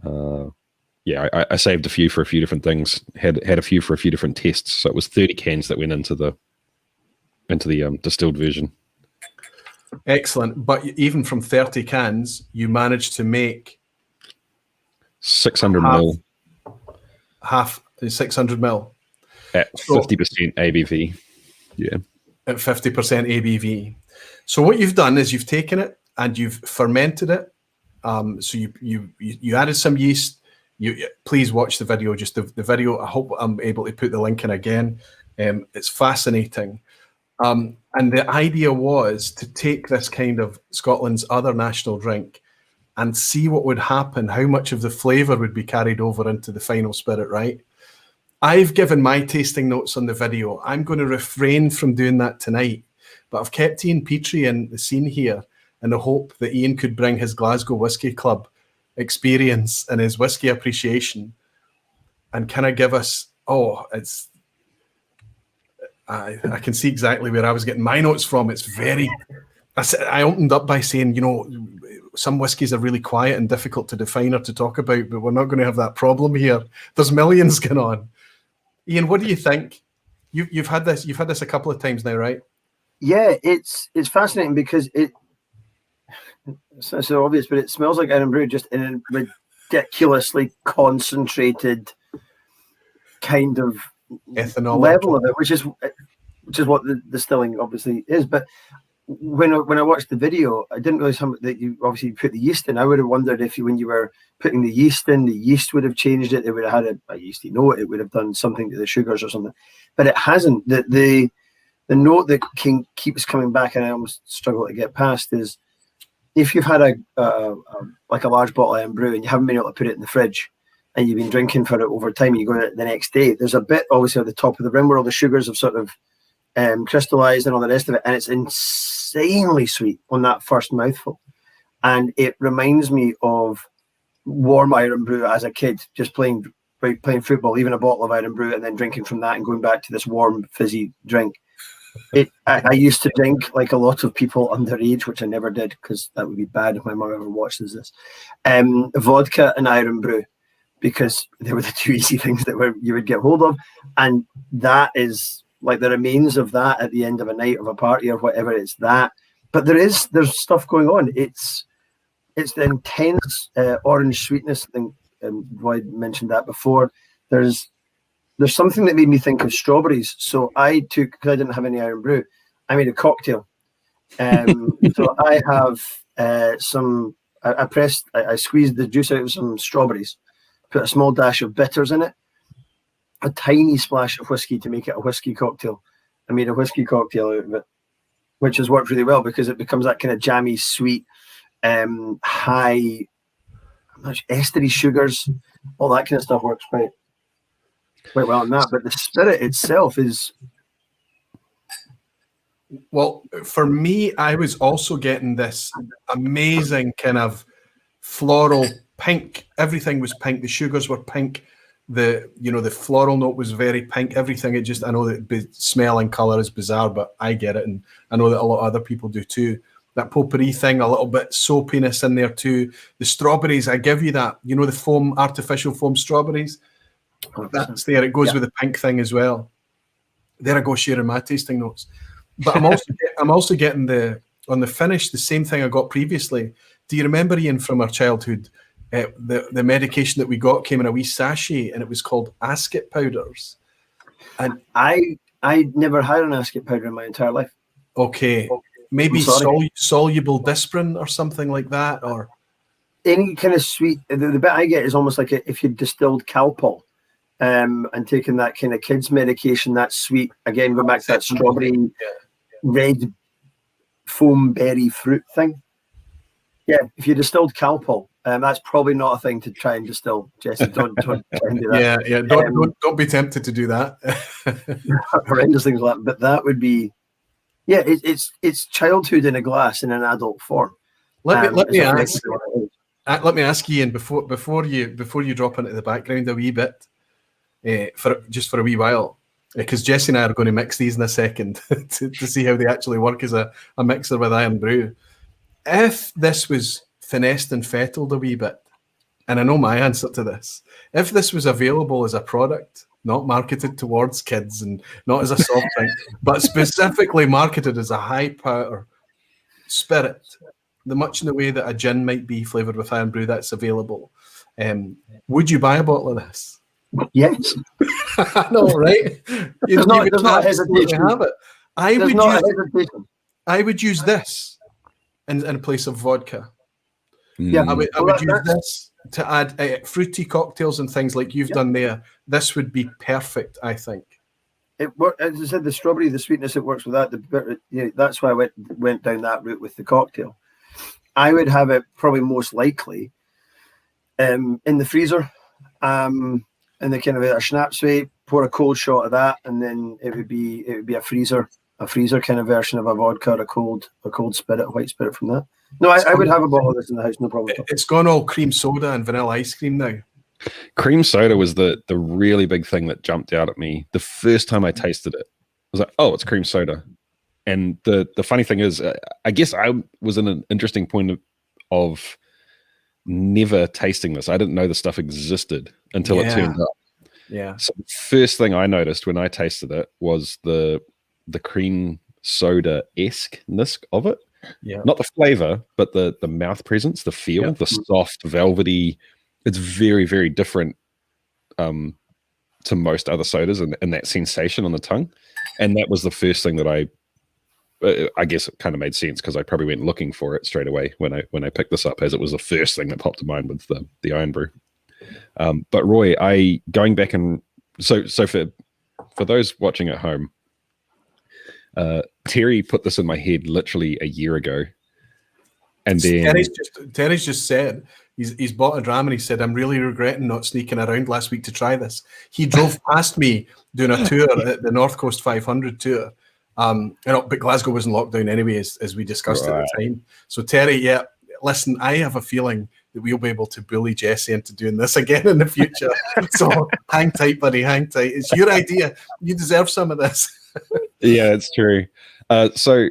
S10: I saved a few for a few different things. Had a few for a few different tests. So it was 30 cans that went into the distilled version.
S1: Excellent. But even from 30 cans, you managed to make
S10: 600 mil.
S1: Half 600 mil.
S10: At 50% ABV. Yeah.
S1: At 50% ABV. So what you've done is you've taken it and you've fermented it. So you added some yeast. Please watch the video. Just the video. I hope I'm able to put the link in again. It's fascinating. And the idea was to take this kind of Scotland's other national drink and see what would happen, how much of the flavour would be carried over into the final spirit, right? I've given my tasting notes on the video. I'm going to refrain from doing that tonight, but I've kept Ian Petrie in the scene here in the hope that Ian could bring his Glasgow Whisky Club experience and his whisky appreciation and kind of give us, I can see exactly where I was getting my notes from. It's very, I opened up by saying, some whiskies are really quiet and difficult to define or to talk about, but we're not going to have that problem here. There's millions going on. Ian, what do you think? You've had this a couple of times now, right?
S3: Yeah, it's fascinating because it's so obvious, but it smells like Irn-Bru just in a ridiculously concentrated kind of
S1: ethanol
S3: level of it, which is what the distilling obviously is. But when I watched the video, I didn't realize that you obviously put the yeast in. I would have wondered if when you were putting the yeast in, the yeast would have changed it. It would have had a yeasty note. It would have done something to the sugars or something, but it hasn't. The note that keeps coming back, and I almost struggle to get past, is if you've had a large bottle of Irn-Bru and you haven't been able to put it in the fridge, and you've been drinking for it over time, and you go out the next day, there's a bit obviously at the top of the rim where all the sugars have sort of crystallized and all the rest of it, and it's insanely sweet on that first mouthful. And it reminds me of warm Irn-Bru as a kid, just playing football, even a bottle of Irn-Bru, and then drinking from that and going back to this warm, fizzy drink. I used to drink like a lot of people underage, which I never did because that would be bad if my mum ever watches this. Vodka and Irn-Bru, because they were the two easy things that you would get hold of, and that is like the remains of that at the end of a night of a party or whatever. It's that, but there's stuff going on. It's the intense orange sweetness. I think Lloyd mentioned that before. There's something that made me think of strawberries. So because I didn't have any Irn-Bru, I made a cocktail. So I have I squeezed the juice out of some strawberries, put a small dash of bitters in it, a tiny splash of whiskey to make it a whiskey cocktail. I made a whiskey cocktail out of it, which has worked really well because it becomes that kind of jammy, sweet, high estery sugars, all that kind of stuff works quite well in that. But the spirit itself is...
S1: Well, for me, I was also getting this amazing kind of floral pink. Everything was pink. The sugars were pink. The floral note was very pink. Everything. I know that smell and color is bizarre, but I get it, and I know that a lot of other people do too. That potpourri thing, a little bit soapiness in there too. The strawberries, I give you that. The artificial foam strawberries. That's there. It goes with the pink thing as well. There I go sharing my tasting notes. But I'm also getting on the finish the same thing I got previously. Do you remember, Ian, from our childhood? The medication that we got came in a wee sachet, and it was called ascot powders. And
S3: I never had an ascot powder in my entire life.
S1: Okay, maybe soluble Disprin or something like that, or
S3: any kind of sweet. The bit I get is almost like if you distilled Calpol, and taken that kind of kids medication, that's sweet. Again, going back to that strawberry, red foam berry fruit thing. Yeah, if you distilled Calpol That's probably not a thing to try and distill, Jesse. Don't try and do that.
S1: Yeah. Don't be tempted to do that.
S3: Horrendous things like that. But that would be, it's childhood in a glass in an adult form.
S1: Let me ask Ian before you drop into the background a wee bit, for a wee while, because Jesse and I are going to mix these in a second to see how they actually work as a mixer with Irn-Bru. If this was finessed and fettled a wee bit, and I know my answer to this, if this was available as a product, not marketed towards kids and not as a soft drink, but specifically marketed as a high power spirit, much in the way that a gin might be flavoured with Irn-Bru, that's available, would you buy a bottle of this?
S3: Yes.
S1: I know, right?
S3: There's not hesitation.
S1: Have it. I would use this in place of vodka.
S3: Yeah,
S1: I would use this to add fruity cocktails and things like you've done there. This would be perfect, I think.
S3: As I said, the strawberry, the sweetness, it works with that. That's why I went down that route with the cocktail. I would have it probably most likely in the freezer, in the kind of a schnapps way. Pour a cold shot of that, and then it would be a freezer kind of version of a vodka, or a cold spirit, white spirit from that. No, I would have a bottle of this in the house, no problem.
S1: It's gone all cream soda and vanilla ice cream now.
S10: Cream soda was the really big thing that jumped out at me the first time I tasted it. I was like, oh, it's cream soda. And the funny thing is, I guess I was in an interesting point of never tasting this. I didn't know the stuff existed until it turned up.
S1: Yeah.
S10: So the first thing I noticed when I tasted it was the cream soda-esque-ness of it.
S1: Yeah.
S10: Not the flavor, but the mouth presence, the feel, the soft, velvety. It's very, very different to most other sodas, and that sensation on the tongue. And that was the first thing that I guess it kind of made sense, because I probably went looking for it straight away when I picked this up, as it was the first thing that popped to mind with the Irn-Bru. But Roy, going back and so for those watching at home, Terry put this in my head literally a year ago, and then
S1: Terry's just said he's bought a dram, and he said, I'm really regretting not sneaking around last week to try this. He drove past me doing a tour at the North Coast 500 tour. But Glasgow wasn't locked down anyway, as we discussed at the time. So Terry, listen, I have a feeling that we'll be able to bully Jesse into doing this again in the future. So hang tight, buddy, hang tight. It's your idea. You deserve some of this.
S10: Yeah, it's true. So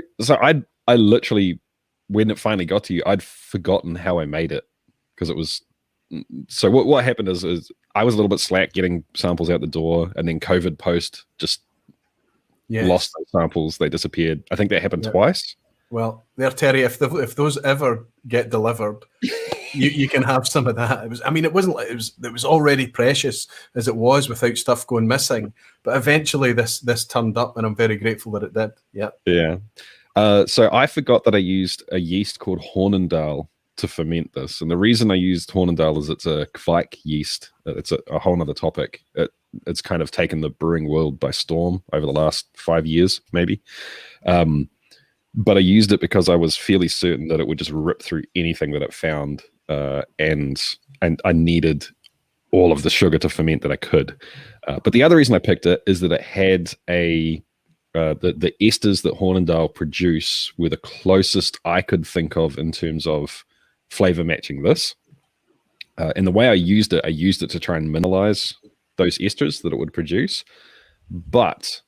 S10: I literally, when it finally got to you, I'd forgotten how I made it, because it was. So what happened is I was a little bit slack getting samples out the door, and then COVID post just lost those samples. They disappeared. I think that happened twice.
S1: Well, there, Terry, if those ever get delivered, you can have some of that. It was already precious as it was without stuff going missing. But eventually this turned up, and I'm very grateful that it did. Yeah.
S10: Yeah. So I forgot that I used a yeast called Hornindal to ferment this. And the reason I used Hornindal is it's a Kvike yeast. It's a whole nother topic. It's kind of taken the brewing world by storm over the last 5 years, maybe. But I used it because I was fairly certain that it would just rip through anything that it found. And I needed all of the sugar to ferment that I could. But the other reason I picked it is that it had the esters that Hornindal produce were the closest I could think of in terms of flavor matching this. And the way I used it to try and mineralize those esters that it would produce. But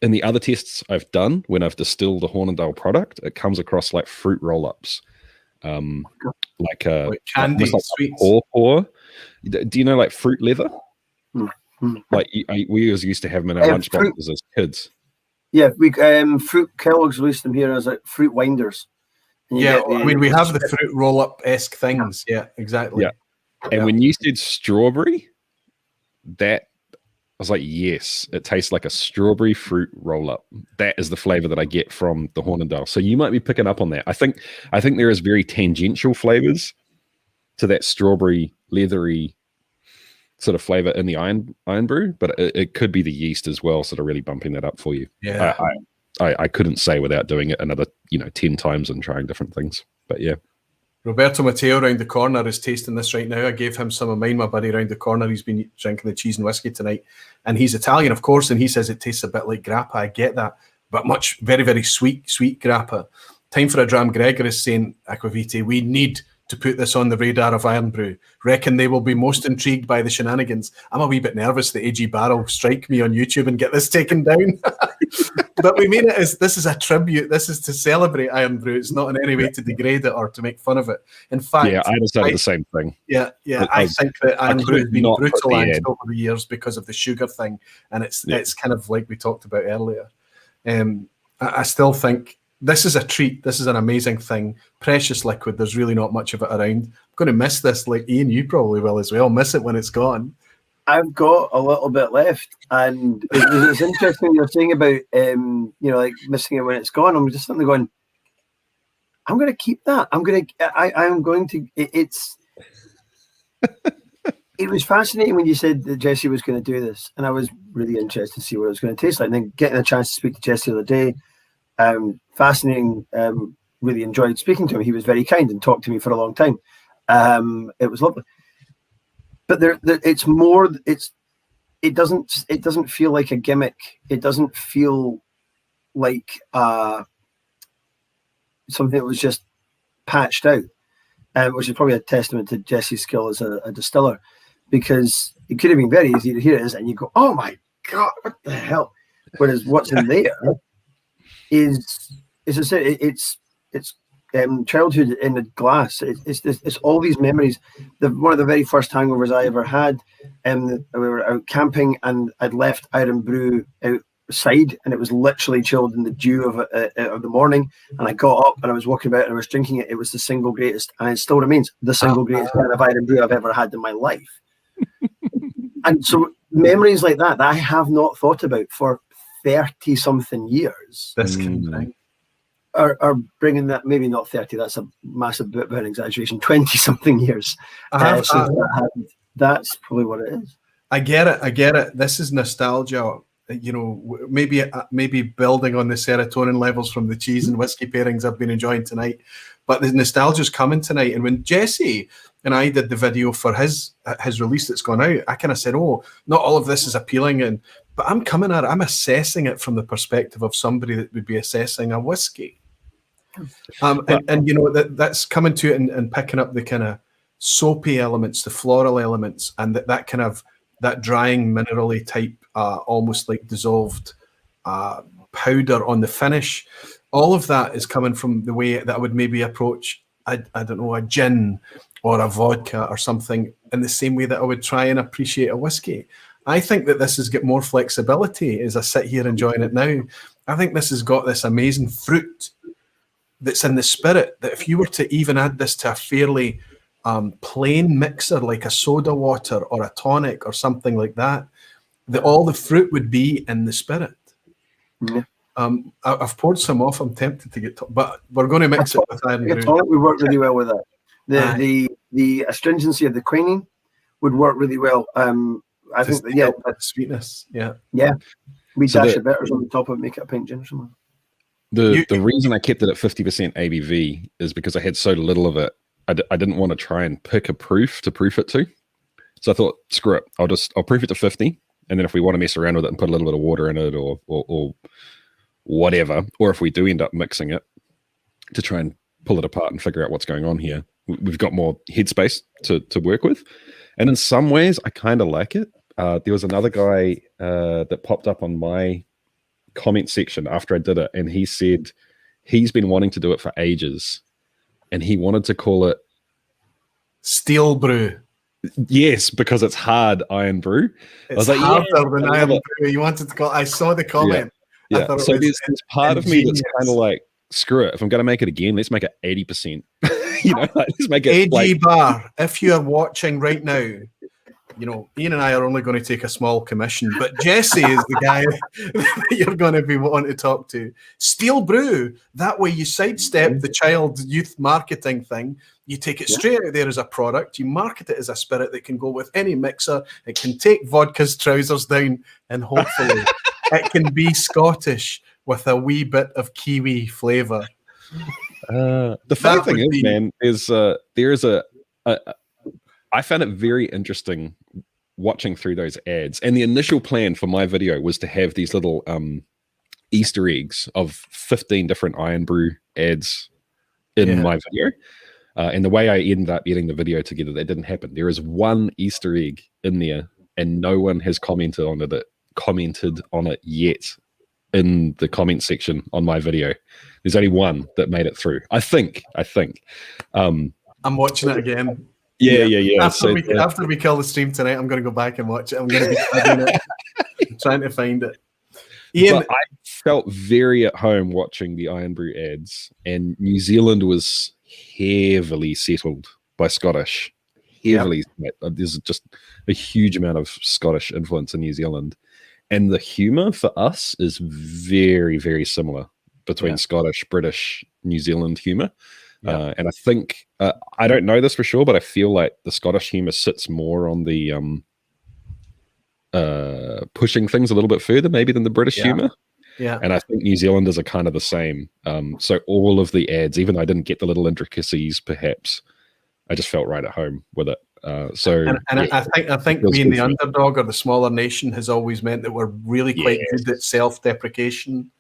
S10: in the other tests I've done, when I've distilled a Hornindal product, it comes across like fruit roll-ups. Like
S1: candy,
S10: like
S1: sweets.
S10: Paw. Do you know like fruit leather? Like we always used to have them in our lunch boxes as kids.
S3: Yeah, we fruit Kellogg's released them here as like fruit winders.
S1: We have the fruit roll-up-esque things. Yeah, exactly.
S10: Yeah, and when you said strawberry, that I was like, yes, it tastes like a strawberry fruit roll-up. That is the flavor that I get from the Hornindal. So you might be picking up on that. I think there is very tangential flavors to that strawberry leathery sort of flavor in the Irn-Bru, but it could be the yeast as well, sort of really bumping that up for you.
S1: Yeah,
S10: I couldn't say without doing it another 10 times and trying different things. But yeah.
S1: Roberto Matteo around the corner is tasting this right now. I gave him some of mine, my buddy around the corner. He's been drinking the cheese and whiskey tonight. And he's Italian, of course, and he says it tastes a bit like grappa. I get that, but much, very, very sweet grappa. Time for a dram. Gregor is saying, Aquavite, we need to put this on the radar of Irn-Bru. Reckon they will be most intrigued by the shenanigans. I'm a wee bit nervous that AG Barrel strike me on YouTube and get this taken down. But we mean it as this is a tribute. This is to celebrate Irn-Bru. It's not in any way to degrade it or to make fun of it. In fact,
S10: yeah, I decided the same thing.
S1: Yeah. I think that Irn-Bru has been brutalized over the years because of the sugar thing, and it's kind of like we talked about earlier. I still think this is a treat. This is an amazing thing. Precious liquid. There's really not much of it around. I'm going to miss this. Like Ian, you probably will as well. Miss it when it's gone.
S3: I've got a little bit left, and it's interesting you're saying about like missing it when it's gone. I'm just suddenly going, I'm going to keep that. It was fascinating when you said that Jesse was going to do this, and I was really interested to see what it was going to taste like. And then getting a chance to speak to Jesse the other day, fascinating. Really enjoyed speaking to him. He was very kind and talked to me for a long time. It was lovely. But it's more. It doesn't feel like a gimmick. It doesn't feel like something that was just patched out, which is probably a testament to Jesse's skill as a distiller, because it could have been very easy to hear it and you go, "Oh my God, what the hell?" Whereas what's in there is I said, it's childhood in a glass. It's all these memories. One of the very first hangovers I ever had, we were out camping and I'd left Irn-Bru outside, and it was literally chilled in the dew of the morning. And I got up and I was walking about and I was drinking it. It was the single greatest, and it still remains the single greatest kind of Irn-Bru I've ever had in my life. And so memories like that I have not thought about for 30 something years.
S1: This kind of thing.
S3: Are bringing that, maybe not 30, that's a massive bit of an exaggeration, 20 something years. That's probably what it is.
S1: I get it. This is nostalgia, maybe building on the serotonin levels from the cheese and whiskey pairings I've been enjoying tonight. But the nostalgia's coming tonight. And when Jesse and I did the video for his release that's gone out, I kind of said, oh, not all of this is appealing. But I'm coming at it, I'm assessing it from the perspective of somebody that would be assessing a whiskey. That's coming to it and picking up the kind of soapy elements, the floral elements, and that kind of that drying minerally type, almost like dissolved powder on the finish. All of that is coming from the way that I would maybe approach, I don't know, a gin or a vodka or something, in the same way that I would try and appreciate a whiskey. I think that this has got more flexibility as I sit here enjoying it now. I think this has got this amazing fruit that's in the spirit, that if you were to even add this to a fairly plain mixer like a soda water or a tonic or something like that, all the fruit would be in the spirit.
S3: Yeah.
S1: I've poured some off. I'm tempted to get, but we're going to mix it with Irn-Bru.
S3: Tonic would work really well with that. The astringency of the quinine would work really well. I think that,
S1: sweetness. Yeah.
S3: We dash of bitters on the top of it, make it a pint gin or something.
S10: The reason I kept it at 50% ABV is because I had so little of it. I didn't want to try and pick a proof to proof it to. So I thought, screw it. I'll proof it to 50. And then if we want to mess around with it and put a little bit of water in it or whatever, or if we do end up mixing it to try and pull it apart and figure out what's going on here, we've got more headspace to work with. And in some ways, I kind of like it. There was another guy that popped up on my comment section after I did it, and he said he's been wanting to do it for ages, and he wanted to call it
S1: Steel Brew.
S10: Yes, because it's hard Irn-Bru.
S1: I was like, harder than Irn-Bru. You wanted to call. I saw the comment.
S10: Yeah. So there's part of me that's kind of like, screw it. If I'm going to make it again, let's make it 80%. Let's make it.
S1: AG Bar, if you are watching right now, Ian and I are only going to take a small commission, but Jesse is the guy that you're going to be wanting to talk to. Steel Brew, that way you sidestep the child youth marketing thing. You take it straight out there as a product. You market it as a spirit that can go with any mixer. It can take vodka's trousers down, and hopefully it can be Scottish with a wee bit of Kiwi flavour.
S10: The funny thing is, man, is there is I found it very interesting watching through those ads. And the initial plan for my video was to have these little Easter eggs of 15 different Irn-Bru ads in my video. And the way I ended up getting the video together, that didn't happen. There is one Easter egg in there, and no one has commented on it yet in the comment section on my video. There's only one that made it through. I think.
S1: I'm watching it again.
S10: Yeah.
S1: After we kill the stream tonight, I'm going to go back and watch it. I'm going to be trying to find it. Ian,
S10: but I felt very at home watching the Irn-Bru ads, and New Zealand was heavily settled by Scottish. There's just a huge amount of Scottish influence in New Zealand, and the humor for us is very, very similar between Scottish, British, New Zealand humor. And I think I don't know this for sure, but I feel like the Scottish humor sits more on the pushing things a little bit further maybe than the British humor. And I think New Zealanders are kind of the same. So all of the ads, even though I didn't get the little intricacies, perhaps, I just felt right at home with it. I
S1: think being the underdog or the smaller nation has always meant that we're really quite good at self-deprecation.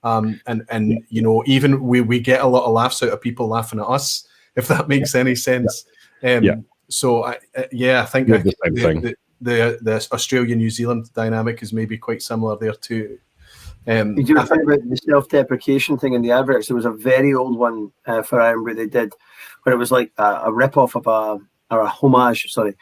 S1: And you know, even we get a lot of laughs out of people laughing at us, if that makes any sense. So I think
S10: the same thing.
S1: The Australia-New Zealand dynamic is maybe quite similar there too.
S3: Did you think about the self-deprecation thing in the adverts? There was a very old one for Irn-Bru they did, where it was like a rip-off of a homage, to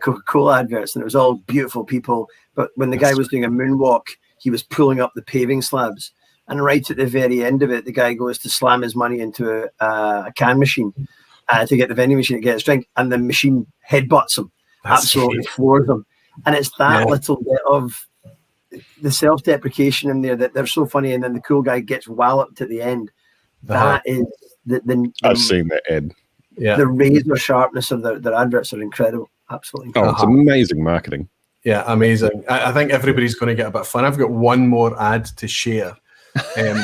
S3: Coca-Cola adverts, and it was all beautiful people. But when the guy was doing a moonwalk, he was pulling up the paving slabs, and right at the very end of it, the guy goes to slam his money into a can machine to get the vending machine to get his drink, and the machine headbutts him, absolutely floors him. And it's that little bit of the self-deprecation in there that they're so funny, and then the cool guy gets walloped at the end. That is the
S10: I've seen that ad.
S3: The razor sharpness of their adverts are incredible. Absolutely.
S10: Oh, it's amazing marketing.
S1: Yeah, amazing. I think everybody's going to get a bit of fun. I've got one more ad to share. And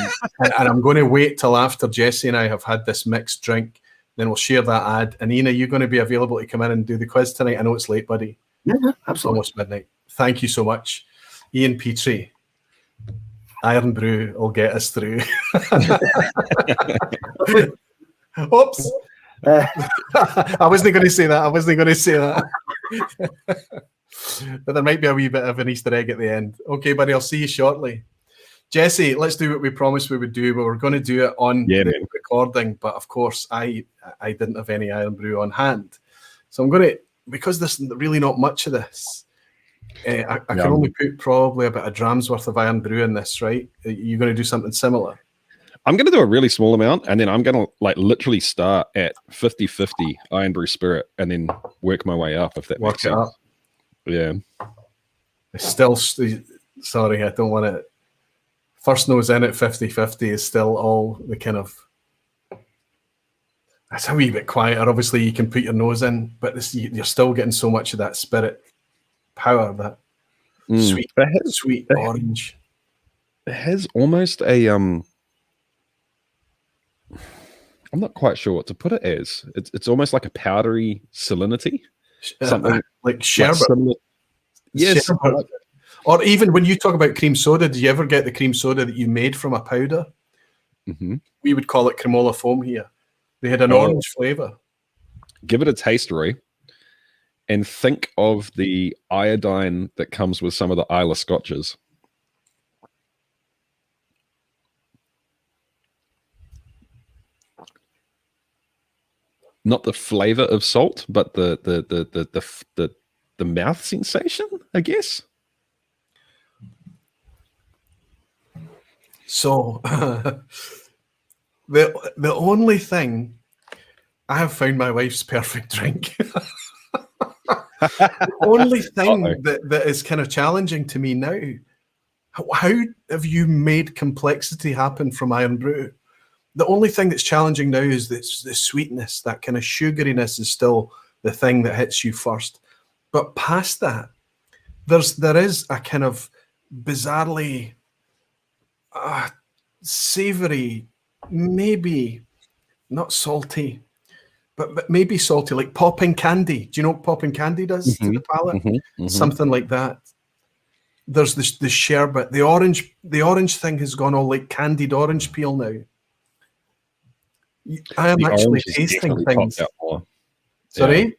S1: I'm going to wait till after Jesse and I have had this mixed drink. Then we'll share that ad. And Ian, are you going to be available to come in and do the quiz tonight? I know it's late, buddy.
S3: Yeah, absolutely.
S1: It's almost midnight. Thank you so much. Ian Petrie, Irn-Bru will get us through. Oops. I wasn't going to say that. But there might be a wee bit of an Easter egg at the end. Okay, buddy, I'll see you shortly. Jesse, let's do what we promised we would do. We were going to do it on the recording, but of course I didn't have any Irn-Bru on hand. So I'm going to, because there's really not much of this, I can only put probably about a dram's worth of Irn-Bru in this, right? You're going to do something similar?
S10: I'm going to do a really small amount, and then I'm going to literally start at 50-50 Irn-Bru spirit and then work my way up, if that makes sense. Up. Yeah.
S1: Still, sorry, I don't want to. First nose in at 50-50 is still all the kind of. That's a wee bit quieter. Obviously, you can put your nose in, but you're still getting so much of that spirit power, that sweet orange.
S10: It has almost a I'm not quite sure what to put it as. It's almost like a powdery salinity, something
S1: like sherbet.
S10: Yes.
S1: Sherbet. Or even when you talk about cream soda, do you ever get the cream soda that you made from a powder?
S10: Mm-hmm.
S1: We would call it cremola foam here. They had an orange flavor.
S10: Give it a taste, Roy, and think of the iodine that comes with some of the Islay scotches. Not the flavor of salt, but the mouth sensation, I guess.
S1: So the only thing, I have found my wife's perfect drink. The only thing that is kind of challenging to me now, how have you made complexity happen from Irn-Bru? The only thing that's challenging now is the sweetness, that kind of sugariness is still the thing that hits you first. But past that, there is a kind of bizarrely savoury, maybe not salty, but maybe salty, like popping candy. Do you know what popping candy does to the palate? Something like that. There's the sherbet. The orange thing has gone all like candied orange peel now. I am actually tasting things.
S10: Out more.
S1: Sorry?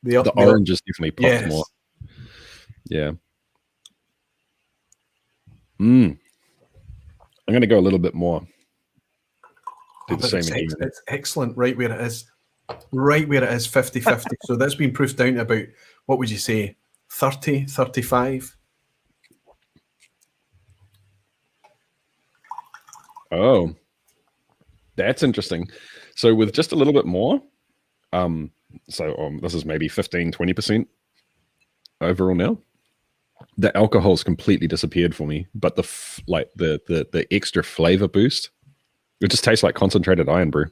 S10: Yeah. The orange is definitely popped more. Yeah. I'm going to go a little bit more. Do the same again.
S1: It's excellent right where it is. Right where it is, 50-50. So that's been proofed down to about, what would you say, 30, 35?
S10: Oh, that's interesting. So with just a little bit more, this is maybe 15, 20% overall now. The alcohol's completely disappeared for me, but the extra flavor boost, it just tastes like concentrated Irn-Bru.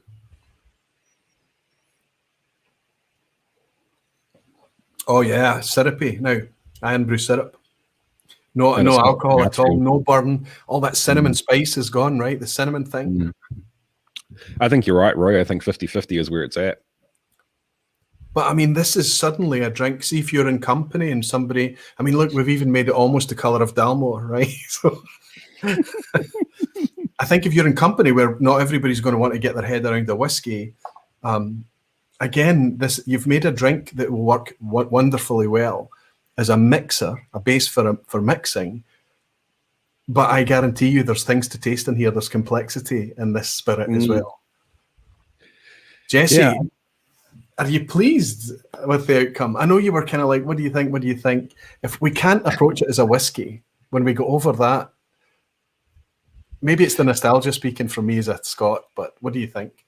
S1: Oh yeah, syrupy now. Irn-Bru syrup. No alcohol at all, no burn. All that cinnamon spice is gone, right? The cinnamon thing.
S10: I think you're right, Roy. I think 50-50 is where it's at.
S1: But I mean, this is suddenly a drink. See, if you're in company and somebody, I mean, look, we've even made it almost the colour of Dalmore, right? So I think if you're in company where not everybody's going to want to get their head around the whiskey, again, you've made a drink that will work wonderfully well as a mixer, a base for mixing. But I guarantee you there's things to taste in here. There's complexity in this spirit as well. Jesse, are you pleased with the outcome? I know you were kind of like, what do you think? What do you think? If we can't approach it as a whiskey, when we go over that, maybe it's the nostalgia speaking from me as a Scot, but what do you think?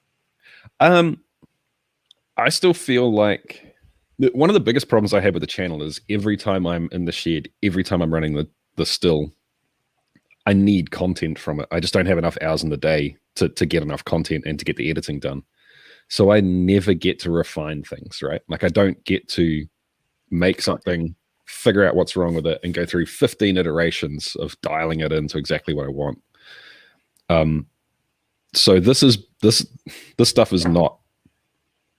S10: I still feel like one of the biggest problems I have with the channel is every time I'm in the shed, every time I'm running the still, I need content from it. I just don't have enough hours in the day to get enough content and to get the editing done. So I never get to refine things, right? Like I don't get to make something, figure out what's wrong with it, and go through 15 iterations of dialing it into exactly what I want. So this stuff is not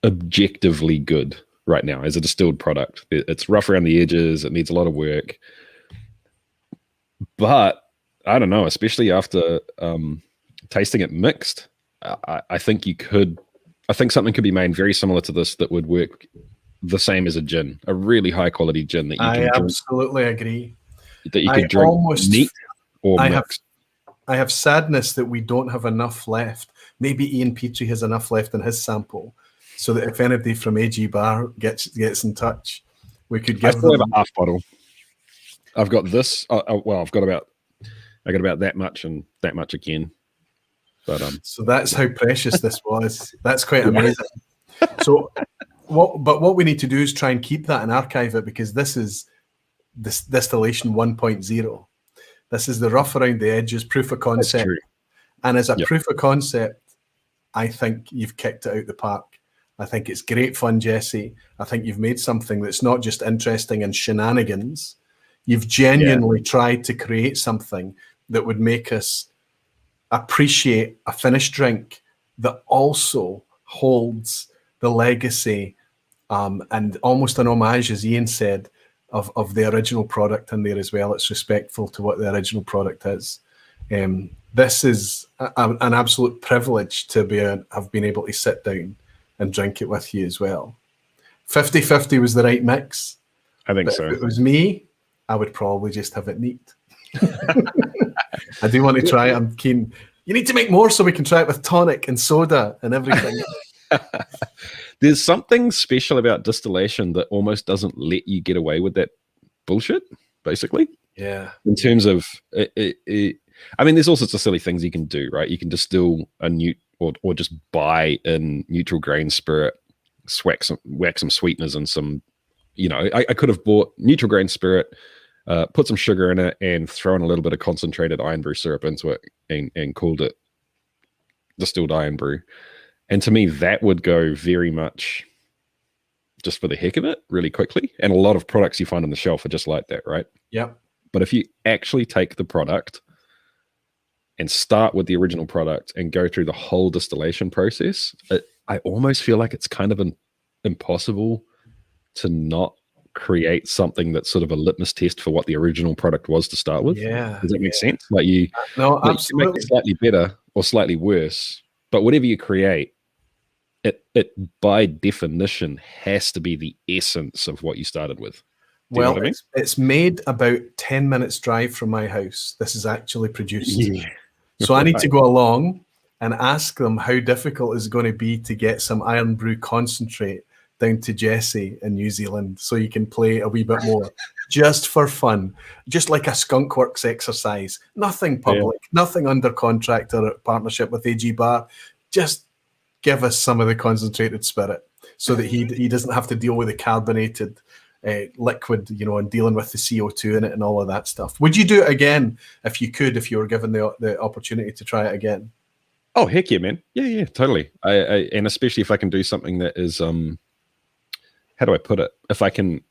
S10: objectively good right now as a distilled product. It's rough around the edges. It needs a lot of work. But I don't know, especially after tasting it mixed, I think something could be made very similar to this that would work the same as a gin, a really high quality gin that you can drink. I
S1: absolutely agree.
S10: That you can drink neat or mixed.
S1: I have sadness that we don't have enough left. Maybe Ian Petrie has enough left in his sample, so that if anybody from AG Bar gets in touch, we could give them. I still have
S10: a half bottle. I've got this. Well, I got about that much and that much again. But
S1: so that's how precious this was. That's quite amazing. So what we need to do is try and keep that and archive it, because this is this distillation 1.0. This is the rough around the edges proof of concept. And as a proof of concept, I think you've kicked it out the park. I think it's great fun, Jesse. I think you've made something that's not just interesting and shenanigans. You've genuinely tried to create something that would make us appreciate a finished drink that also holds the legacy and almost an homage, as Ian said, of the original product in there as well. It's respectful to what the original product is. This is an absolute privilege to have been able to sit down and drink it with you as well. 50-50 was the right mix.
S10: I think so.
S1: If it was me, I would probably just have it neat. I do want to try it. I'm keen. You need to make more so we can try it with tonic and soda and everything.
S10: There's something special about distillation that almost doesn't let you get away with that bullshit, basically.
S1: Yeah.
S10: In terms of, I mean, there's all sorts of silly things you can do, right? You can distill or just buy in neutral grain spirit, whack some sweeteners and some, I could have bought neutral grain spirit, put some sugar in it, and thrown a little bit of concentrated Irn-Bru syrup into it and called it distilled Irn-Bru. And to me, that would go very much just for the heck of it, really quickly. And a lot of products you find on the shelf are just like that, right?
S1: Yep.
S10: But if you actually take the product and start with the original product and go through the whole distillation process, I almost feel like it's kind of impossible to not create something that's sort of a litmus test for what the original product was to start with.
S1: Yeah.
S10: Does that make sense? Like you can make it slightly better or slightly worse, but whatever you create, it by definition has to be the essence of what you started with. Do you know what I mean?
S1: It's made about 10 minutes drive from my house. This is actually produced.
S10: Yeah.
S1: So I need to go along and ask them how difficult it's going to be to get some Irn-Bru concentrate down to Jesse in New Zealand so you can play a wee bit more, just for fun, just like a Skunk Works exercise. Nothing public, nothing under contract or partnership with AG Bar. Just give us some of the concentrated spirit so that he doesn't have to deal with the carbonated liquid, and dealing with the CO2 in it and all of that stuff. Would you do it again if you were given the opportunity to try it again?
S10: Oh, heck yeah, man. Yeah, totally. And especially if I can do something that is, how do I put it? If I can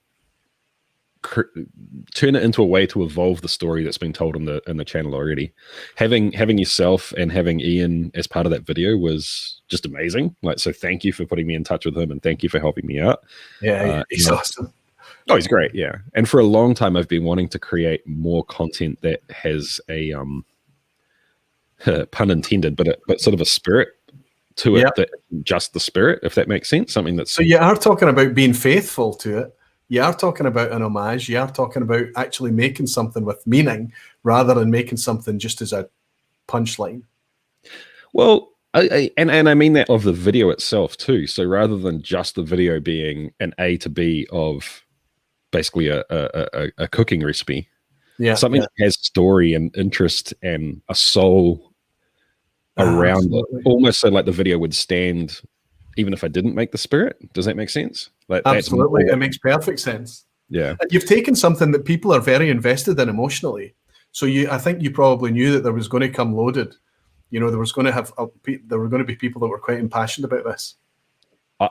S10: turn it into a way to evolve the story that's been told in the channel already. Having yourself and having Ian as part of that video was just amazing. So thank you for putting me in touch with him and thank you for helping me out.
S1: Yeah, he's awesome.
S10: Oh, he's great. Yeah. And for a long time, I've been wanting to create more content that has a, pun intended, but sort of a spirit to it, that just the spirit, if that makes sense. Something that's...
S1: So you are talking about being faithful to it. You are talking about an homage. You are talking about actually making something with meaning rather than making something just as a punchline.
S10: Well, I mean that of the video itself too. So rather than just the video being an A to B of basically a cooking recipe, something that has story and interest and a soul around it, almost so like the video would stand even if I didn't make the spirit. Does that make sense?
S1: Absolutely, it makes perfect sense.
S10: Yeah,
S1: and you've taken something that people are very invested in emotionally. So I think you probably knew that there was going to come loaded. There was going to there were going to be people that were quite impassioned about this.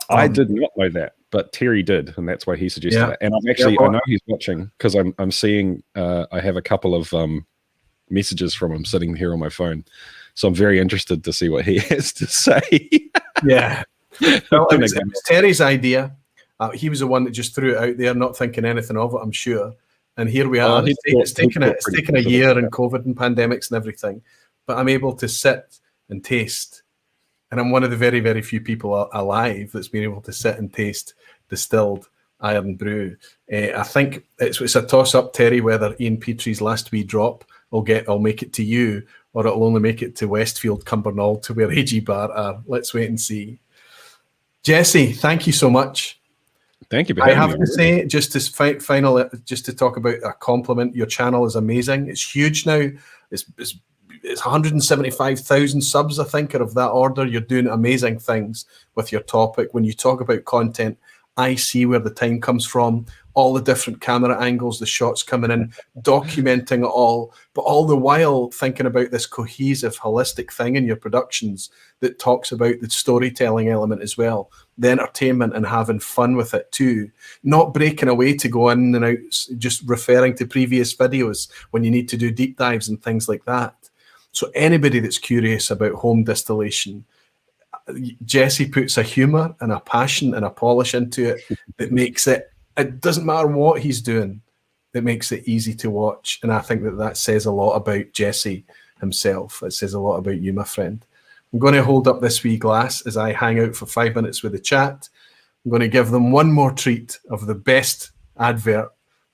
S10: I did not know that, but Terry did, and that's why he suggested it. And I know he's watching because I'm seeing I have a couple of messages from him sitting here on my phone, so I'm very interested to see what he has to say.
S1: Yeah, well, it was Terry's idea. He was the one that just threw it out there, not thinking anything of it, I'm sure. And here we are. It's taken a year and COVID and pandemics and everything, but I'm able to sit and taste. And I'm one of the very, very few people alive that's been able to sit and taste distilled Irn-Bru. I think it's a toss-up, Terry, whether Ian Petrie's last wee drop will make it to you, or it'll only make it to Westfield, Cumbernauld, to where AG Bar are. Let's wait and see. Jesse, thank you so much.
S10: Thank you.
S1: I have to say, just to talk about a compliment, your channel is amazing. It's huge now. It's 175,000 subs, I think, are of that order. You're doing amazing things with your topic. When you talk about content, I see where the time comes from, all the different camera angles, the shots coming in, documenting it all, but all the while thinking about this cohesive, holistic thing in your productions that talks about the storytelling element as well, the entertainment and having fun with it too, not breaking away to go in and out, just referring to previous videos when you need to do deep dives and things like that. So anybody that's curious about home distillation, Jesse puts a humour and a passion and a polish into it that makes it doesn't matter what he's doing, it makes it easy to watch. And I think that says a lot about Jesse himself. It says a lot about you, my friend. I'm going to hold up this wee glass as I hang out for 5 minutes with the chat. I'm going to give them one more treat of the best advert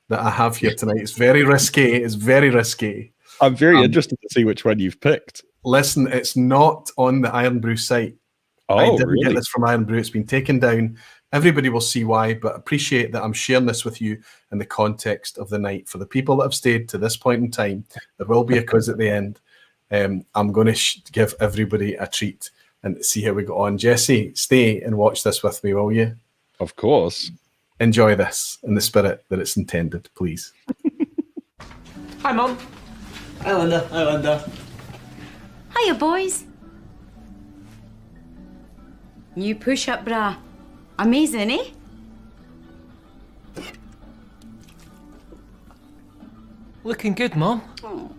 S1: that I have here tonight. It's very risky. It's very risky.
S10: I'm very interested to see which one you've picked.
S1: Listen, it's not on the Irn-Bru site. I didn't get this from Irn-Bru. It's been taken down. Everybody will see why, but appreciate that I'm sharing this with you in the context of the night. For the people that have stayed to this point in time, there will be a quiz at the end. I'm going to give everybody a treat and see how we go on. Jesse, stay and watch this with me, will you?
S10: Of course.
S1: Enjoy this in the spirit that it's intended, please.
S11: Hi, Mum. Hi, Linda. Hi, Linda.
S12: Hiya, boys. New push-up bra. Amazing, eh?
S11: Looking good, Mum.
S12: Oh.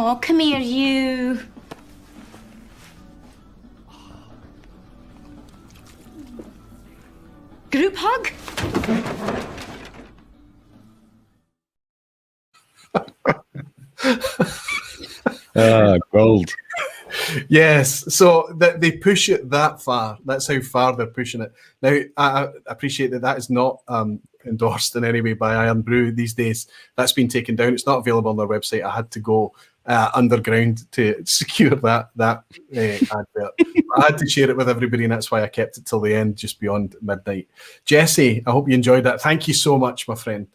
S12: Oh, come here, you. Group hug?
S10: Gold.
S1: Yes, so that they push it that far. That's how far they're pushing it. Now, I appreciate that is not endorsed in any way by Irn-Bru these days. That's been taken down. It's not available on their website. I had to go underground to secure that advert. I had to share it with everybody, and that's why I kept it till the end, just beyond midnight. Jesse, I hope you enjoyed that. Thank you so much, my friend.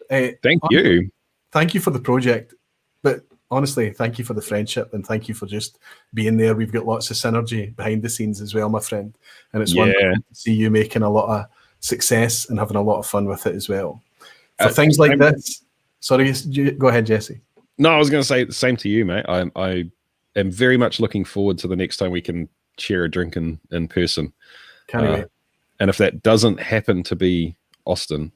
S10: Thank you.
S1: Thank you for the project. But honestly, thank you for the friendship, and thank you for just being there. We've got lots of synergy behind the scenes as well, my friend. And it's wonderful to see you making a lot of success and having a lot of fun with it as well. For things like this. Sorry, go ahead, Jesse.
S10: No, I was going to say the same to you, mate. I am very much looking forward to the next time we can share a drink in person.
S1: Can't wait.
S10: And if that doesn't happen to be Austin,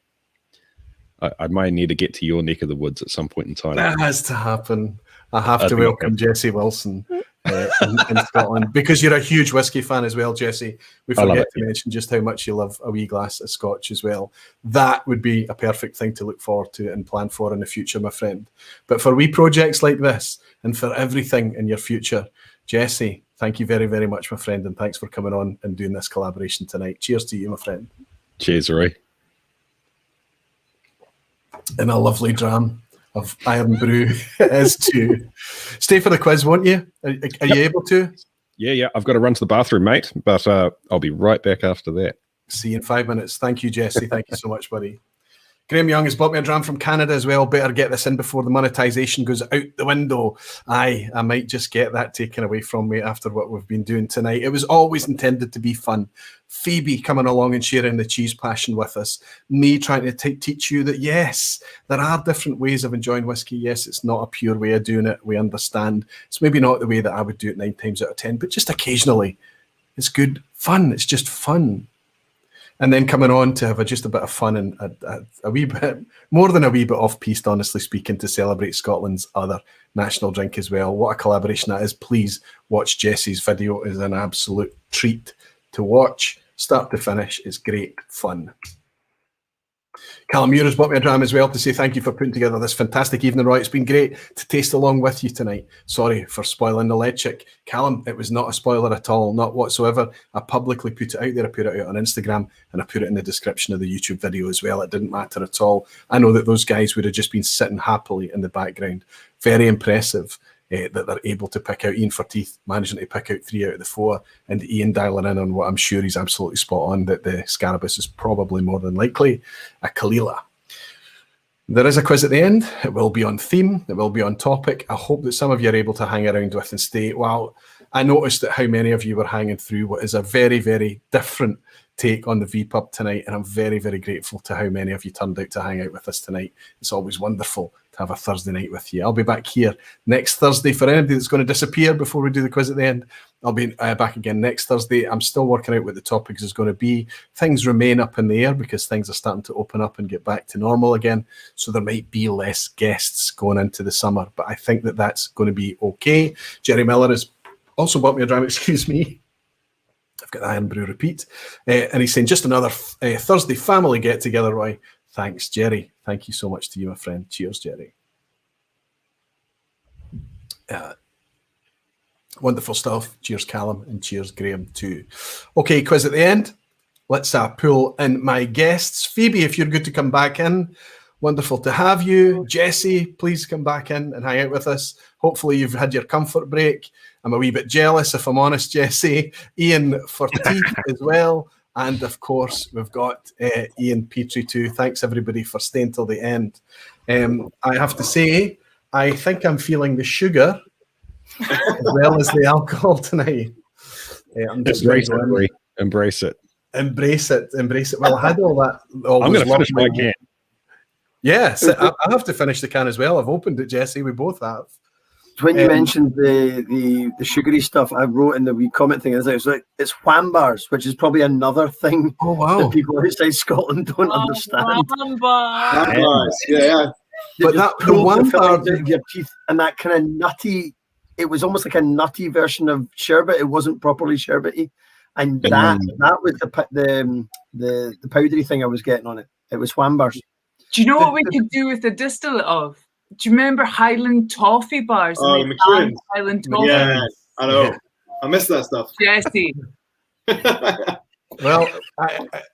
S10: I might need to get to your neck of the woods at some point in time.
S1: That has to happen. I have to welcome Jesse Wilson in Scotland, because you're a huge whiskey fan as well, Jesse. We forget to mention just how much you love a wee glass of Scotch as well. That would be a perfect thing to look forward to and plan for in the future, my friend. But for wee projects like this, and for everything in your future, Jesse, thank you very, very much, my friend, and thanks for coming on and doing this collaboration tonight. Cheers to you, my friend.
S10: Cheers, Roy.
S1: And a lovely dram of Irn-Bru is too. Stay for the quiz, won't you? Are you able to?
S10: Yeah. I've got to run to the bathroom, mate, but I'll be right back after that.
S1: See you in 5 minutes. Thank you, Jesse. Thank you so much, buddy. Graham Young has bought me a dram from Canada as well. Better get this in before the monetization goes out the window. I might just get that taken away from me after what we've been doing tonight. It was always intended to be fun. Phoebe coming along and sharing the cheese passion with us. Me trying to teach you that, yes, there are different ways of enjoying whiskey. Yes, it's not a pure way of doing it. We understand. It's maybe not the way that I would do it 9 times out of 10, but just occasionally. It's good fun. It's just fun. And then coming on to have just a bit of fun and a wee bit, more than a wee bit off-piste, honestly speaking, to celebrate Scotland's other national drink as well. What a collaboration that is. Please watch Jesse's video. It is an absolute treat to watch. Start to finish. It's great fun. Calum Muir has bought me a dram as well to say thank you for putting together this fantastic evening, Roy. It's been great to taste along with you tonight. Sorry for spoiling the lead chick. Calum, it was not a spoiler at all, not whatsoever. I publicly put it out there. I put it out on Instagram and I put it in the description of the YouTube video as well. It didn't matter at all. I know that those guys would have just been sitting happily in the background. Very impressive that they're able to pick out. Iain Forteath managing to pick out 3 out of the 4, and Ian dialing in on what I'm sure he's absolutely spot on, that the Scarabus is probably more than likely a Kalila. There is a quiz at the end. It will be on theme. It will be on topic. I hope that some of you are able to hang around with and stay. Well, I noticed that how many of you were hanging through what is a very, very different take on the vPub tonight, and I'm very, very grateful to how many of you turned out to hang out with us tonight. It's always wonderful to have a Thursday night with you. I'll be back here next Thursday. For anybody that's going to disappear before we do the quiz at the end, I'll be back again next Thursday. I'm still working out what the topics is going to be. Things remain up in the air because things are starting to open up and get back to normal again. So there might be less guests going into the summer, but I think that that's going to be okay. Jerry Miller has also bought me a dram, excuse me. I've got the Irn-Bru repeat. And he's saying, just another Thursday family get-together, Roy. Thanks, Jerry. Thank you so much to you, my friend. Cheers, Jerry. Wonderful stuff. Cheers, Calum, and cheers, Graham, too. Okay, quiz at the end. Let's pull in my guests. Phoebe, if you're good to come back in. Wonderful to have you. Jesse, please come back in and hang out with us. Hopefully you've had your comfort break. I'm a wee bit jealous, if I'm honest, Jesse. Iain Forteath as well. And, of course, we've got Ian Petrie too. Thanks, everybody, for staying till the end. I have to say, I think I'm feeling the sugar as well as the alcohol tonight. I'm just
S10: Embrace it. Embrace it.
S1: Embrace it. Embrace it. Well, I had all that.
S10: I'm going to finish my can.
S1: Yes, I have to finish the can as well. I've opened it, Jesse. We both have.
S3: When you mentioned the sugary stuff, I wrote in the wee comment thing, it's like it's wham bars, which is probably another thing that people outside Scotland don't understand.
S2: Wham bars, yeah.
S1: But that the one bar
S3: your teeth and that kind of nutty. It was almost like a nutty version of sherbet. It wasn't properly sherbety, and that was the powdery thing I was getting on it. It was wham bars.
S4: Do you know what we could do with the distillate of? Do you remember Highland toffee bars?
S2: Oh, McEwen's.
S4: Highland toffee.
S2: Yeah, I know. I miss that stuff.
S4: Jesse.
S1: Well,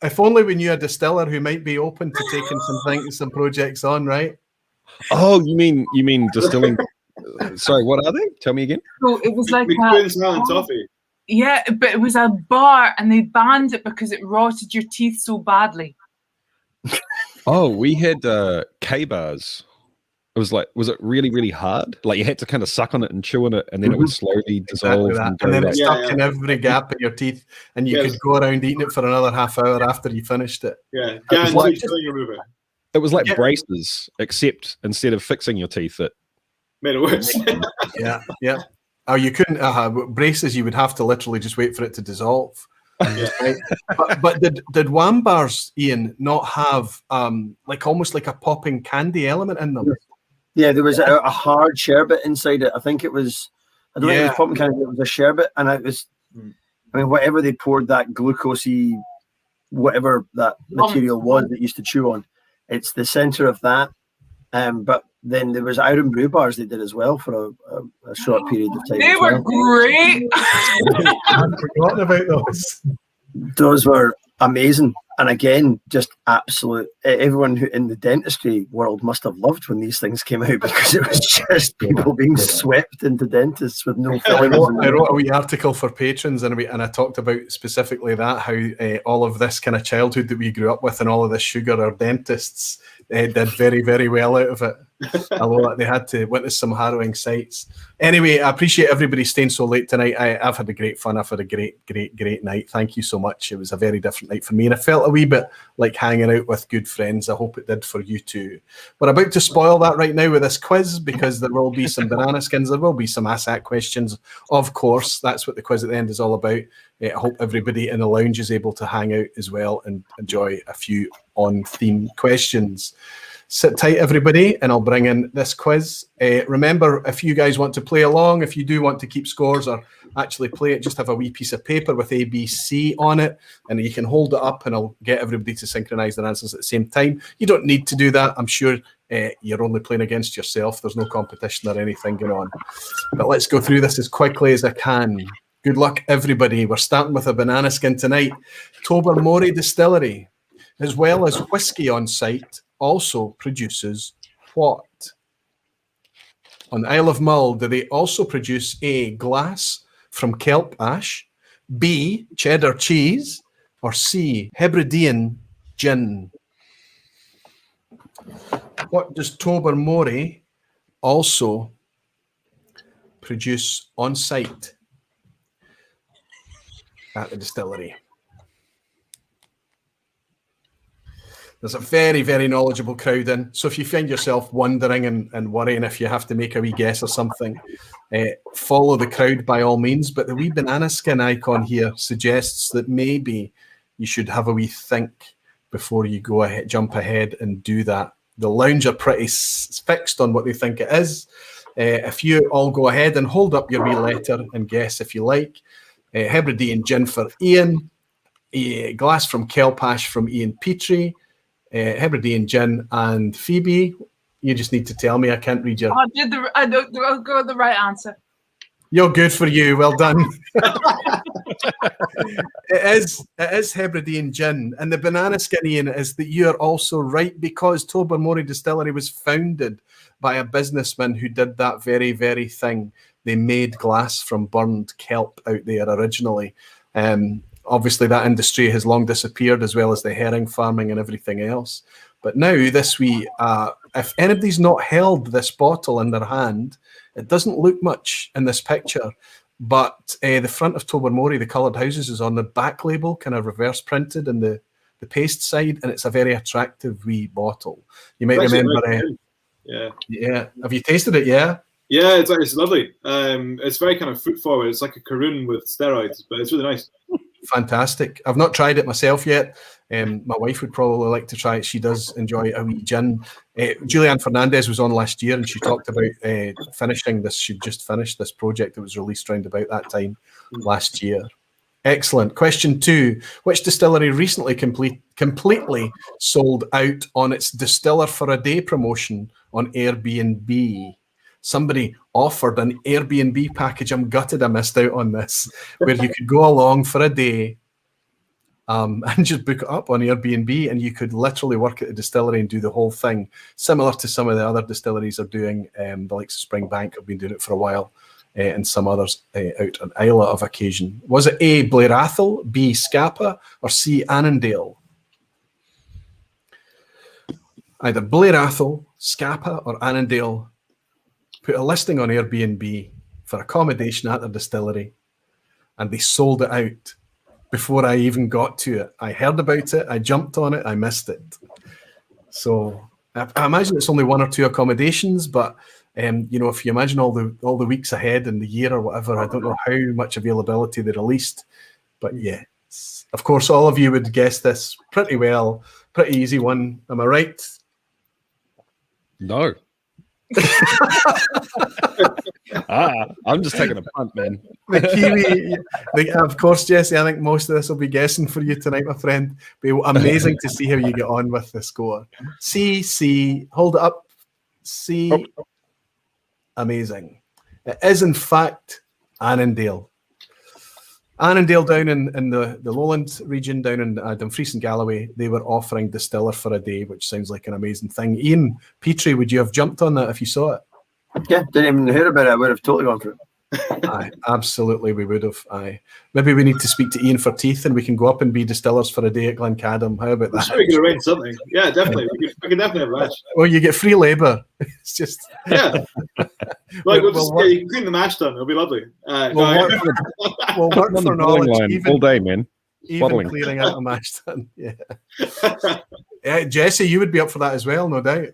S1: if only we knew a distiller who might be open to taking some projects on, right?
S10: Oh, you mean distilling? Sorry, what are they? Tell me again.
S4: So it was like
S2: McEwen's Highland toffee.
S4: Yeah, but it was a bar, and they banned it because it rotted your teeth so badly.
S10: Oh, we had K bars. It was like, was it really, really hard? Like you had to kind of suck on it and chew on it, and then it would slowly dissolve.
S1: Exactly and then it stuck in every gap in your teeth, and you could go around eating it for another half hour after you finished it.
S2: Yeah,
S10: it was like braces, except instead of fixing your teeth, it
S2: made it worse.
S1: yeah. Oh, you couldn't braces. You would have to literally just wait for it to dissolve. Right? but did wham bars, Ian, not have like almost like a popping candy element in them?
S3: Yeah, there was a hard sherbet inside it. I think it was. I don't think it was popping candy. It was a sherbet, and it was. I mean, whatever they poured that glucosey, whatever that material was that used to chew on, it's the center of that. But then there was Irn-Bru bars they did as well for a short period of time.
S4: They were great.
S1: I've forgotten about those.
S3: Those were amazing. And again, just absolute. Everyone who in the dentistry world must have loved when these things came out because it was just people being swept into dentists with no fillings.
S1: I wrote a wee article for patrons and I talked about specifically that, how all of this kind of childhood that we grew up with and all of this sugar, our dentists did very, very well out of it. Although they had to witness some harrowing sights. Anyway, I appreciate everybody staying so late tonight. I've had a great fun. I've had a great night. Thank you so much. It was a very different night for me, and I felt a wee bit like hanging out with good friends. I hope it did for you too. We're about to spoil that right now with this quiz because there will be some banana skins. There will be some ASAC questions. Of course, that's what the quiz at the end is all about. I hope everybody in the lounge is able to hang out as well and enjoy a few on-theme questions. Sit tight, everybody, and I'll bring in this quiz. Remember, if you guys want to play along, if you do want to keep scores or actually play it, just have a wee piece of paper with ABC on it, and you can hold it up, and I'll get everybody to synchronize their answers at the same time. You don't need to do that. I'm sure you're only playing against yourself. There's no competition or anything going on. But let's go through this as quickly as I can. Good luck, everybody. We're starting with a banana skin tonight. Tobermory Distillery, as well as whiskey on site, also produces what? On the Isle of Mull, do they also produce A, glass from kelp ash, B, cheddar cheese, or C, Hebridean gin? What does Tobermory also produce on site at the distillery? There's a very, very knowledgeable crowd in. So if you find yourself wondering and worrying if you have to make a wee guess or something, follow the crowd by all means. But the wee banana skin icon here suggests that maybe you should have a wee think before you go ahead, jump ahead and do that. The lounge are pretty fixed on what they think it is. If you all go ahead and hold up your wee letter and guess if you like. Hebridean gin for Ian, a glass from kelp ash from Ian Petrie, Hebridean gin and Phoebe. You just need to tell me. I can't read your.
S4: I'll go with the right answer.
S1: You're good for you. Well done. It is Hebridean gin, and the banana skin, Ian, is that you are also right because Tobermory Distillery was founded by a businessman who did that very, very thing. They made glass from burned kelp out there originally. Obviously, that industry has long disappeared, as well as the herring farming and everything else. But now, this if anybody's not held this bottle in their hand, it doesn't look much in this picture. But the front of Tobermory, the coloured houses, is on the back label, kind of reverse printed in the paste side, and it's a very attractive wee bottle. You might remember. Yeah. Have you tasted it? Yeah.
S2: Yeah, it's lovely. It's very kind of fruit forward. It's like a Caroon with steroids, but it's really nice.
S1: fantastic. I've not tried it myself yet. My wife would probably like to try it. She does enjoy a wee gin. Julianne Fernandez was on last year, and she talked about finishing this. She'd just finished this project that was released around about that time last year. Excellent. Question 2. Which distillery recently completely sold out on its Distiller for a Day promotion on Airbnb? Somebody offered an Airbnb package. I'm gutted I missed out on this, where you could go along for a day and just book it up on Airbnb, and you could literally work at the distillery and do the whole thing, similar to some of the other distilleries are doing. The likes of Springbank have been doing it for a while, and some others out on Isla of occasion. Was it A, Blair Athol, B, Scapa, or C, Annandale? Either Blair Athol, Scapa, or Annandale put a listing on Airbnb for accommodation at the distillery, and they sold it out before I even got to it. I heard about it, I jumped on it, I missed it. So I imagine it's only 1 or 2 accommodations, but you know, if you imagine all the weeks ahead in the year or whatever, I don't know how much availability they released, but yeah, of course, all of you would guess this pretty well. Pretty easy one, am I right?
S10: No. I'm just taking a punt, man.
S1: The Kiwi, of course, Jesse. I think most of this will be guessing for you tonight, my friend. Be amazing to see how you get on with the score. C, hold it up. C, amazing. It is in fact Annandale. Annandale down in the Lowland region, down in Dumfries and Galloway, they were offering Distiller for a Day, which sounds like an amazing thing. Ian Petrie, would you have jumped on that if you saw it?
S3: Yeah, didn't even hear about it. I would have totally gone for it.
S1: Aye, absolutely, we would have. Aye, maybe we need to speak to Iain Forteath, and we can go up and be distillers for a day at Glencadam. How about that?
S2: Sure, we can arrange something. Yeah, definitely. We can definitely have a match.
S1: Well, you get free labour. It's just
S2: yeah. Like you can clean the mash done. It'll be lovely.
S1: We'll work for knowledge even,
S10: all day, man.
S1: Even clearing out a mash tun. Yeah. Yeah, Jesse, you would be up for that as well, no doubt.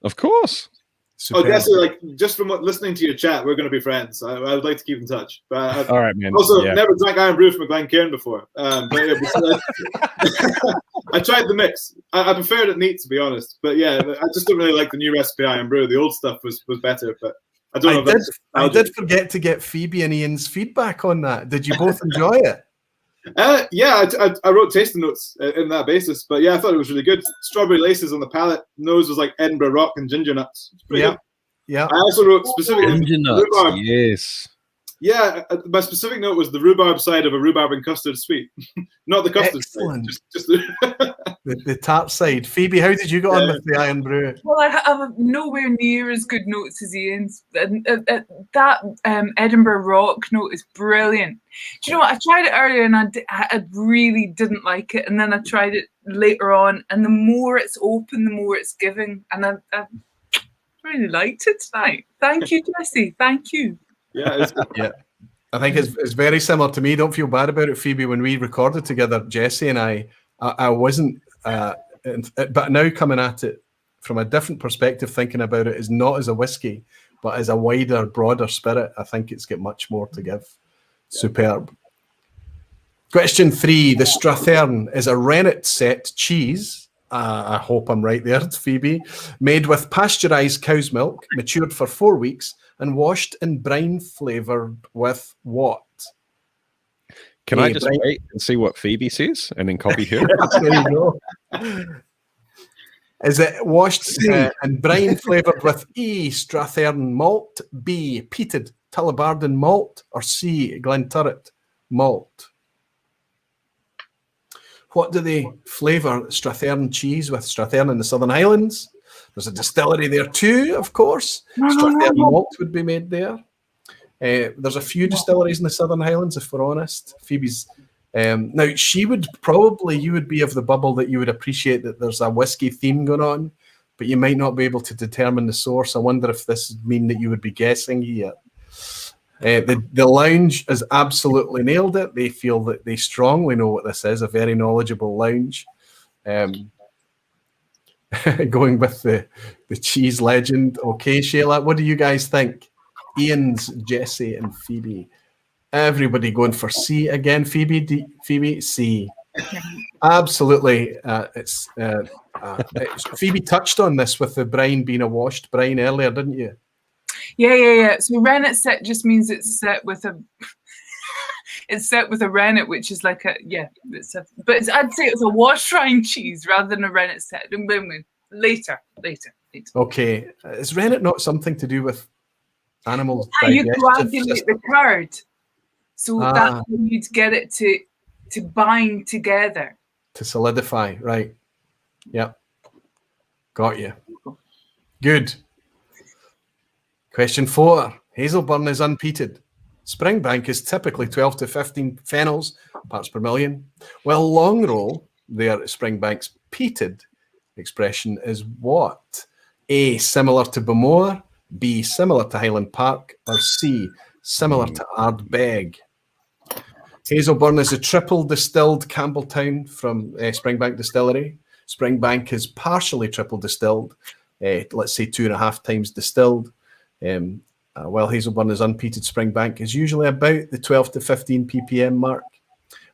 S10: Of course.
S2: Superb. Oh, Jesse, like just from listening to your chat, we're going to be friends. I would like to keep in touch. But
S10: all right, man.
S2: Also, never drank Irn-Bru from a Glencairn before. But yeah, I tried the mix. I preferred it neat, to be honest. But yeah, I just don't really like the new recipe Irn-Bru. The old stuff was better, but I don't know.
S1: I did forget to get Phoebe and Ian's feedback on that. Did you both enjoy it?
S2: Yeah, I wrote tasting notes in that basis, but yeah, I thought it was really good. Strawberry laces on the palate. Nose was like Edinburgh rock and ginger nuts. Good.
S1: Yeah.
S2: I also wrote specific
S10: ginger nuts. Rhubarb. Yes.
S2: Yeah, my specific note was the rhubarb side of a rhubarb and custard sweet, not the custard
S1: Excellent.
S2: side. Just
S1: the tart side. Phoebe, how did you go on with the Irn-Bru?
S4: Well, I have nowhere near as good notes as Ian's. That Edinburgh rock note is brilliant. Do you know what? I tried it earlier and I really didn't like it, and then I tried it later on, and the more it's open, the more it's giving, and I really liked it tonight. Thank you, Jesse. Thank you.
S2: Yeah,
S1: yeah. I think it's very similar to me. Don't feel bad about it, Phoebe. When we recorded together, Jesse and I wasn't, but now coming at it from a different perspective, thinking about it is not as a whiskey, but as a wider, broader spirit. I think it's got much more to give. Superb. Question 3. The Strathearn is a rennet set cheese. I hope I'm right there, Phoebe. Made with pasteurized cow's milk, matured for 4 weeks, and washed in brine flavored with what?
S10: Can I just wait and see what Phoebe says and then copy her?
S1: There you go. Is it washed and brine flavored with E, Strathearn malt, B, peated Tullibardine malt, or C, Glenturret malt? What do they flavour Strathearn cheese with? Strathearn in the Southern Highlands. There's a distillery there too, of course. Strathearn malt would be made there. There's a few distilleries in the Southern Highlands, if we're honest. Phoebe's now she would probably, you would be of the bubble that you would appreciate that there's a whiskey theme going on, but you might not be able to determine the source. I wonder if this would mean that you would be guessing here. The lounge has absolutely nailed it. They feel that they strongly know what this is, a very knowledgeable lounge. Going with the cheese legend. Okay, Shayla, what do you guys think? Ian's, Jesse, and Phoebe. Everybody going for C again. Phoebe, C. Absolutely. Phoebe touched on this with the brine being a washed brine earlier, didn't you?
S4: Yeah. So rennet set just means it's set with a rennet, which is like I'd say it's a wash rind cheese rather than a rennet set. Later.
S1: Okay. Is rennet not something to do with animals'
S4: You
S1: digestive
S4: coagulate
S1: system?
S4: the curd, so that's how you'd get it to bind together.
S1: To solidify, right. Yep. Got you. Good. Question 4. Hazelburn is unpeated. Springbank is typically 12 to 15 phenols, parts per million, while long roll, their Springbank's peated expression, is what? A, similar to Bowmore, B, similar to Highland Park, or C, similar to Ardbeg. Hazelburn is a triple distilled Campbelltown from Springbank Distillery. Springbank is partially triple distilled, let's say 2.5 times distilled, while Hazelburn is unpeated. Springbank is usually about the 12 to 15 ppm mark.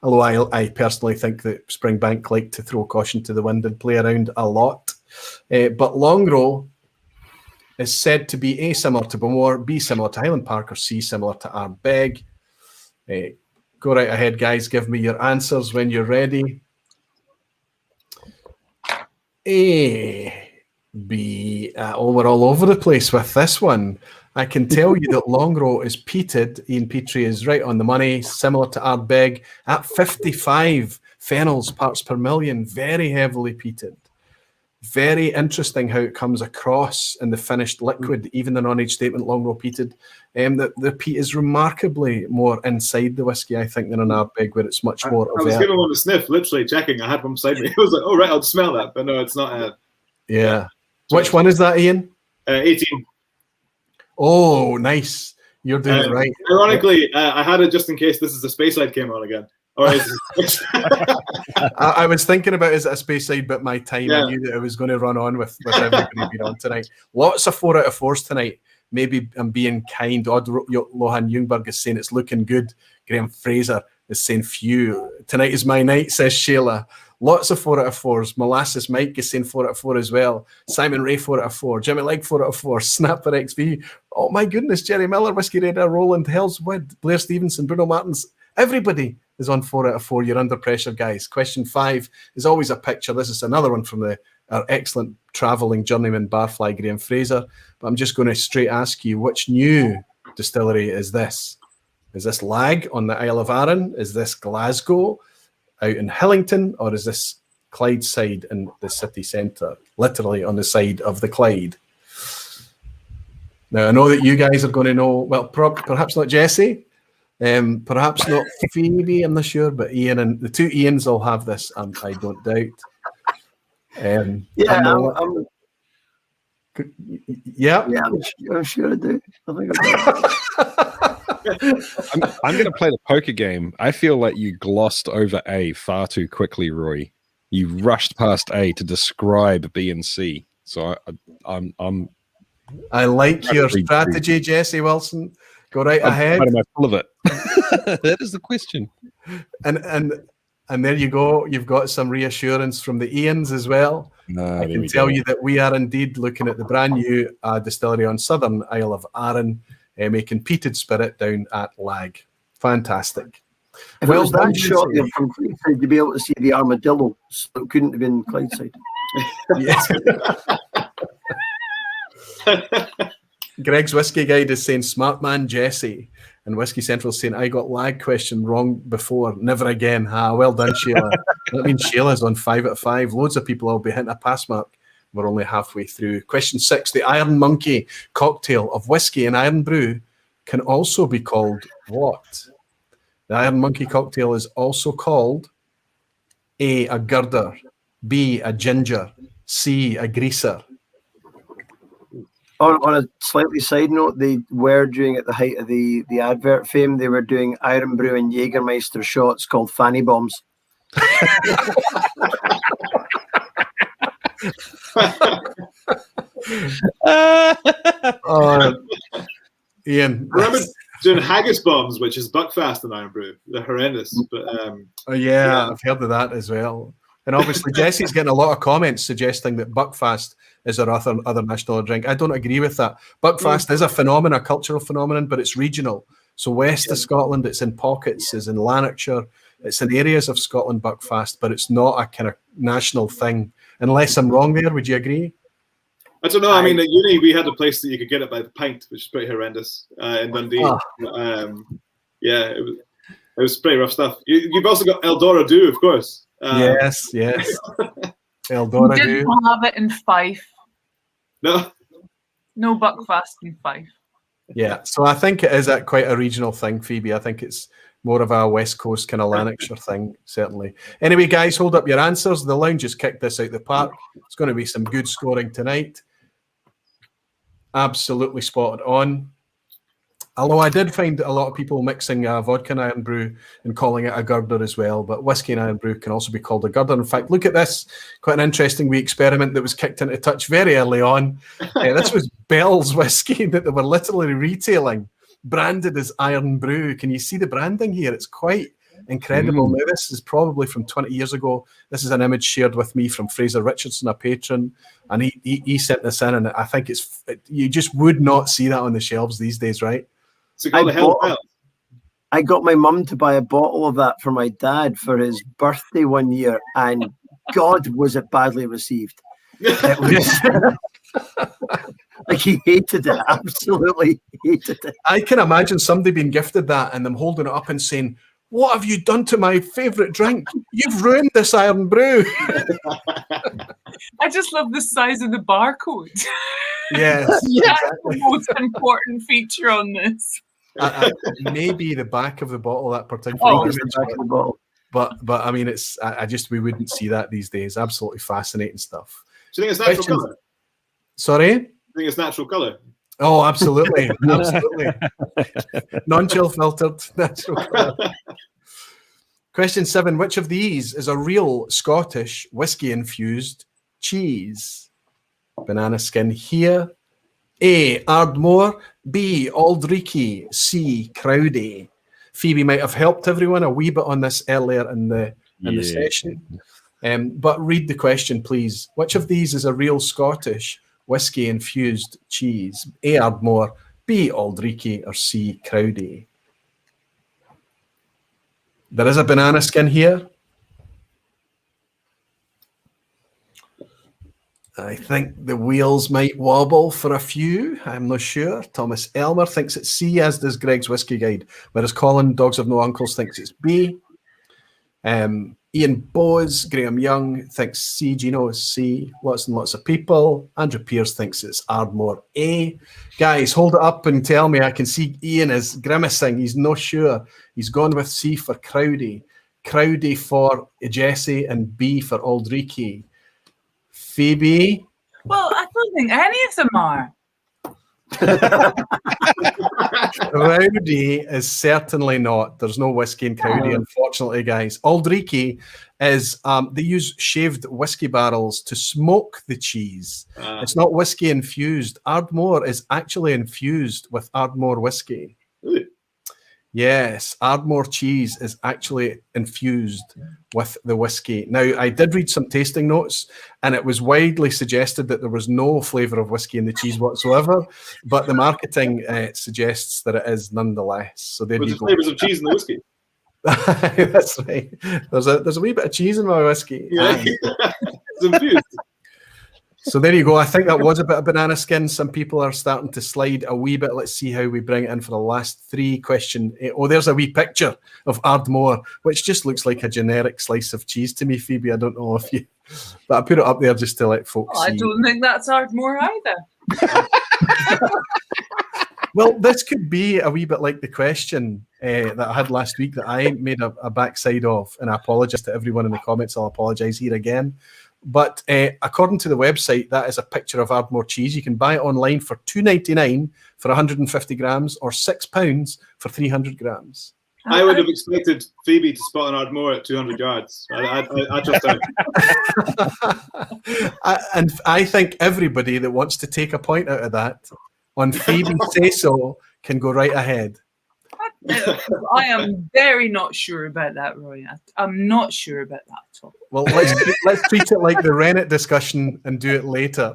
S1: Although I personally think that Springbank like to throw caution to the wind and play around a lot. But long roll is said to be A, similar to Bowmore, B, similar to Highland Park, or C, similar to Ardbeg. Go right ahead, guys. Give me your answers when you're ready. A, B. We're all over the place with this one. I can tell you that long roll is peated. Ian Petrie is right on the money, similar to Ardbeg at 55 phenols parts per million, very heavily peated. Very interesting how it comes across in the finished liquid, even the non-age statement, long roll peated. The peat is remarkably more inside the whiskey, I think, than an Ardbeg, where it's much more
S2: I was
S1: overt.
S2: giving one a sniff, literally checking. I had one beside me. I was like, oh, right, I'll smell that. But no, it's not.
S1: Yeah. Which one is that, Ian?
S2: 18.
S1: Oh, nice. You're doing it right.
S2: Ironically, I had it just in case this is the Space Side came on again. Or is
S1: I was thinking about is it a Space Side, but my time, I knew that it was going to run on with everybody being on tonight. Lots of 4 out of 4s tonight. Maybe I'm being kind. Lohan Jungberg is saying it's looking good. Graham Fraser is saying few. Tonight is my night, says Sheila. Lots of 4 out of 4s. Molasses Mike is saying 4 out of 4 as well. Simon Ray 4 out of 4. Jimmy Legg 4 out of 4. Snapper XV. Oh my goodness. Jerry Miller, Whiskey Radar, Roland Hellswood, Blair Stevenson, Bruno Martins. Everybody is on 4 out of 4. You're under pressure, guys. Question 5 is always a picture. This is another one from our excellent travelling journeyman Barfly Graham Fraser. But I'm just going to straight ask you, which new distillery is this? Is this Lag on the Isle of Arran? Is this Glasgow out in Hillington, or is this Clydeside in the city centre, literally on the side of the Clyde? Now, I know that you guys are going to know, well, perhaps not Jesse, perhaps not Phoebe, I'm not sure, but Ian and the two Ians will have this, I don't doubt.
S3: I'm sure I do. I think I do.
S10: I'm going to play the poker game. I feel like you glossed over A far too quickly, Roy. You rushed past A to describe B and C. So
S1: I like your strategy, Jesse Wilson. Go right ahead.
S10: Am I full of it? That is the question.
S1: And there you go. You've got some reassurance from the Ians as well. I can tell you that we are indeed looking at the brand new distillery on southern Isle of Arran, making peated spirit down at Lag. Fantastic.
S3: If it was that shot there from Clydeside, you'd be able to see the armadillo. So it couldn't have been Clydeside.
S1: Yes. Greg's Whiskey Guide is saying smart man Jesse, and Whiskey Central is saying I got Lag question wrong before, never again. Well done, Sheila. That means Sheila's on 5 out of 5. Loads of people will be hitting a pass mark. We're only halfway through. Question 6, the Iron Monkey cocktail of whiskey and Irn-Bru can also be called what? The Iron Monkey cocktail is also called A, a girder, B, a ginger, C, a greaser.
S3: On a slightly side note, they were doing, at the height of the advert fame, they were doing Irn-Bru and Jägermeister shots called fanny bombs.
S1: Ian,
S2: remember, do doing haggis bombs, which is Buckfast and Irn-Bru. They're horrendous. But
S1: I've heard of that as well. And obviously, Jesse's getting a lot of comments suggesting that Buckfast is our other national drink. I don't agree with that. Buckfast is a cultural phenomenon, but it's regional. So west of Scotland, it's in pockets, it's in Lanarkshire, it's in areas of Scotland, Buckfast, but it's not a kind of national thing. Unless I'm wrong there, would you agree?
S2: I don't know. I mean, at uni, we had a place that you could get it by the pint, which is pretty horrendous in Dundee. It was pretty rough stuff. You've also got Eldora, of course.
S1: Yes. Eldora.
S4: We didn't have it in Fife.
S2: No
S4: Buckfast in Fife.
S1: Yeah, so I think it is quite a regional thing, Phoebe. I think it's more of a West Coast kind of Lanarkshire thing, certainly. Anyway, guys, hold up your answers. The lounge has kicked this out the park. It's going to be some good scoring tonight. Absolutely spotted on. Although I did find a lot of people mixing vodka and Irn-Bru and calling it a girder as well, but whiskey and Irn-Bru can also be called a girder. In fact, look at this, quite an interesting wee experiment that was kicked into touch very early on. This was Bell's whiskey that they were literally retailing, branded as Irn-Bru. Can you see the branding here? It's quite incredible. Now, this is probably from 20 years ago. This is an image shared with me from Fraser Richardson, a patron, and he sent this in, and I think you just would not see that on the shelves these days, right?
S3: I got my mum to buy a bottle of that for my dad for his birthday one year, and God, was it badly received. It was like he hated it, absolutely hated it.
S1: I can imagine somebody being gifted that and them holding it up and saying, "What have you done to my favourite drink? You've ruined this Irn-Bru."
S4: I just love the size of the barcode.
S1: Yes.
S4: That's the most important feature on this.
S1: Maybe the back of the bottle, that particular image,
S3: the back of the bottle.
S1: But I mean, it's we wouldn't see that these days. Absolutely fascinating stuff.
S2: Do you think it's natural colour?
S1: Sorry?
S2: Do you think it's natural colour?
S1: Oh, absolutely. Absolutely. Non-chill filtered, natural colour. Question 7. Which of these is a real Scottish whiskey-infused cheese? Banana skin here. A. Ardmore. B. Aldreaky. C. Crowdy. Phoebe might have helped everyone a wee bit on this earlier in the session. But read the question, please. Which of these is a real Scottish whiskey-infused cheese? A. Ardmore. B. Aldreaky. Or C. Crowdy. There is a banana skin here. I think the wheels might wobble for a few. I'm not sure. Thomas Elmer thinks it's C, as does Greg's Whiskey Guide, whereas Colin, Dogs Have No Uncles, thinks it's B. Ian Bowes, Graham Young thinks C. Gino is C. Lots and lots of people. Andrew Pierce thinks it's Ardmore A. Guys, hold it up and tell me. I can see Ian is grimacing. He's not sure. He's gone with C for Crowdy. Crowdy for Jesse and B for Aldreaky. Phoebe?
S4: Well, I don't think any of them are.
S1: Crowdy is certainly not. There's no whiskey in Crowdy, unfortunately, guys. Aldreaky is they use shaved whiskey barrels to smoke the cheese. It's not whiskey infused. Ardmore is actually infused with Ardmore whiskey.
S2: Really?
S1: Yes, Ardmore cheese is actually infused with the whiskey. Now, I did read some tasting notes, and it was widely suggested that there was no flavour of whiskey in the cheese whatsoever, but the marketing suggests that it is nonetheless. So there you go.
S2: Flavours of cheese in the whiskey.
S1: That's right. There's a wee bit of cheese in my whiskey.
S2: Yeah, it's infused.
S1: So there you go. I think that was a bit of banana skin. Some people are starting to slide a wee bit. Let's see how we bring it in for the last 3 question. Oh, there's a wee picture of Ardmore, which just looks like a generic slice of cheese to me, Phoebe. I don't know if you... But I put it up there just to let folks see.
S4: I don't think that's Ardmore either.
S1: Well, this could be a wee bit like the question that I had last week that I made a backside of, and I apologise to everyone in the comments. I'll apologise here again. But according to the website, that is a picture of Ardmore cheese. You can buy it online for $2.99 for 150 grams or £6 for 300 grams.
S2: I would have expected Phoebe to spot an Ardmore at 200 yards. I just
S1: And I think everybody that wants to take a point out of that on Phoebe Say So can go right ahead.
S4: I am very not sure about that, Roy. I'm not sure about that at all.
S1: Well, let's treat it like the rennet discussion and do it later.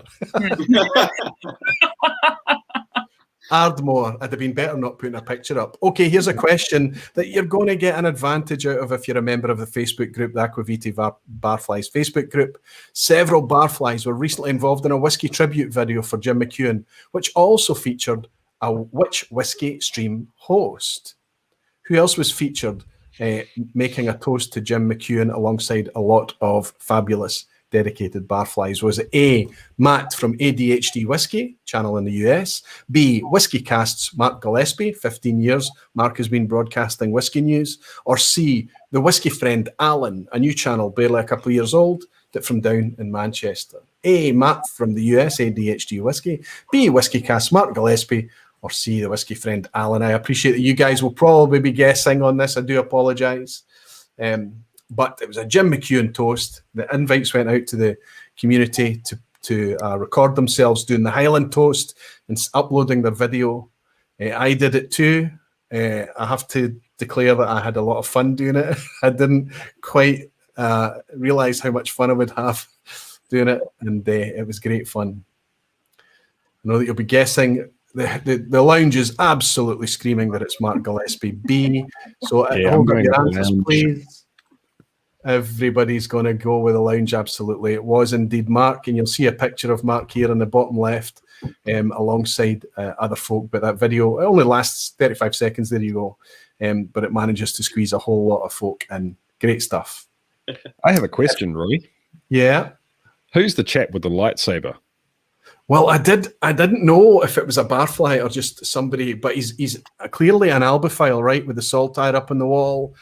S1: Ardmore, I'd have been better not putting a picture up. Okay, here's a question that you're going to get an advantage out of if you're a member of the Facebook group, the Aquaviti Barflies Facebook group. Several Barflies were recently involved in a whiskey tribute video for Jim McEwan, which also featured a Which Whiskey stream host. Who else was featured making a toast to Jim McEwan alongside a lot of fabulous dedicated Barflies? Was it A, Matt from ADHD Whiskey, channel in the US, B, Whiskey Cast's Mark Gillespie, 15 years, Mark has been broadcasting whiskey news, or C, the whiskey friend Alan, a new channel barely a couple of years old, that from down in Manchester? A, Matt from the US, ADHD Whiskey, B, Whiskey Cast Mark Gillespie, or C, the whiskey friend Alan. I appreciate that you guys will probably be guessing on this. I do apologise. But it was a Jim McEwan toast. The invites went out to the community to record themselves doing the Highland toast and uploading their video. I did it too. I have to declare that I had a lot of fun doing it. I didn't quite realise how much fun I would have doing it, and it was great fun. I know that you'll be guessing. The lounge is absolutely screaming that it's Mark Gillespie B. So hold up your answers, please. Everybody's going to go with the lounge, absolutely. It was indeed Mark, and you'll see a picture of Mark here in the bottom left alongside other folk. But that video, it only lasts 35 seconds, there you go. But it manages to squeeze a whole lot of folk in. Great stuff.
S10: I have a question, Roy.
S1: Yeah?
S10: Who's the chap with the lightsaber?
S1: Well, I didn't know if it was a barfly or just somebody, but he's clearly an albophile, right, with the saltire up on the wall.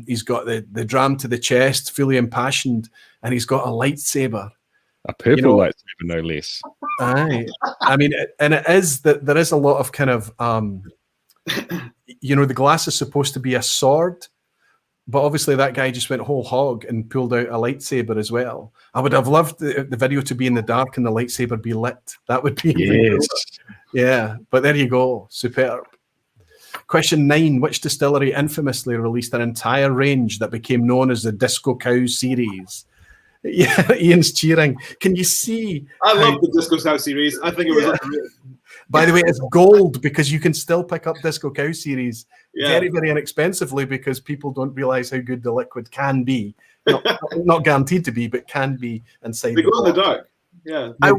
S1: He's got the dram to the chest, fully impassioned, and he's got a lightsaber.
S10: A purple lightsaber, no less.
S1: Aye. I mean, and it is that there is a lot of kind of, the glass is supposed to be a sword, but obviously that guy just went whole hog and pulled out a lightsaber as well. I would have loved the video to be in the dark and the lightsaber be lit. That would be
S10: yes.
S1: Yeah, but there you go. Superb. Question 9. Which distillery infamously released an entire range that became known as the Disco Cow series? Yeah, Ian's cheering. Can you see?
S2: I love the Disco Cow series. I think it was unreal.
S1: By the way, it's gold because you can still pick up Disco Cow series very, very inexpensively because people don't realize how good the liquid can be. Not guaranteed to be, but can be inside.
S2: They go in the dark. Yeah.
S3: I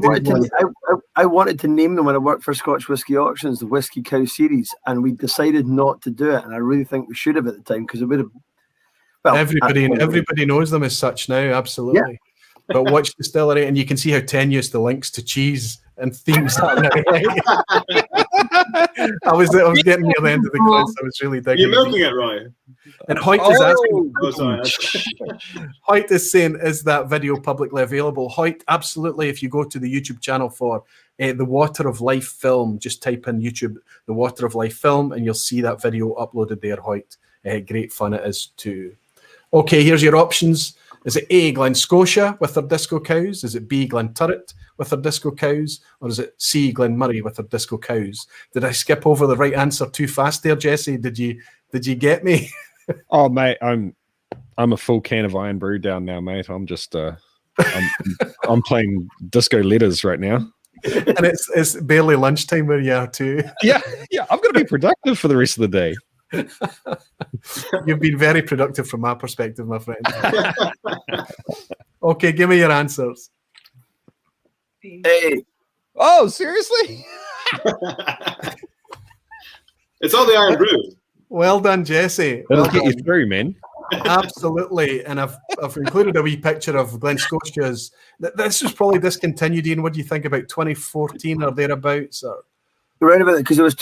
S3: wanted to name them when I worked for Scotch Whisky Auctions, the Whiskey Cow series, and we decided not to do it. And I really think we should have at the time because it would have. Well,
S1: everybody knows them as such now, absolutely. Yeah. But watch Distillery, and you can see how tenuous the links to cheese and themes are now. I was getting near the end of the quiz. I was really digging.
S2: You're milking it, Roy.
S1: And Hoyt is asking. Hoyt is saying, is that video publicly available? Hoyt, absolutely. If you go to the YouTube channel for the Water of Life film, just type in YouTube, the Water of Life film, and you'll see that video uploaded there, Hoyt. Great fun it is too. Okay, here's your options. Is it A, Glen Scotia with their Disco Cows? Is it B, Glen Turret with their Disco Cows? Or is it C, Glen Murray with their Disco Cows? Did I skip over the right answer too fast there, Jesse? Did you get me?
S10: Oh, mate, I'm a full can of Irn-Bru down now, mate. I'm just I'm playing disco letters right now.
S1: And it's barely lunchtime where you are too.
S10: Yeah, I've got to be productive for the rest of the day.
S1: You've been very productive from my perspective, my friend. Okay, give me your answers.
S3: Hey.
S10: Oh, seriously?
S2: It's all the Irn-Bru.
S1: Well done, Jesse.
S10: That'll get you through, man.
S1: Absolutely. And I've included a wee picture of Glen Scotia's. This was probably discontinued, Ian. What do you think, about 2014 or thereabouts? Or?
S3: Right about it, because there was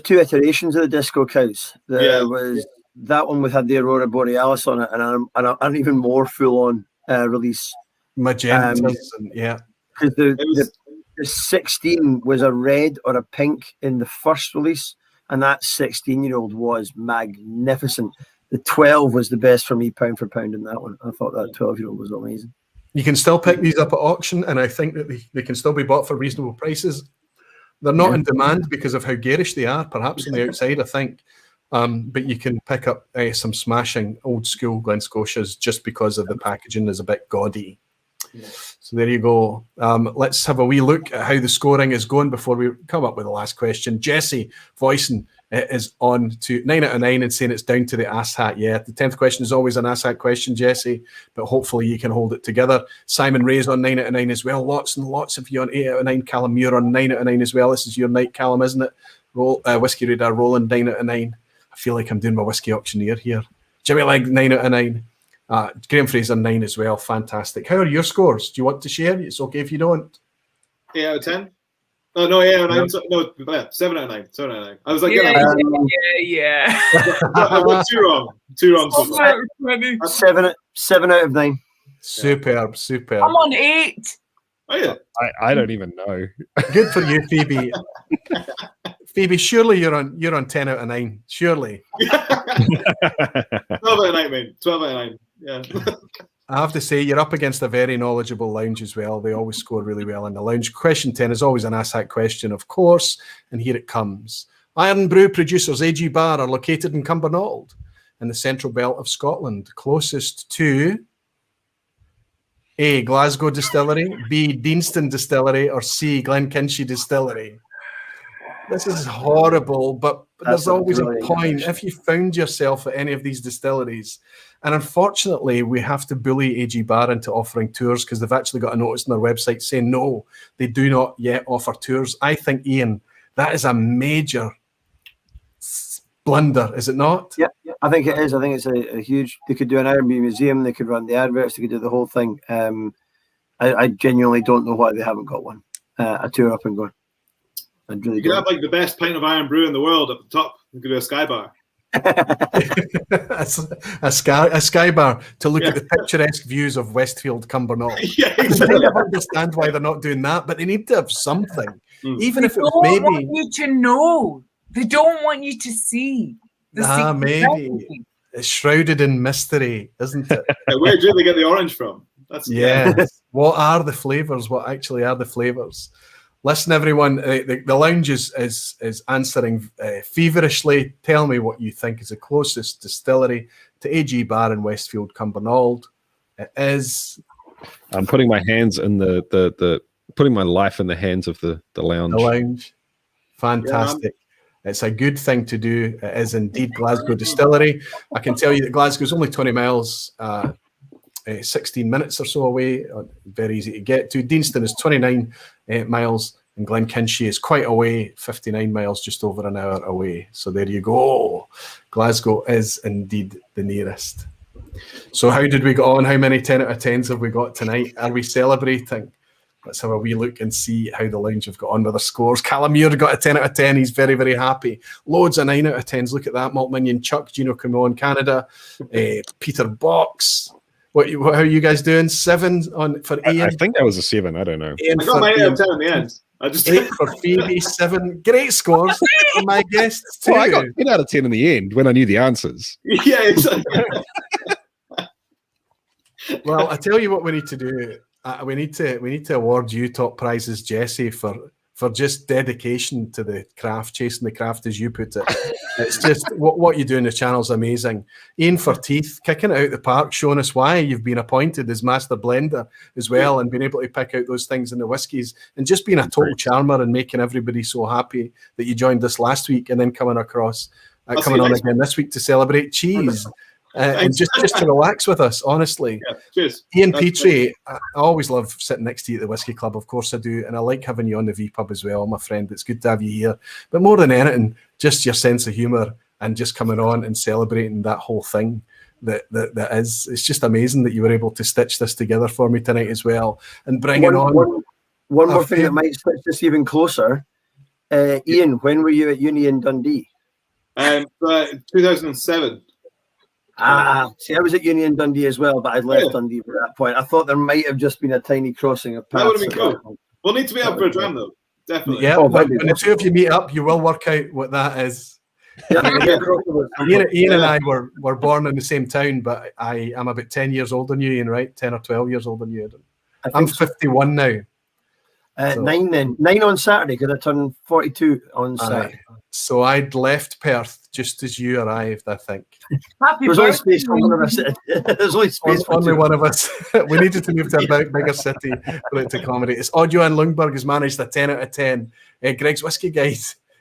S3: two iterations of the Disco Cows. There was that one had the Aurora Borealis on it, and an even more full-on release.
S1: Magenta,
S3: because the 16 was a red or a pink in the first release, and that 16-year-old was magnificent. The 12 was the best for me, pound for pound, in that one. I thought that 12-year-old was amazing.
S1: You can still pick these up at auction, and I think that they can still be bought for reasonable prices. They're not in demand because of how garish they are, perhaps on the outside, I think. But you can pick up some smashing old school Glen Scotias just because of the packaging is a bit gaudy. Yeah. So there you go. Let's have a wee look at how the scoring is going before we come up with the last question. Jesse voicing is on to 9 out of 9 and saying it's down to the ass hat. Yeah, the 10th question is always an ass hat question, Jesse, but hopefully you can hold it together. Simon Ray's on 9 out of 9 as well. Lots and lots of you on 8 out of 9. Callum Muir on 9 out of 9 as well. This is your night, Callum, isn't it? Whiskey Radar Roland 9 out of 9. I feel like I'm doing my whiskey auctioneer here. Jimmy Legg 9 out of 9. Graham Fraser 9 as well. Fantastic. How are your scores? Do you want to share? It's okay if you don't.
S2: 8 out of 10. Oh no, 8 out of 9. No, 7 out of 9. 7 out of 9. I was like,
S4: yeah.
S2: I got 2 wrong. 2 wrong. So far.
S3: 7 out of 9.
S1: Superb.
S4: I'm on 8.
S2: Oh yeah.
S10: I don't even know.
S1: Good for you, Phoebe. Phoebe, surely you're on 10 out of 9. Surely.
S2: 12 out of 9, mate. 12 out of 9. Yeah.
S1: I have to say, you're up against a very knowledgeable lounge as well. They always score really well in the lounge. Question 10 is always an ASAC question, of course, and here it comes. Irn-Bru producers AG Bar are located in Cumbernauld in the central belt of Scotland, closest to A, Glasgow Distillery, B, Deanston Distillery, or C, Glenkinchie Distillery. This is horrible, but there's always a point. If you found yourself at any of these distilleries, and unfortunately, we have to bully AG Bar into offering tours because they've actually got a notice on their website saying no, they do not yet offer tours. I think, Ian, that is a major blunder, is it not?
S3: Yeah, I think it is. I think it's a huge. They could do an Irn-Bru museum. They could run the adverts. They could do the whole thing. I genuinely don't know why they haven't got one. A tour up and going.
S2: You could have like the best pint of Irn-Bru in the world at the top. You could do a sky bar.
S1: a sky bar to look at the picturesque views of Westfield, Cumbernauld.
S2: Yeah,
S1: exactly. I don't understand why they're not doing that, but they need to have something. Even if it was maybe.
S4: They don't want you to know. They don't want you to see.
S1: Maybe. It's shrouded in mystery, isn't it?
S2: Where do they get the orange from? That's
S1: What are the flavours? What actually are the flavours? Listen, everyone, the lounge is answering feverishly. Tell me what you think is the closest distillery to AG Bar in Westfield, Cumbernauld. It is.
S10: I'm putting my hands in the putting my life in the hands of the lounge.
S1: The lounge. Fantastic. Yeah. It's a good thing to do. It is indeed Glasgow Distillery. I can tell you that Glasgow's only 20 miles, 16 minutes or so away. Very easy to get to. Deanston is 29 miles, and Glenkinchie is quite away, 59 miles, just over an hour away. So there you go. Glasgow is indeed the nearest. So how did we get on? How many 10 out of 10s have we got tonight? Are we celebrating? Let's have a wee look and see how the lounge have got on with their scores. Callum Muir got a 10 out of 10. He's very, very happy. Loads of 9 out of 10s. Look at that. Malt Minion Chuck, Gino Cremon, Canada. Peter Box. How are you guys doing? 7 for Ian?
S10: I think that was a 7. I don't know.
S2: I got my 8 out of 10 in the end.
S1: 8 for Phoebe, 7. Great scores for my guests too.
S10: Well, I got 10 out of 10 in the end when I knew the answers.
S2: Yeah, exactly.
S1: Well, I tell you what we need to do. We need to award you top prizes, Jesse, for just dedication to the craft, chasing the craft, as you put it. It's just what you do in the channel's amazing. Iain Forteath kicking it out the park, showing us why you've been appointed as master blender as well, and being able to pick out those things in the whiskies, and just being a total charmer and making everybody so happy that you joined us last week and then coming on again this week to celebrate cheese. And just to relax with us, honestly.
S2: Yeah, cheers.
S1: Ian Petrie, I always love sitting next to you at the Whiskey Club, of course I do, and I like having you on the vPub as well, my friend. It's good to have you here. But more than anything, just your sense of humour and just coming on and celebrating that whole thing that is. It's just amazing that you were able to stitch this together for me tonight as well, and bringing on
S3: one more thing that might stitch this even closer. Ian, when were you at uni in Dundee?
S2: 2007.
S3: See, I was at uni in Dundee as well, but I'd left Dundee at that point. I thought there might have just been a tiny crossing of paths.
S2: That would have been cool. We'll need to meet up for a dram, though. Definitely.
S1: Yeah, when the two of you meet up, you will work out what that is. Ian and I were born in the same town, but I am about 10 years older than you, Ian, right? 10 or 12 years older than you. I'm 51 now.
S3: 9 on Saturday, because I turned 42 on Saturday.
S1: So I'd left Perth just as you arrived, I think.
S4: Happy
S3: There's only
S4: birthday.
S3: space for one of us. There's only space for
S1: Only
S3: two.
S1: one of us. We needed to move to a bigger city for it to accommodate. It's odd Johan Lundberg has managed a 10 out of 10. Greg's Whiskey Guide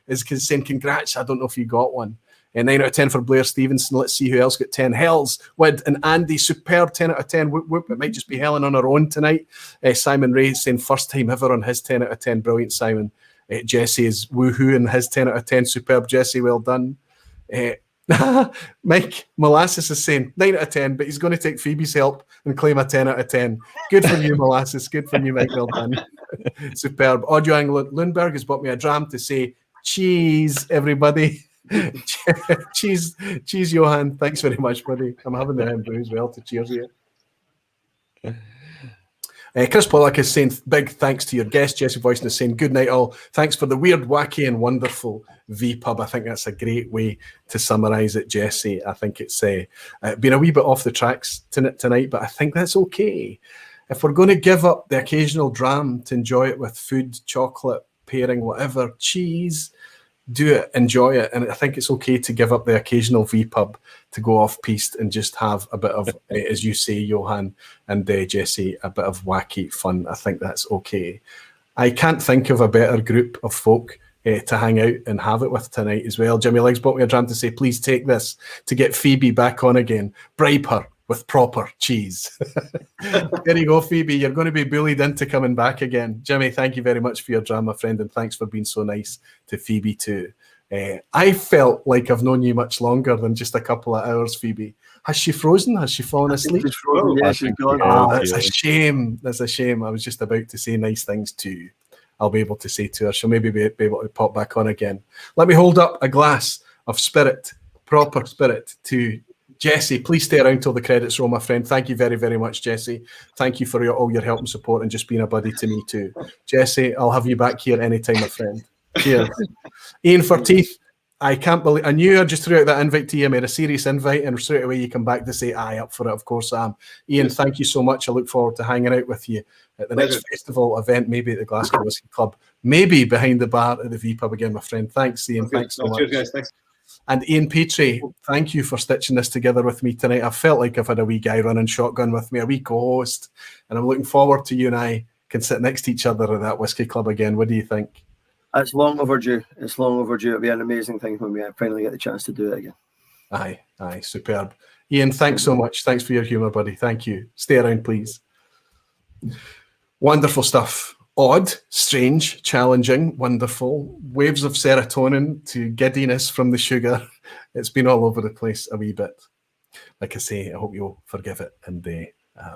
S1: is saying congrats. I don't know if you got one. 9 out of 10 for Blair Stevenson. Let's see who else got 10. Hells, Wid and Andy, superb 10 out of 10. Whoop, whoop. It might just be Helen on her own tonight. Simon Ray saying first time ever on his 10 out of 10. Brilliant, Simon. Jesse is woohoo and his 10 out of 10. Superb, Jesse. Well done. Mike Molasses is saying 9 out of 10, but he's going to take Phoebe's help and claim a 10 out of 10. Good for you, Molasses. Good for you, Mike. Well done. Superb. Audio Lundberg has bought me a dram to say cheese, everybody. cheese, Johan. Thanks very much, buddy. I'm having the Irn-Bru as well to cheers you. Chris Pollock is saying big thanks to your guest. Jesse Voicen is saying good night all. Thanks for the weird, wacky and wonderful vPub. I think that's a great way to summarise it, Jesse. I think it's been a wee bit off the tracks tonight, but I think that's okay. If we're going to give up the occasional dram to enjoy it with food, chocolate, pairing, whatever, cheese, do it, enjoy it. And I think it's okay to give up the occasional vPub to go off-piste and just have a bit of, as you say, Johan and Jesse, a bit of wacky fun. I think that's okay. I can't think of a better group of folk to hang out and have it with tonight as well. Jimmy Leggs bought me a dram to say, please take this to get Phoebe back on again. Bribe her with proper cheese. There you go, Phoebe. You're going to be bullied into coming back again. Jimmy, thank you very much for your dram, my friend, and thanks for being so nice to Phoebe too. I felt like I've known you much longer than just a couple of hours, Phoebe. Has she frozen? Has she fallen asleep?
S3: She's frozen. Yeah, she's gone.
S1: That's a shame. That's a shame. I was just about to say nice things too. I'll be able to say to her. She'll maybe be able to pop back on again. Let me hold up a glass of spirit, proper spirit, to Jesse. Please stay around till the credits roll, my friend. Thank you very, very much, Jesse. Thank you for all your help and support and just being a buddy to me too. Jesse, I'll have you back here anytime, my friend. Cheers. Iain Forteath, I can't believe, I knew I just threw out that invite to you. I made a serious invite and straight away you come back to say, aye, up for it. Of course I am. Iain, thank you so much. I look forward to hanging out with you at the next festival event, maybe at the Glasgow Whisky Club, maybe behind the bar at the vPub again, my friend. Thanks, Iain. Thanks so much.
S2: Cheers, guys. Thanks.
S1: And Ian Petrie, thank you for stitching this together with me tonight. I felt like I've had a wee guy running shotgun with me, a wee co-host, and I'm looking forward to you and I can sit next to each other at that Whisky Club again. What do you think?
S3: It's long overdue. It's long overdue. It'll be an amazing thing when we finally get the chance to do it again.
S1: Aye, superb. Ian, thanks so much. Thanks for your humour, buddy. Thank you. Stay around, please. Wonderful stuff. Odd, strange, challenging, wonderful. Waves of serotonin to giddiness from the sugar. It's been all over the place a wee bit. Like I say, I hope you'll forgive it and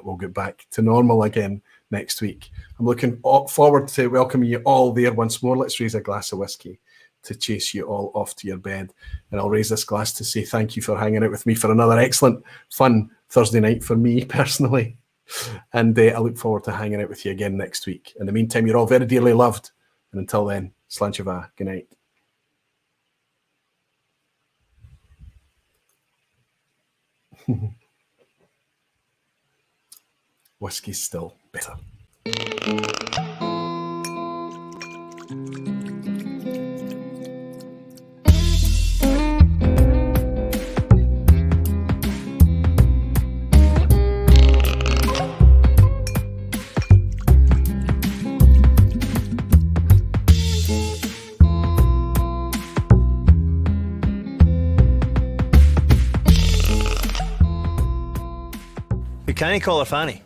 S1: we'll get back to normal again next week. I'm looking forward to welcoming you all there once more. Let's raise a glass of whiskey to chase you all off to your bed. And I'll raise this glass to say thank you for hanging out with me for another excellent, fun Thursday night for me personally. And I look forward to hanging out with you again next week. In the meantime, you're all very dearly loved. And until then, Slanchava, good night. Whiskey's still better.
S5: Can you call her Fanny?